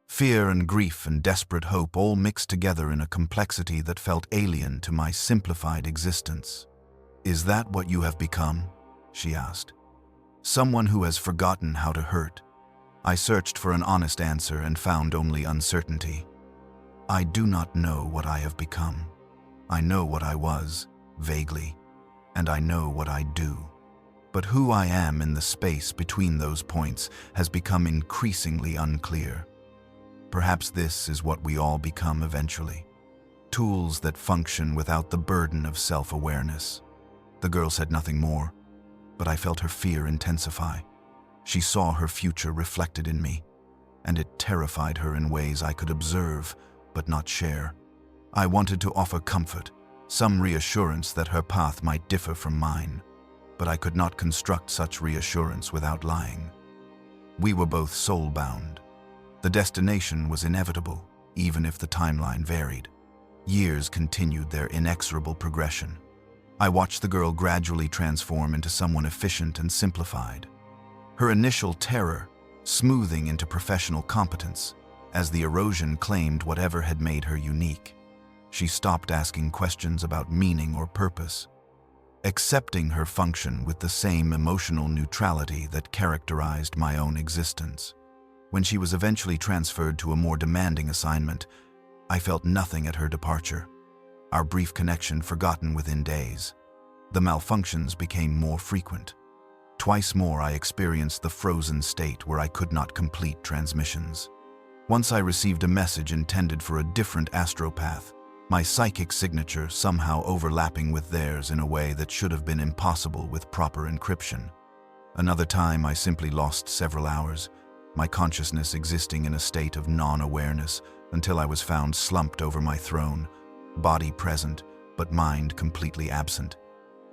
Fear and grief and desperate hope all mixed together in a complexity that felt alien to my simplified existence. "Is that what you have become?" she asked. "Someone who has forgotten how to hurt?" I searched for an honest answer and found only uncertainty. I do not know what I have become. I know what I was, vaguely, and I know what I do. But who I am in the space between those points has become increasingly unclear. Perhaps this is what we all become eventually. Tools that function without the burden of self-awareness. The girl said nothing more, but I felt her fear intensify. She saw her future reflected in me, and it terrified her in ways I could observe, but not share. I wanted to offer comfort, some reassurance that her path might differ from mine, but I could not construct such reassurance without lying. We were both soul-bound. The destination was inevitable, even if the timeline varied. Years continued their inexorable progression. I watched the girl gradually transform into someone efficient and simplified. Her initial terror smoothing into professional competence as the erosion claimed whatever had made her unique. She stopped asking questions about meaning or purpose, accepting her function with the same emotional neutrality that characterized my own existence. When she was eventually transferred to a more demanding assignment, I felt nothing at her departure, our brief connection forgotten within days. The malfunctions became more frequent. Twice more I experienced the frozen state where I could not complete transmissions. Once I received a message intended for a different astropath, my psychic signature somehow overlapping with theirs in a way that should have been impossible with proper encryption. Another time I simply lost several hours, my consciousness existing in a state of non-awareness until I was found slumped over my throne, body present, but mind completely absent.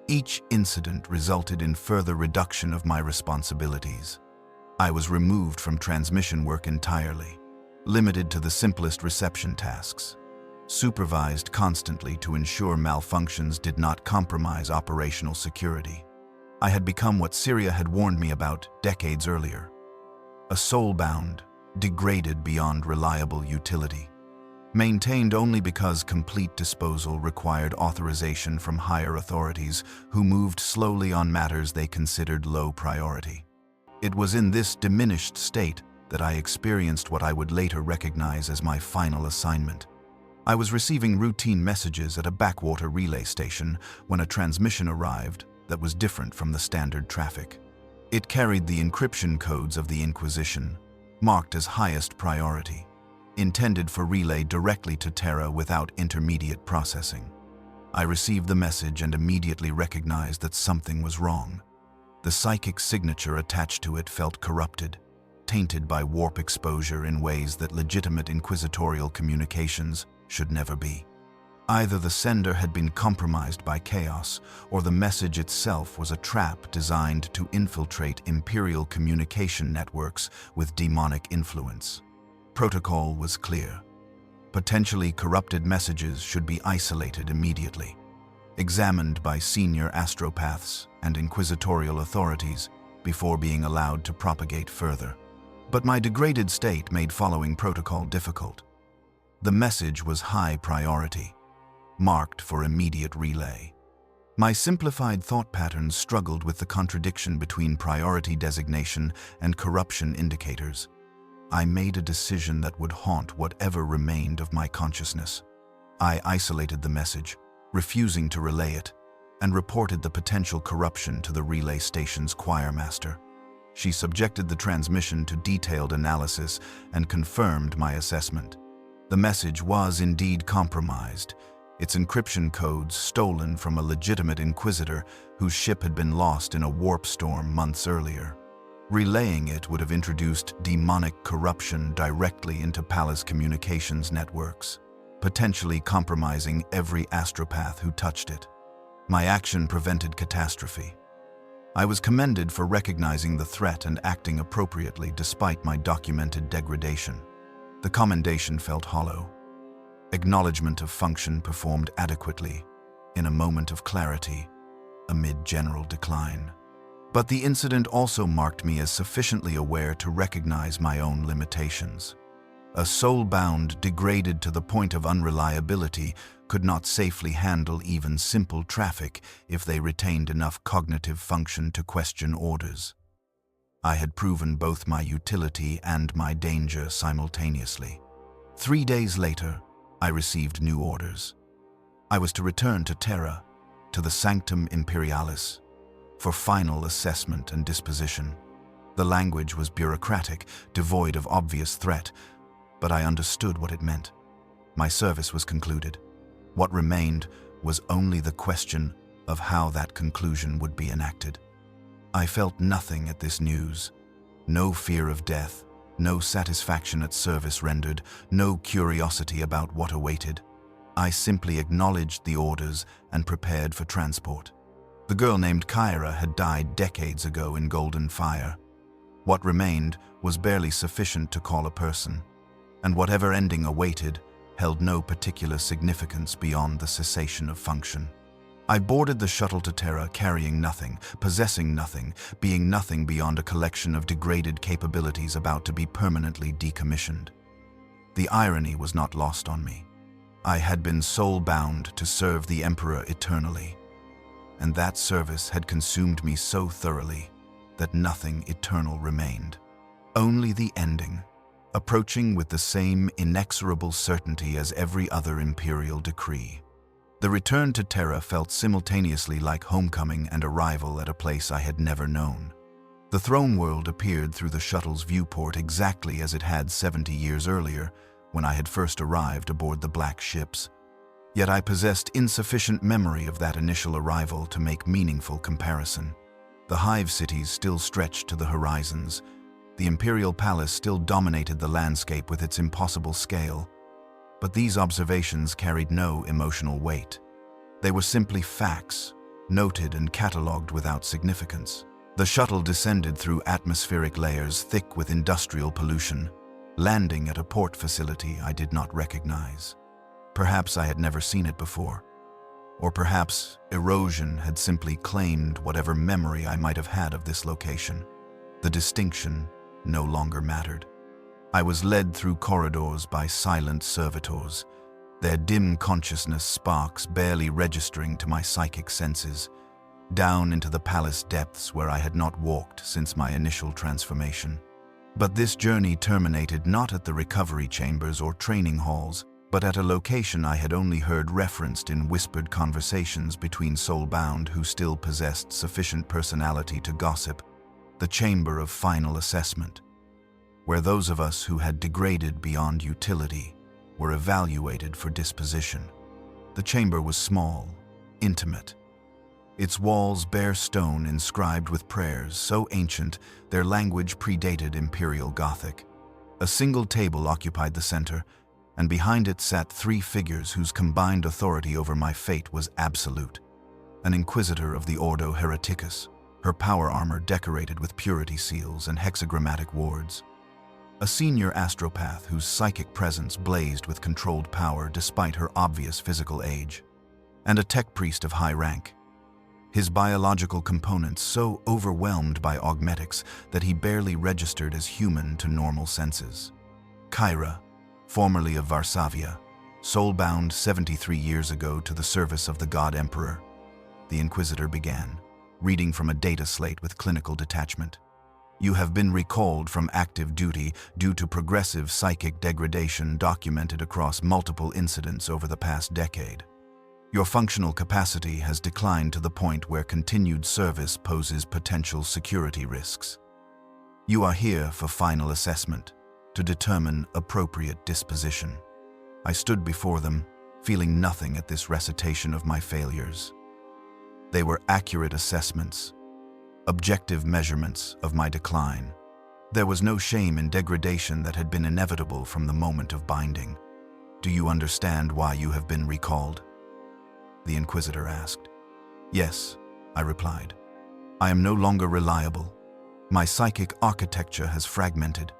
Each incident resulted in further reduction of my responsibilities. I was removed from transmission work entirely, limited to the simplest reception tasks, supervised constantly to ensure malfunctions did not compromise operational security. I had become what Syria had warned me about decades earlier. A soul-bound, degraded beyond reliable utility, maintained only because complete disposal required authorization from higher authorities who moved slowly on matters they considered low priority. It was in this diminished state that I experienced what I would later recognize as my final assignment. I was receiving routine messages at a backwater relay station when a transmission arrived that was different from the standard traffic. It carried the encryption codes of the Inquisition, marked as highest priority, intended for relay directly to Terra without intermediate processing. I received the message and immediately recognized that something was wrong. The psychic signature attached to it felt corrupted, tainted by warp exposure in ways that legitimate inquisitorial communications should never be. Either the sender had been compromised by chaos, or the message itself was a trap designed to infiltrate Imperial communication networks with demonic influence. Protocol was clear. Potentially corrupted messages should be isolated immediately, examined by senior astropaths and inquisitorial authorities before being allowed to propagate further. But my degraded state made following protocol difficult. The message was high priority, marked for immediate relay. My simplified thought patterns struggled with the contradiction between priority designation and corruption indicators. I made a decision that would haunt whatever remained of my consciousness. I isolated the message, refusing to relay it, and reported the potential corruption to the relay station's choirmaster. She subjected the transmission to detailed analysis and confirmed my assessment. The message was indeed compromised, its encryption codes stolen from a legitimate inquisitor whose ship had been lost in a warp storm months earlier. Relaying it would have introduced demonic corruption directly into palace communications networks, potentially compromising every astropath who touched it. My action prevented catastrophe. I was commended for recognizing the threat and acting appropriately despite my documented degradation. The commendation felt hollow. Acknowledgement of function performed adequately, in a moment of clarity, amid general decline. But the incident also marked me as sufficiently aware to recognize my own limitations. A soul-bound, degraded to the point of unreliability, could not safely handle even simple traffic if they retained enough cognitive function to question orders. I had proven both my utility and my danger simultaneously. 3 days later, I received new orders. I was to return to Terra, to the Sanctum Imperialis, for final assessment and disposition. The language was bureaucratic, devoid of obvious threat, but I understood what it meant. My service was concluded. What remained was only the question of how that conclusion would be enacted. I felt nothing at this news. No fear of death, no satisfaction at service rendered, no curiosity about what awaited. I simply acknowledged the orders and prepared for transport. The girl named Kaira had died decades ago in golden fire. What remained was barely sufficient to call a person, and whatever ending awaited held no particular significance beyond the cessation of function. I boarded the shuttle to Terra carrying nothing, possessing nothing, being nothing beyond a collection of degraded capabilities about to be permanently decommissioned. The irony was not lost on me. I had been soul-bound to serve the Emperor eternally, and that service had consumed me so thoroughly that nothing eternal remained. Only the ending, approaching with the same inexorable certainty as every other imperial decree. The return to Terra felt simultaneously like homecoming and arrival at a place I had never known. The throne world appeared through the shuttle's viewport exactly as it had 70 years earlier, when I had first arrived aboard the black ships. Yet I possessed insufficient memory of that initial arrival to make meaningful comparison. The hive cities still stretched to the horizons. The imperial palace still dominated the landscape with its impossible scale. But these observations carried no emotional weight. They were simply facts, noted and catalogued without significance. The shuttle descended through atmospheric layers thick with industrial pollution, landing at a port facility I did not recognize. Perhaps I had never seen it before. Or perhaps erosion had simply claimed whatever memory I might have had of this location. The distinction no longer mattered. I was led through corridors by silent servitors, their dim consciousness sparks barely registering to my psychic senses, down into the palace depths where I had not walked since my initial transformation. But this journey terminated not at the recovery chambers or training halls, but at a location I had only heard referenced in whispered conversations between soulbound who still possessed sufficient personality to gossip, the Chamber of Final Assessment, where those of us who had degraded beyond utility were evaluated for disposition. The chamber was small, intimate. Its walls bare stone inscribed with prayers so ancient their language predated Imperial Gothic. A single table occupied the center, and behind it sat 3 figures whose combined authority over my fate was absolute. An inquisitor of the Ordo Hereticus, her power armor decorated with purity seals and hexagrammatic wards. A senior astropath whose psychic presence blazed with controlled power despite her obvious physical age. And a tech priest of high rank, his biological components so overwhelmed by augmetics that he barely registered as human to normal senses. Kaira, formerly of Varsavia, soul-bound 73 years ago to the service of the God Emperor. The Inquisitor began, reading from a data slate with clinical detachment. You have been recalled from active duty due to progressive psychic degradation documented across multiple incidents over the past decade. Your functional capacity has declined to the point where continued service poses potential security risks. You are here for final assessment, to determine appropriate disposition. I stood before them, feeling nothing at this recitation of my failures. They were accurate assessments, objective measurements of my decline. There was no shame in degradation that had been inevitable from the moment of binding. Do you understand why you have been recalled? The Inquisitor asked. Yes, I replied. I am no longer reliable. My psychic architecture has fragmented.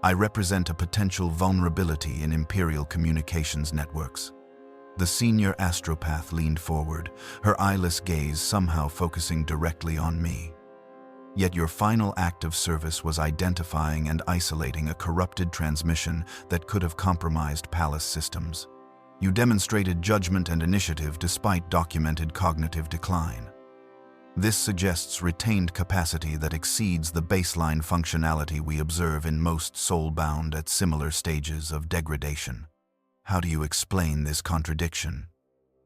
I represent a potential vulnerability in Imperial communications networks. The senior astropath leaned forward, her eyeless gaze somehow focusing directly on me. Yet your final act of service was identifying and isolating a corrupted transmission that could have compromised palace systems. You demonstrated judgment and initiative despite documented cognitive decline. This suggests retained capacity that exceeds the baseline functionality we observe in most soul-bound at similar stages of degradation. How do you explain this contradiction?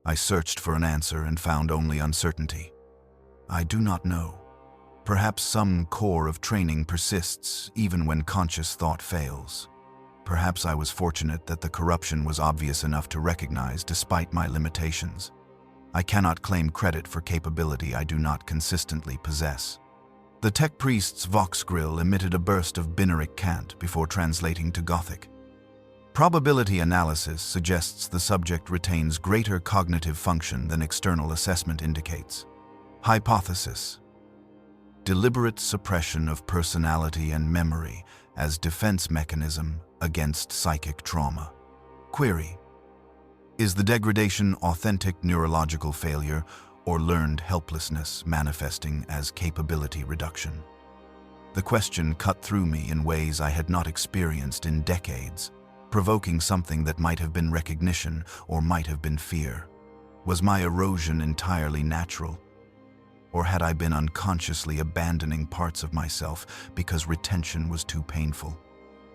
I searched for an answer and found only uncertainty. I do not know. Perhaps some core of training persists even when conscious thought fails. Perhaps I was fortunate that the corruption was obvious enough to recognize despite my limitations. I cannot claim credit for capability I do not consistently possess. The tech priest's vox grill emitted a burst of binaric cant before translating to Gothic. Probability analysis suggests the subject retains greater cognitive function than external assessment indicates. Hypothesis: deliberate suppression of personality and memory as defense mechanism against psychic trauma. Query: is the degradation authentic neurological failure or learned helplessness manifesting as capability reduction? The question cut through me in ways I had not experienced in decades, provoking something that might have been recognition or might have been fear. Was my erosion entirely natural? Or had I been unconsciously abandoning parts of myself because retention was too painful?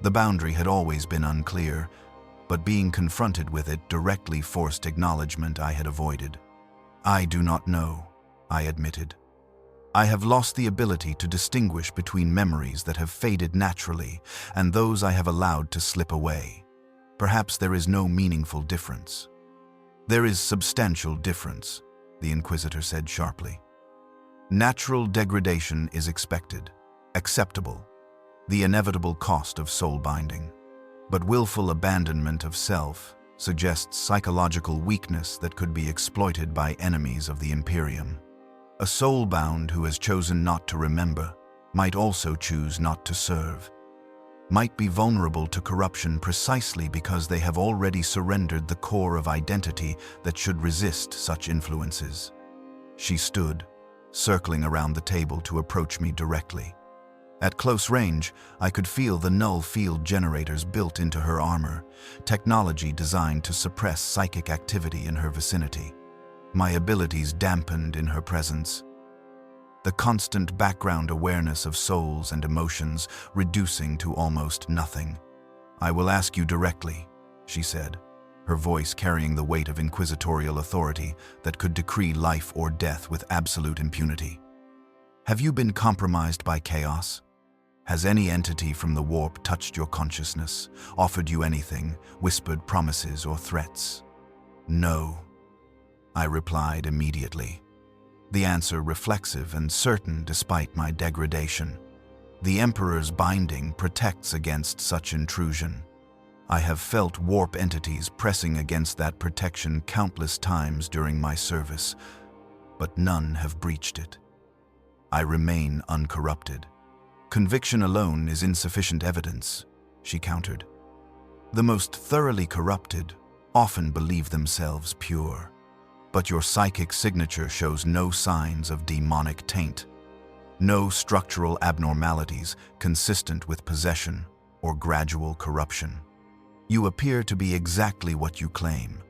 The boundary had always been unclear, but being confronted with it directly forced acknowledgement I had avoided. I do not know, I admitted. I have lost the ability to distinguish between memories that have faded naturally and those I have allowed to slip away. Perhaps there is no meaningful difference. There is substantial difference, the Inquisitor said sharply. Natural degradation is expected, acceptable, the inevitable cost of soul binding. But willful abandonment of self suggests psychological weakness that could be exploited by enemies of the Imperium. A soul-bound who has chosen not to remember might also choose not to serve, might be vulnerable to corruption precisely because they have already surrendered the core of identity that should resist such influences. She stood, circling around the table to approach me directly. At close range, I could feel the null field generators built into her armor, technology designed to suppress psychic activity in her vicinity. My abilities dampened in her presence, the constant background awareness of souls and emotions reducing to almost nothing. I will ask you directly, she said, her voice carrying the weight of inquisitorial authority that could decree life or death with absolute impunity. Have you been compromised by chaos? Has any entity from the warp touched your consciousness, offered you anything, whispered promises or threats? No, I replied immediately. The answer reflexive and certain despite my degradation. The Emperor's binding protects against such intrusion. I have felt warp entities pressing against that protection countless times during my service, but none have breached it. I remain uncorrupted. Conviction alone is insufficient evidence, she countered. The most thoroughly corrupted often believe themselves pure, but your psychic signature shows no signs of demonic taint, no structural abnormalities consistent with possession or gradual corruption. You appear to be exactly what you claim,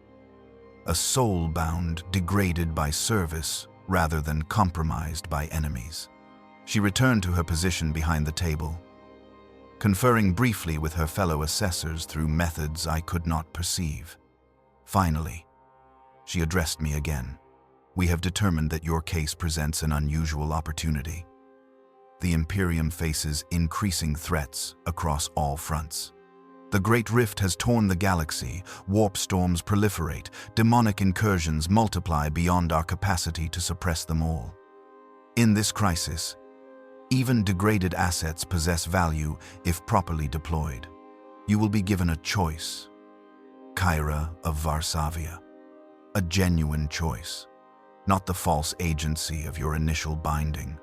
a soul-bound, degraded by service rather than compromised by enemies. She returned to her position behind the table, conferring briefly with her fellow assessors through methods I could not perceive. Finally, she addressed me again. We have determined that your case presents an unusual opportunity. the Imperium faces increasing threats across all fronts. The Great Rift has torn the galaxy, warp storms proliferate, demonic incursions multiply beyond our capacity to suppress them all. In this crisis, even degraded assets possess value if properly deployed. You will be given a choice. Kaira of Varsavia. A genuine choice, not the false agency of your initial binding.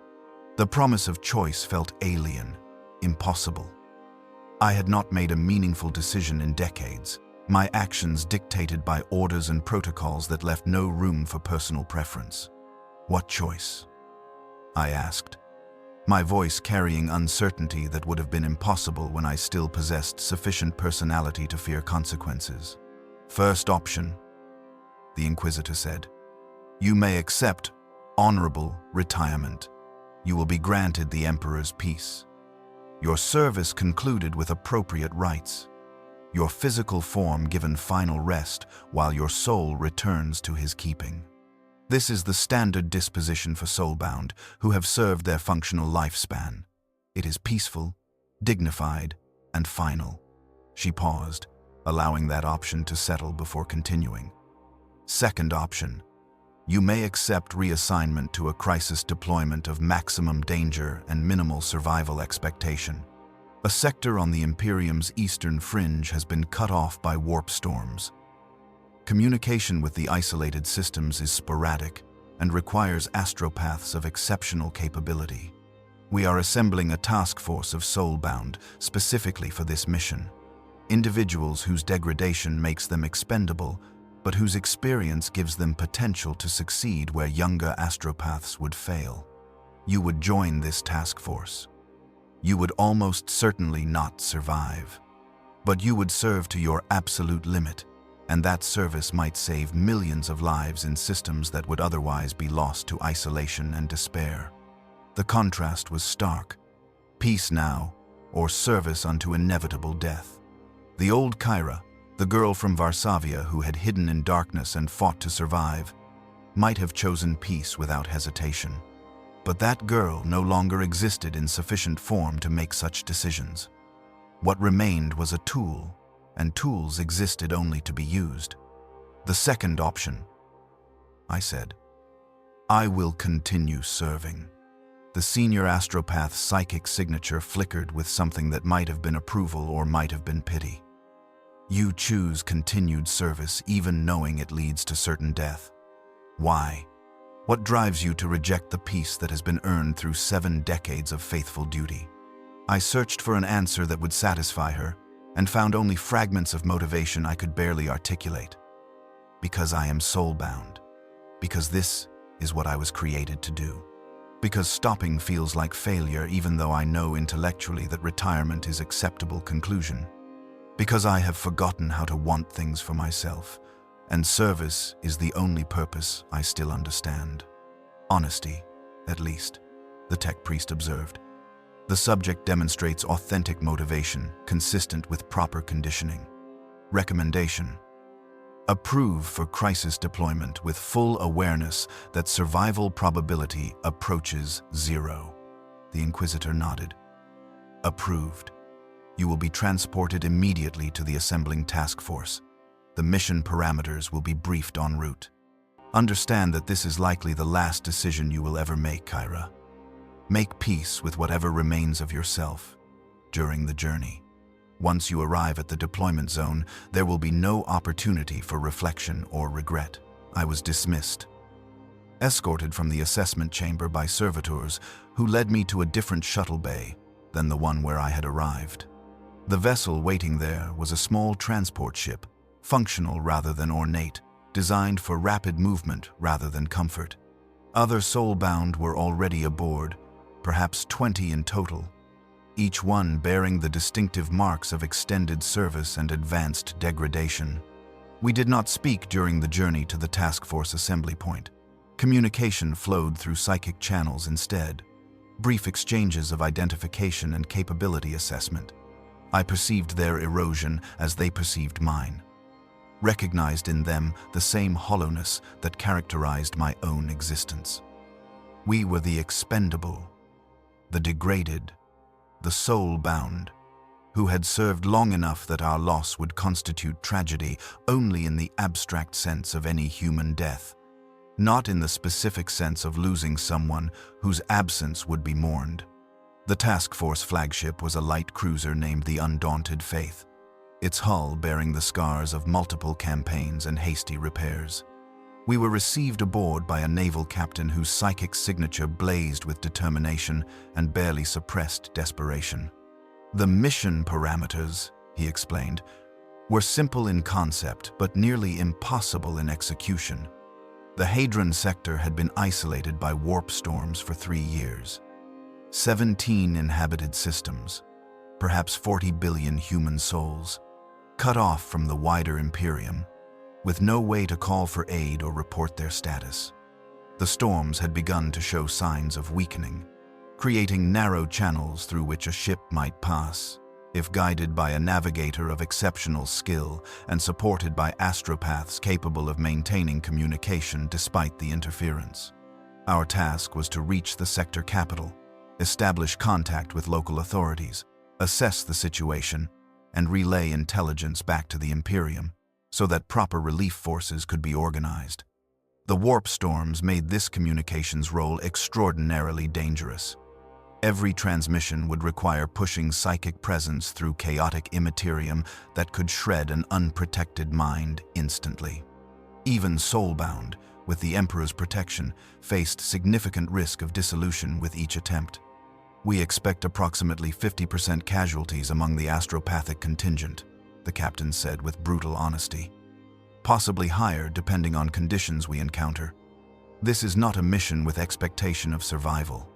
The promise of choice felt alien, impossible. I had not made a meaningful decision in decades, my actions dictated by orders and protocols that left no room for personal preference. What choice? I asked, my voice carrying uncertainty that would have been impossible when I still possessed sufficient personality to fear consequences. First option, the Inquisitor said. You may accept honorable retirement. You will be granted the Emperor's peace. Your service concluded with appropriate rites. Your physical form given final rest while your soul returns to his keeping. This is the standard disposition for soulbound who have served their functional lifespan. It is peaceful, dignified, and final. She paused, allowing that option to settle before continuing. Second option. You may accept reassignment to a crisis deployment of maximum danger and minimal survival expectation. A sector on the Imperium's eastern fringe has been cut off by warp storms. Communication with the isolated systems is sporadic and requires astropaths of exceptional capability. We are assembling a task force of soulbound specifically for this mission. Individuals whose degradation makes them expendable, but whose experience gives them potential to succeed where younger astropaths would fail. You would join this task force. You would almost certainly not survive. But you would serve to your absolute limit, and that service might save millions of lives in systems that would otherwise be lost to isolation and despair. The contrast was stark. Peace now, or service unto inevitable death. The old Kaira, the girl from Varsavia who had hidden in darkness and fought to survive, might have chosen peace without hesitation. But that girl no longer existed in sufficient form to make such decisions. What remained was a tool, and tools existed only to be used. The second option, I said. I will continue serving. The senior astropath's psychic signature flickered with something that might have been approval or might have been pity. You choose continued service even knowing it leads to certain death. Why? What drives you to reject the peace that has been earned through 7 decades of faithful duty? I searched for an answer that would satisfy her and found only fragments of motivation I could barely articulate. Because I am soulbound. Because this is what I was created to do. Because stopping feels like failure even though I know intellectually that retirement is an acceptable conclusion. Because I have forgotten how to want things for myself, and service is the only purpose I still understand. Honesty, at least, the tech priest observed. The subject demonstrates authentic motivation, consistent with proper conditioning. Recommendation. Approve for crisis deployment with full awareness that survival probability approaches 0. The Inquisitor nodded. Approved. You will be transported immediately to the assembling task force. The mission parameters will be briefed en route. Understand that this is likely the last decision you will ever make, Kaira. Make peace with whatever remains of yourself during the journey. Once you arrive at the deployment zone, there will be no opportunity for reflection or regret. I was dismissed, escorted from the assessment chamber by servitors who led me to a different shuttle bay than the one where I had arrived. The vessel waiting there was a small transport ship, functional rather than ornate, designed for rapid movement rather than comfort. Other soulbound were already aboard, perhaps 20 in total, each one bearing the distinctive marks of extended service and advanced degradation. We did not speak during the journey to the task force assembly point. Communication flowed through psychic channels instead, brief exchanges of identification and capability assessment. I perceived their erosion as they perceived mine, recognized in them the same hollowness that characterized my own existence. We were the expendable. the degraded, the soul-bound, who had served long enough that our loss would constitute tragedy only in the abstract sense of any human death, not in the specific sense of losing someone whose absence would be mourned. The task force flagship was a light cruiser named the Undaunted Faith, its hull bearing the scars of multiple campaigns and hasty repairs. We were received aboard by a naval captain whose psychic signature blazed with determination and barely suppressed desperation. The mission parameters, he explained, were simple in concept but nearly impossible in execution. The Hadron sector had been isolated by warp storms for 3 years. 17 inhabited systems, perhaps 40 billion human souls, cut off from the wider Imperium, with no way to call for aid or report their status. The storms had begun to show signs of weakening, creating narrow channels through which a ship might pass, if guided by a navigator of exceptional skill and supported by astropaths capable of maintaining communication despite the interference. Our task was to reach the sector capital, establish contact with local authorities, assess the situation, and relay intelligence back to the Imperium so that proper relief forces could be organized. The warp storms made this communications role extraordinarily dangerous. Every transmission would require pushing psychic presence through chaotic immaterium that could shred an unprotected mind instantly. Even soulbound, with the Emperor's protection, faced significant risk of dissolution with each attempt. We expect approximately 50% casualties among the astropathic contingent, the captain said with brutal honesty. Possibly higher depending on conditions we encounter. This is not a mission with expectation of survival.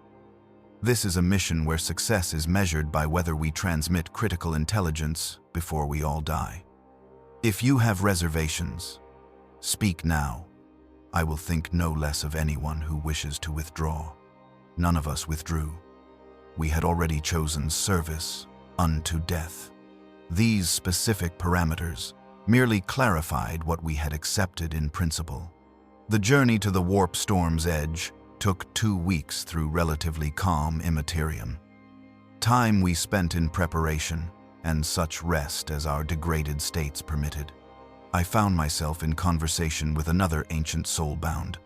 This is a mission where success is measured by whether we transmit critical intelligence before we all die. If you have reservations, speak now. I will think no less of anyone who wishes to withdraw. None of us withdrew. We had already chosen service unto death. These specific parameters merely clarified what we had accepted in principle. The journey to the warp storm's edge took 2 weeks through relatively calm immaterium. Time we spent in preparation and such rest as our degraded states permitted. I found myself in conversation with another ancient soulbound,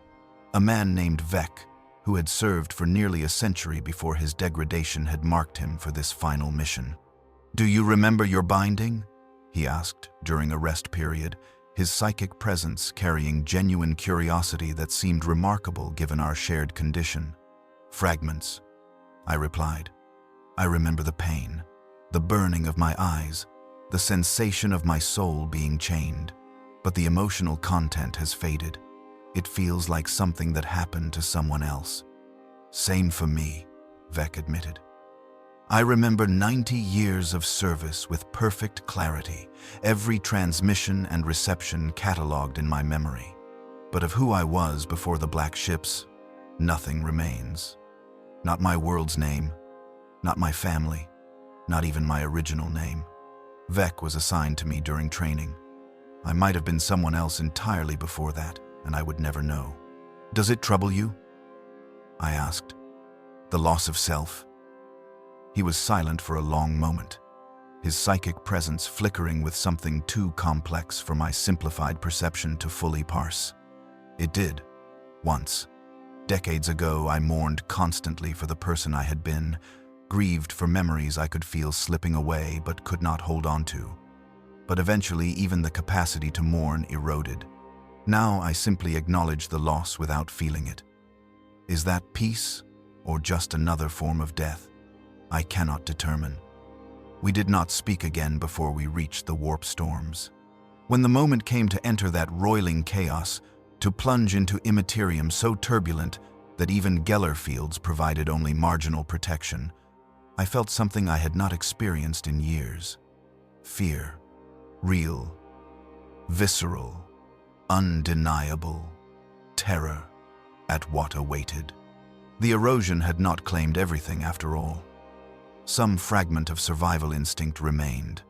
a man named Vek, who had served for nearly a century before his degradation had marked him for this final mission. "Do you remember your binding?" he asked during a rest period, his psychic presence carrying genuine curiosity that seemed remarkable given our shared condition. "Fragments," I replied. "I remember the pain, the burning of my eyes, the sensation of my soul being chained, but the emotional content has faded. It feels like something that happened to someone else." "Same for me," Vek admitted. "I remember 90 years of service with perfect clarity, every transmission and reception catalogued in my memory. But of who I was before the black ships, nothing remains. Not my world's name, not my family, not even my original name. Vek was assigned to me during training. I might have been someone else entirely before that, and I would never know." "Does it trouble you?" I asked. "The loss of self?" He was silent for a long moment, his psychic presence flickering with something too complex for my simplified perception to fully parse. "It did. Once. Decades ago, I mourned constantly for the person I had been, grieved for memories I could feel slipping away but could not hold on to. But eventually, even the capacity to mourn eroded. Now I simply acknowledge the loss without feeling it. Is that peace, or just another form of death? I cannot determine." We did not speak again before we reached the warp storms. When the moment came to enter that roiling chaos, to plunge into immaterium so turbulent that even Geller fields provided only marginal protection, I felt something I had not experienced in years. Fear. Real. Visceral. Undeniable. Terror at what awaited. The erosion had not claimed everything after all. Some fragment of survival instinct remained,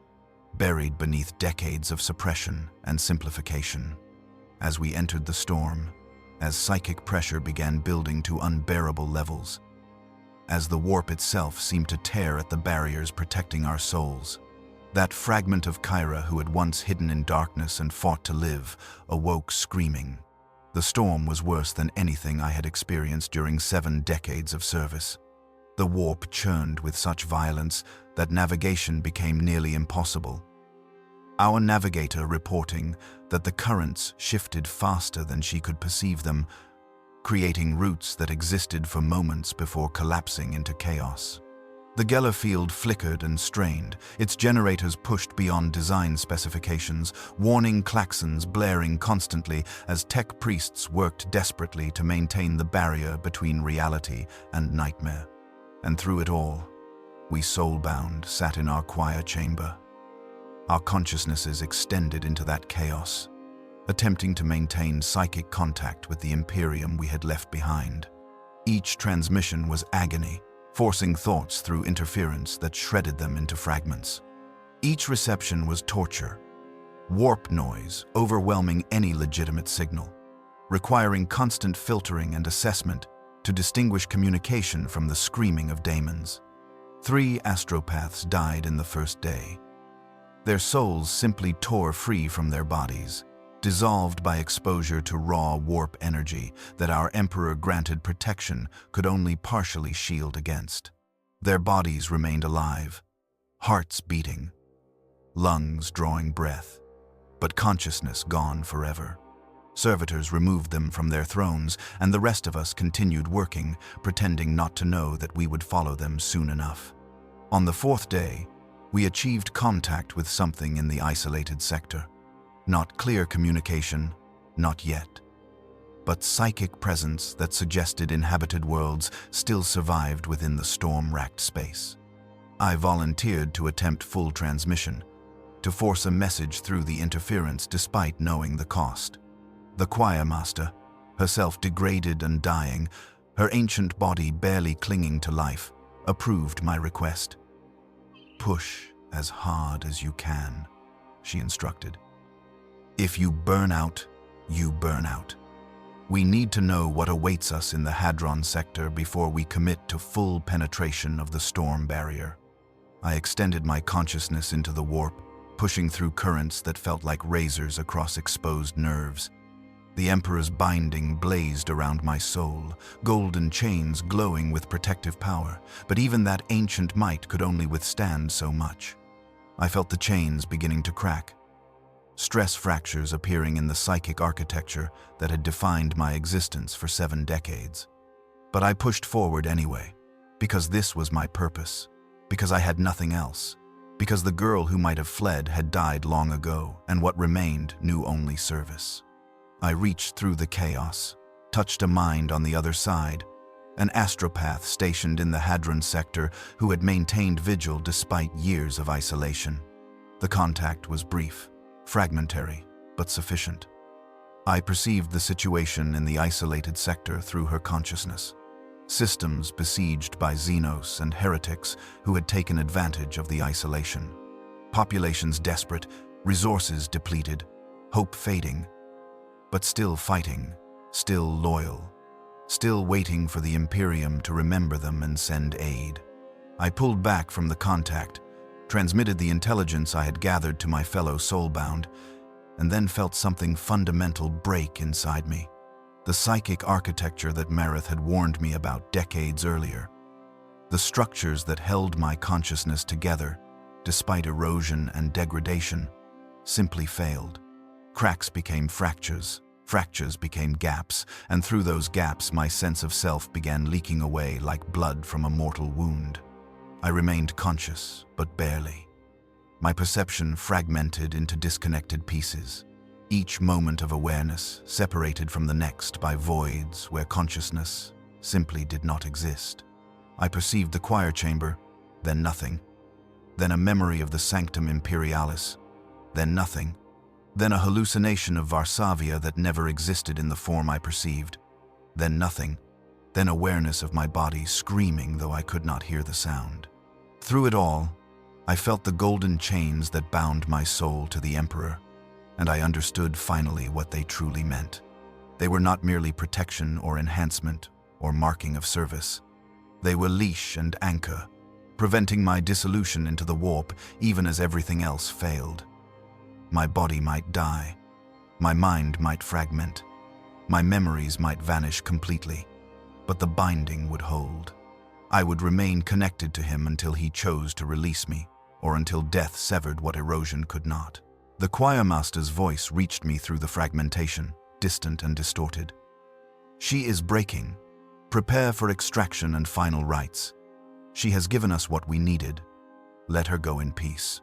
buried beneath decades of suppression and simplification. As we entered the storm, as psychic pressure began building to unbearable levels, as the warp itself seemed to tear at the barriers protecting our souls. That fragment of Kaira who had once hidden in darkness and fought to live awoke screaming. The storm was worse than anything I had experienced during 7 decades of service. The warp churned with such violence that navigation became nearly impossible. Our navigator reporting that the currents shifted faster than she could perceive them, creating routes that existed for moments before collapsing into chaos. The Geller field flickered and strained, its generators pushed beyond design specifications, warning klaxons blaring constantly as tech priests worked desperately to maintain the barrier between reality and nightmare. And through it all, we soulbound sat in our choir chamber. Our consciousnesses extended into that chaos, attempting to maintain psychic contact with the Imperium we had left behind. Each transmission was agony, forcing thoughts through interference that shredded them into fragments. Each reception was torture, warp noise overwhelming any legitimate signal, requiring constant filtering and assessment to distinguish communication from the screaming of daemons. 3 astropaths died in the first day. Their souls simply tore free from their bodies, dissolved by exposure to raw warp energy that our Emperor granted protection could only partially shield against. Their bodies remained alive, hearts beating, lungs drawing breath, but consciousness gone forever. Servitors removed them from their thrones, and the rest of us continued working, pretending not to know that we would follow them soon enough. On the 4th day, we achieved contact with something in the isolated sector. Not clear communication, not yet, but psychic presence that suggested inhabited worlds still survived within the storm-racked space. I volunteered to attempt full transmission, to force a message through the interference despite knowing the cost. The choir master, herself degraded and dying, her ancient body barely clinging to life, approved my request. "Push as hard as you can," she instructed. "If you burn out, you burn out. We need to know what awaits us in the Hadron sector before we commit to full penetration of the storm barrier." I extended my consciousness into the warp, pushing through currents that felt like razors across exposed nerves. The Emperor's binding blazed around my soul, golden chains glowing with protective power, but even that ancient might could only withstand so much. I felt the chains beginning to crack, stress fractures appearing in the psychic architecture that had defined my existence for 7 decades. But I pushed forward anyway, because this was my purpose, because I had nothing else, because the girl who might have fled had died long ago, and what remained knew only service. I reached through the chaos, touched a mind on the other side, an astropath stationed in the Hadron sector who had maintained vigil despite years of isolation. The contact was brief, fragmentary, but sufficient. I perceived the situation in the isolated sector through her consciousness. Systems besieged by Xenos and heretics who had taken advantage of the isolation. Populations desperate, resources depleted, hope fading, but still fighting, still loyal, still waiting for the Imperium to remember them and send aid. I pulled back from the contact, transmitted the intelligence I had gathered to my fellow soulbound, and then felt something fundamental break inside me. The psychic architecture that Mareth had warned me about decades earlier. The structures that held my consciousness together, despite erosion and degradation, simply failed. Cracks became fractures, fractures became gaps, and through those gaps my sense of self began leaking away like blood from a mortal wound. I remained conscious, but barely. My perception fragmented into disconnected pieces, each moment of awareness separated from the next by voids where consciousness simply did not exist. I perceived the choir chamber, then nothing, then a memory of the Sanctum Imperialis, then nothing, then a hallucination of Varsavia that never existed in the form I perceived, then nothing, then awareness of my body screaming though I could not hear the sound. Through it all, I felt the golden chains that bound my soul to the Emperor, and I understood finally what they truly meant. They were not merely protection or enhancement or marking of service. They were leash and anchor, preventing my dissolution into the warp even as everything else failed. My body might die. My mind might fragment. My memories might vanish completely. But the binding would hold. I would remain connected to him until he chose to release me, or until death severed what erosion could not. The choirmaster's voice reached me through the fragmentation, distant and distorted. She is breaking. Prepare for extraction and final rites. She has given us what we needed. Let her go in peace.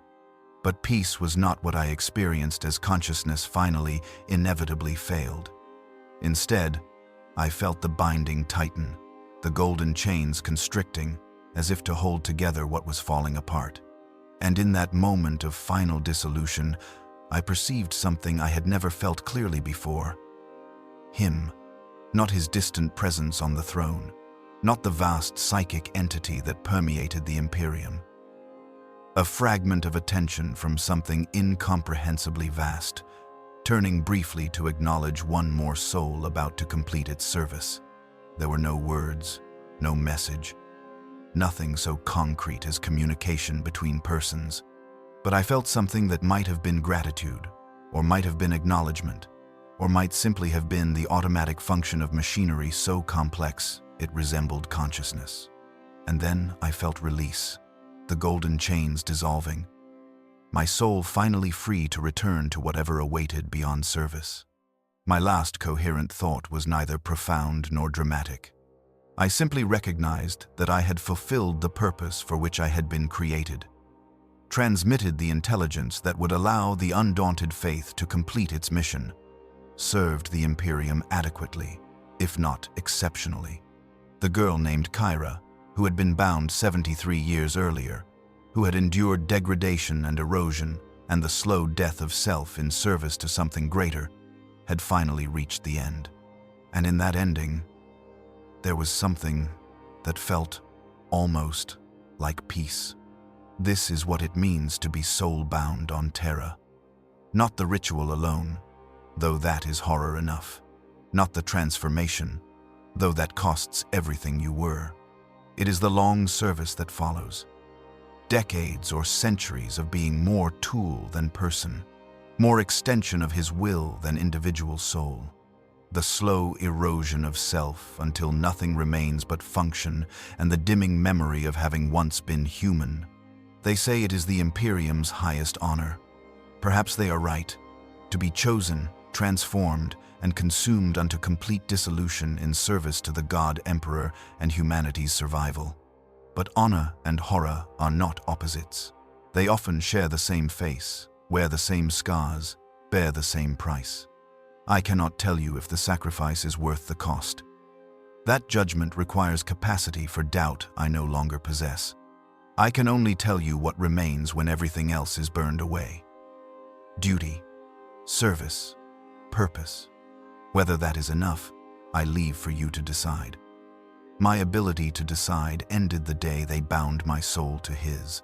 But peace was not what I experienced as consciousness finally, inevitably failed. Instead, I felt the binding tighten, the golden chains constricting, as if to hold together what was falling apart. And in that moment of final dissolution, I perceived something I had never felt clearly before. Him, not his distant presence on the throne, not the vast psychic entity that permeated the Imperium. A fragment of attention from something incomprehensibly vast, turning briefly to acknowledge one more soul about to complete its service. There were no words, no message, nothing so concrete as communication between persons. But I felt something that might have been gratitude, or might have been acknowledgement, or might simply have been the automatic function of machinery so complex it resembled consciousness. And then I felt release, the golden chains dissolving, my soul finally free to return to whatever awaited beyond service. My last coherent thought was neither profound nor dramatic. I simply recognized that I had fulfilled the purpose for which I had been created, transmitted the intelligence that would allow the undaunted faith to complete its mission, served the Imperium adequately, if not exceptionally. The girl named Kaira, who had been bound 73 years earlier, who had endured degradation and erosion and the slow death of self in service to something greater, had finally reached the end. And in that ending, there was something that felt almost like peace. This is what it means to be soul-bound on Terra. Not the ritual alone, though that is horror enough. Not the transformation, though that costs everything you were. It is the long service that follows. Decades or centuries of being more tool than person, more extension of his will than individual soul. The slow erosion of self until nothing remains but function and the dimming memory of having once been human. They say it is the Imperium's highest honor. Perhaps they are right. To be chosen, transformed, and consumed unto complete dissolution in service to the God Emperor and humanity's survival. But honor and horror are not opposites. They often share the same face, wear the same scars, bear the same price. I cannot tell you if the sacrifice is worth the cost. That judgment requires capacity for doubt I no longer possess. I can only tell you what remains when everything else is burned away. Duty, service, purpose. Whether that is enough, I leave for you to decide. My ability to decide ended the day they bound my soul to his.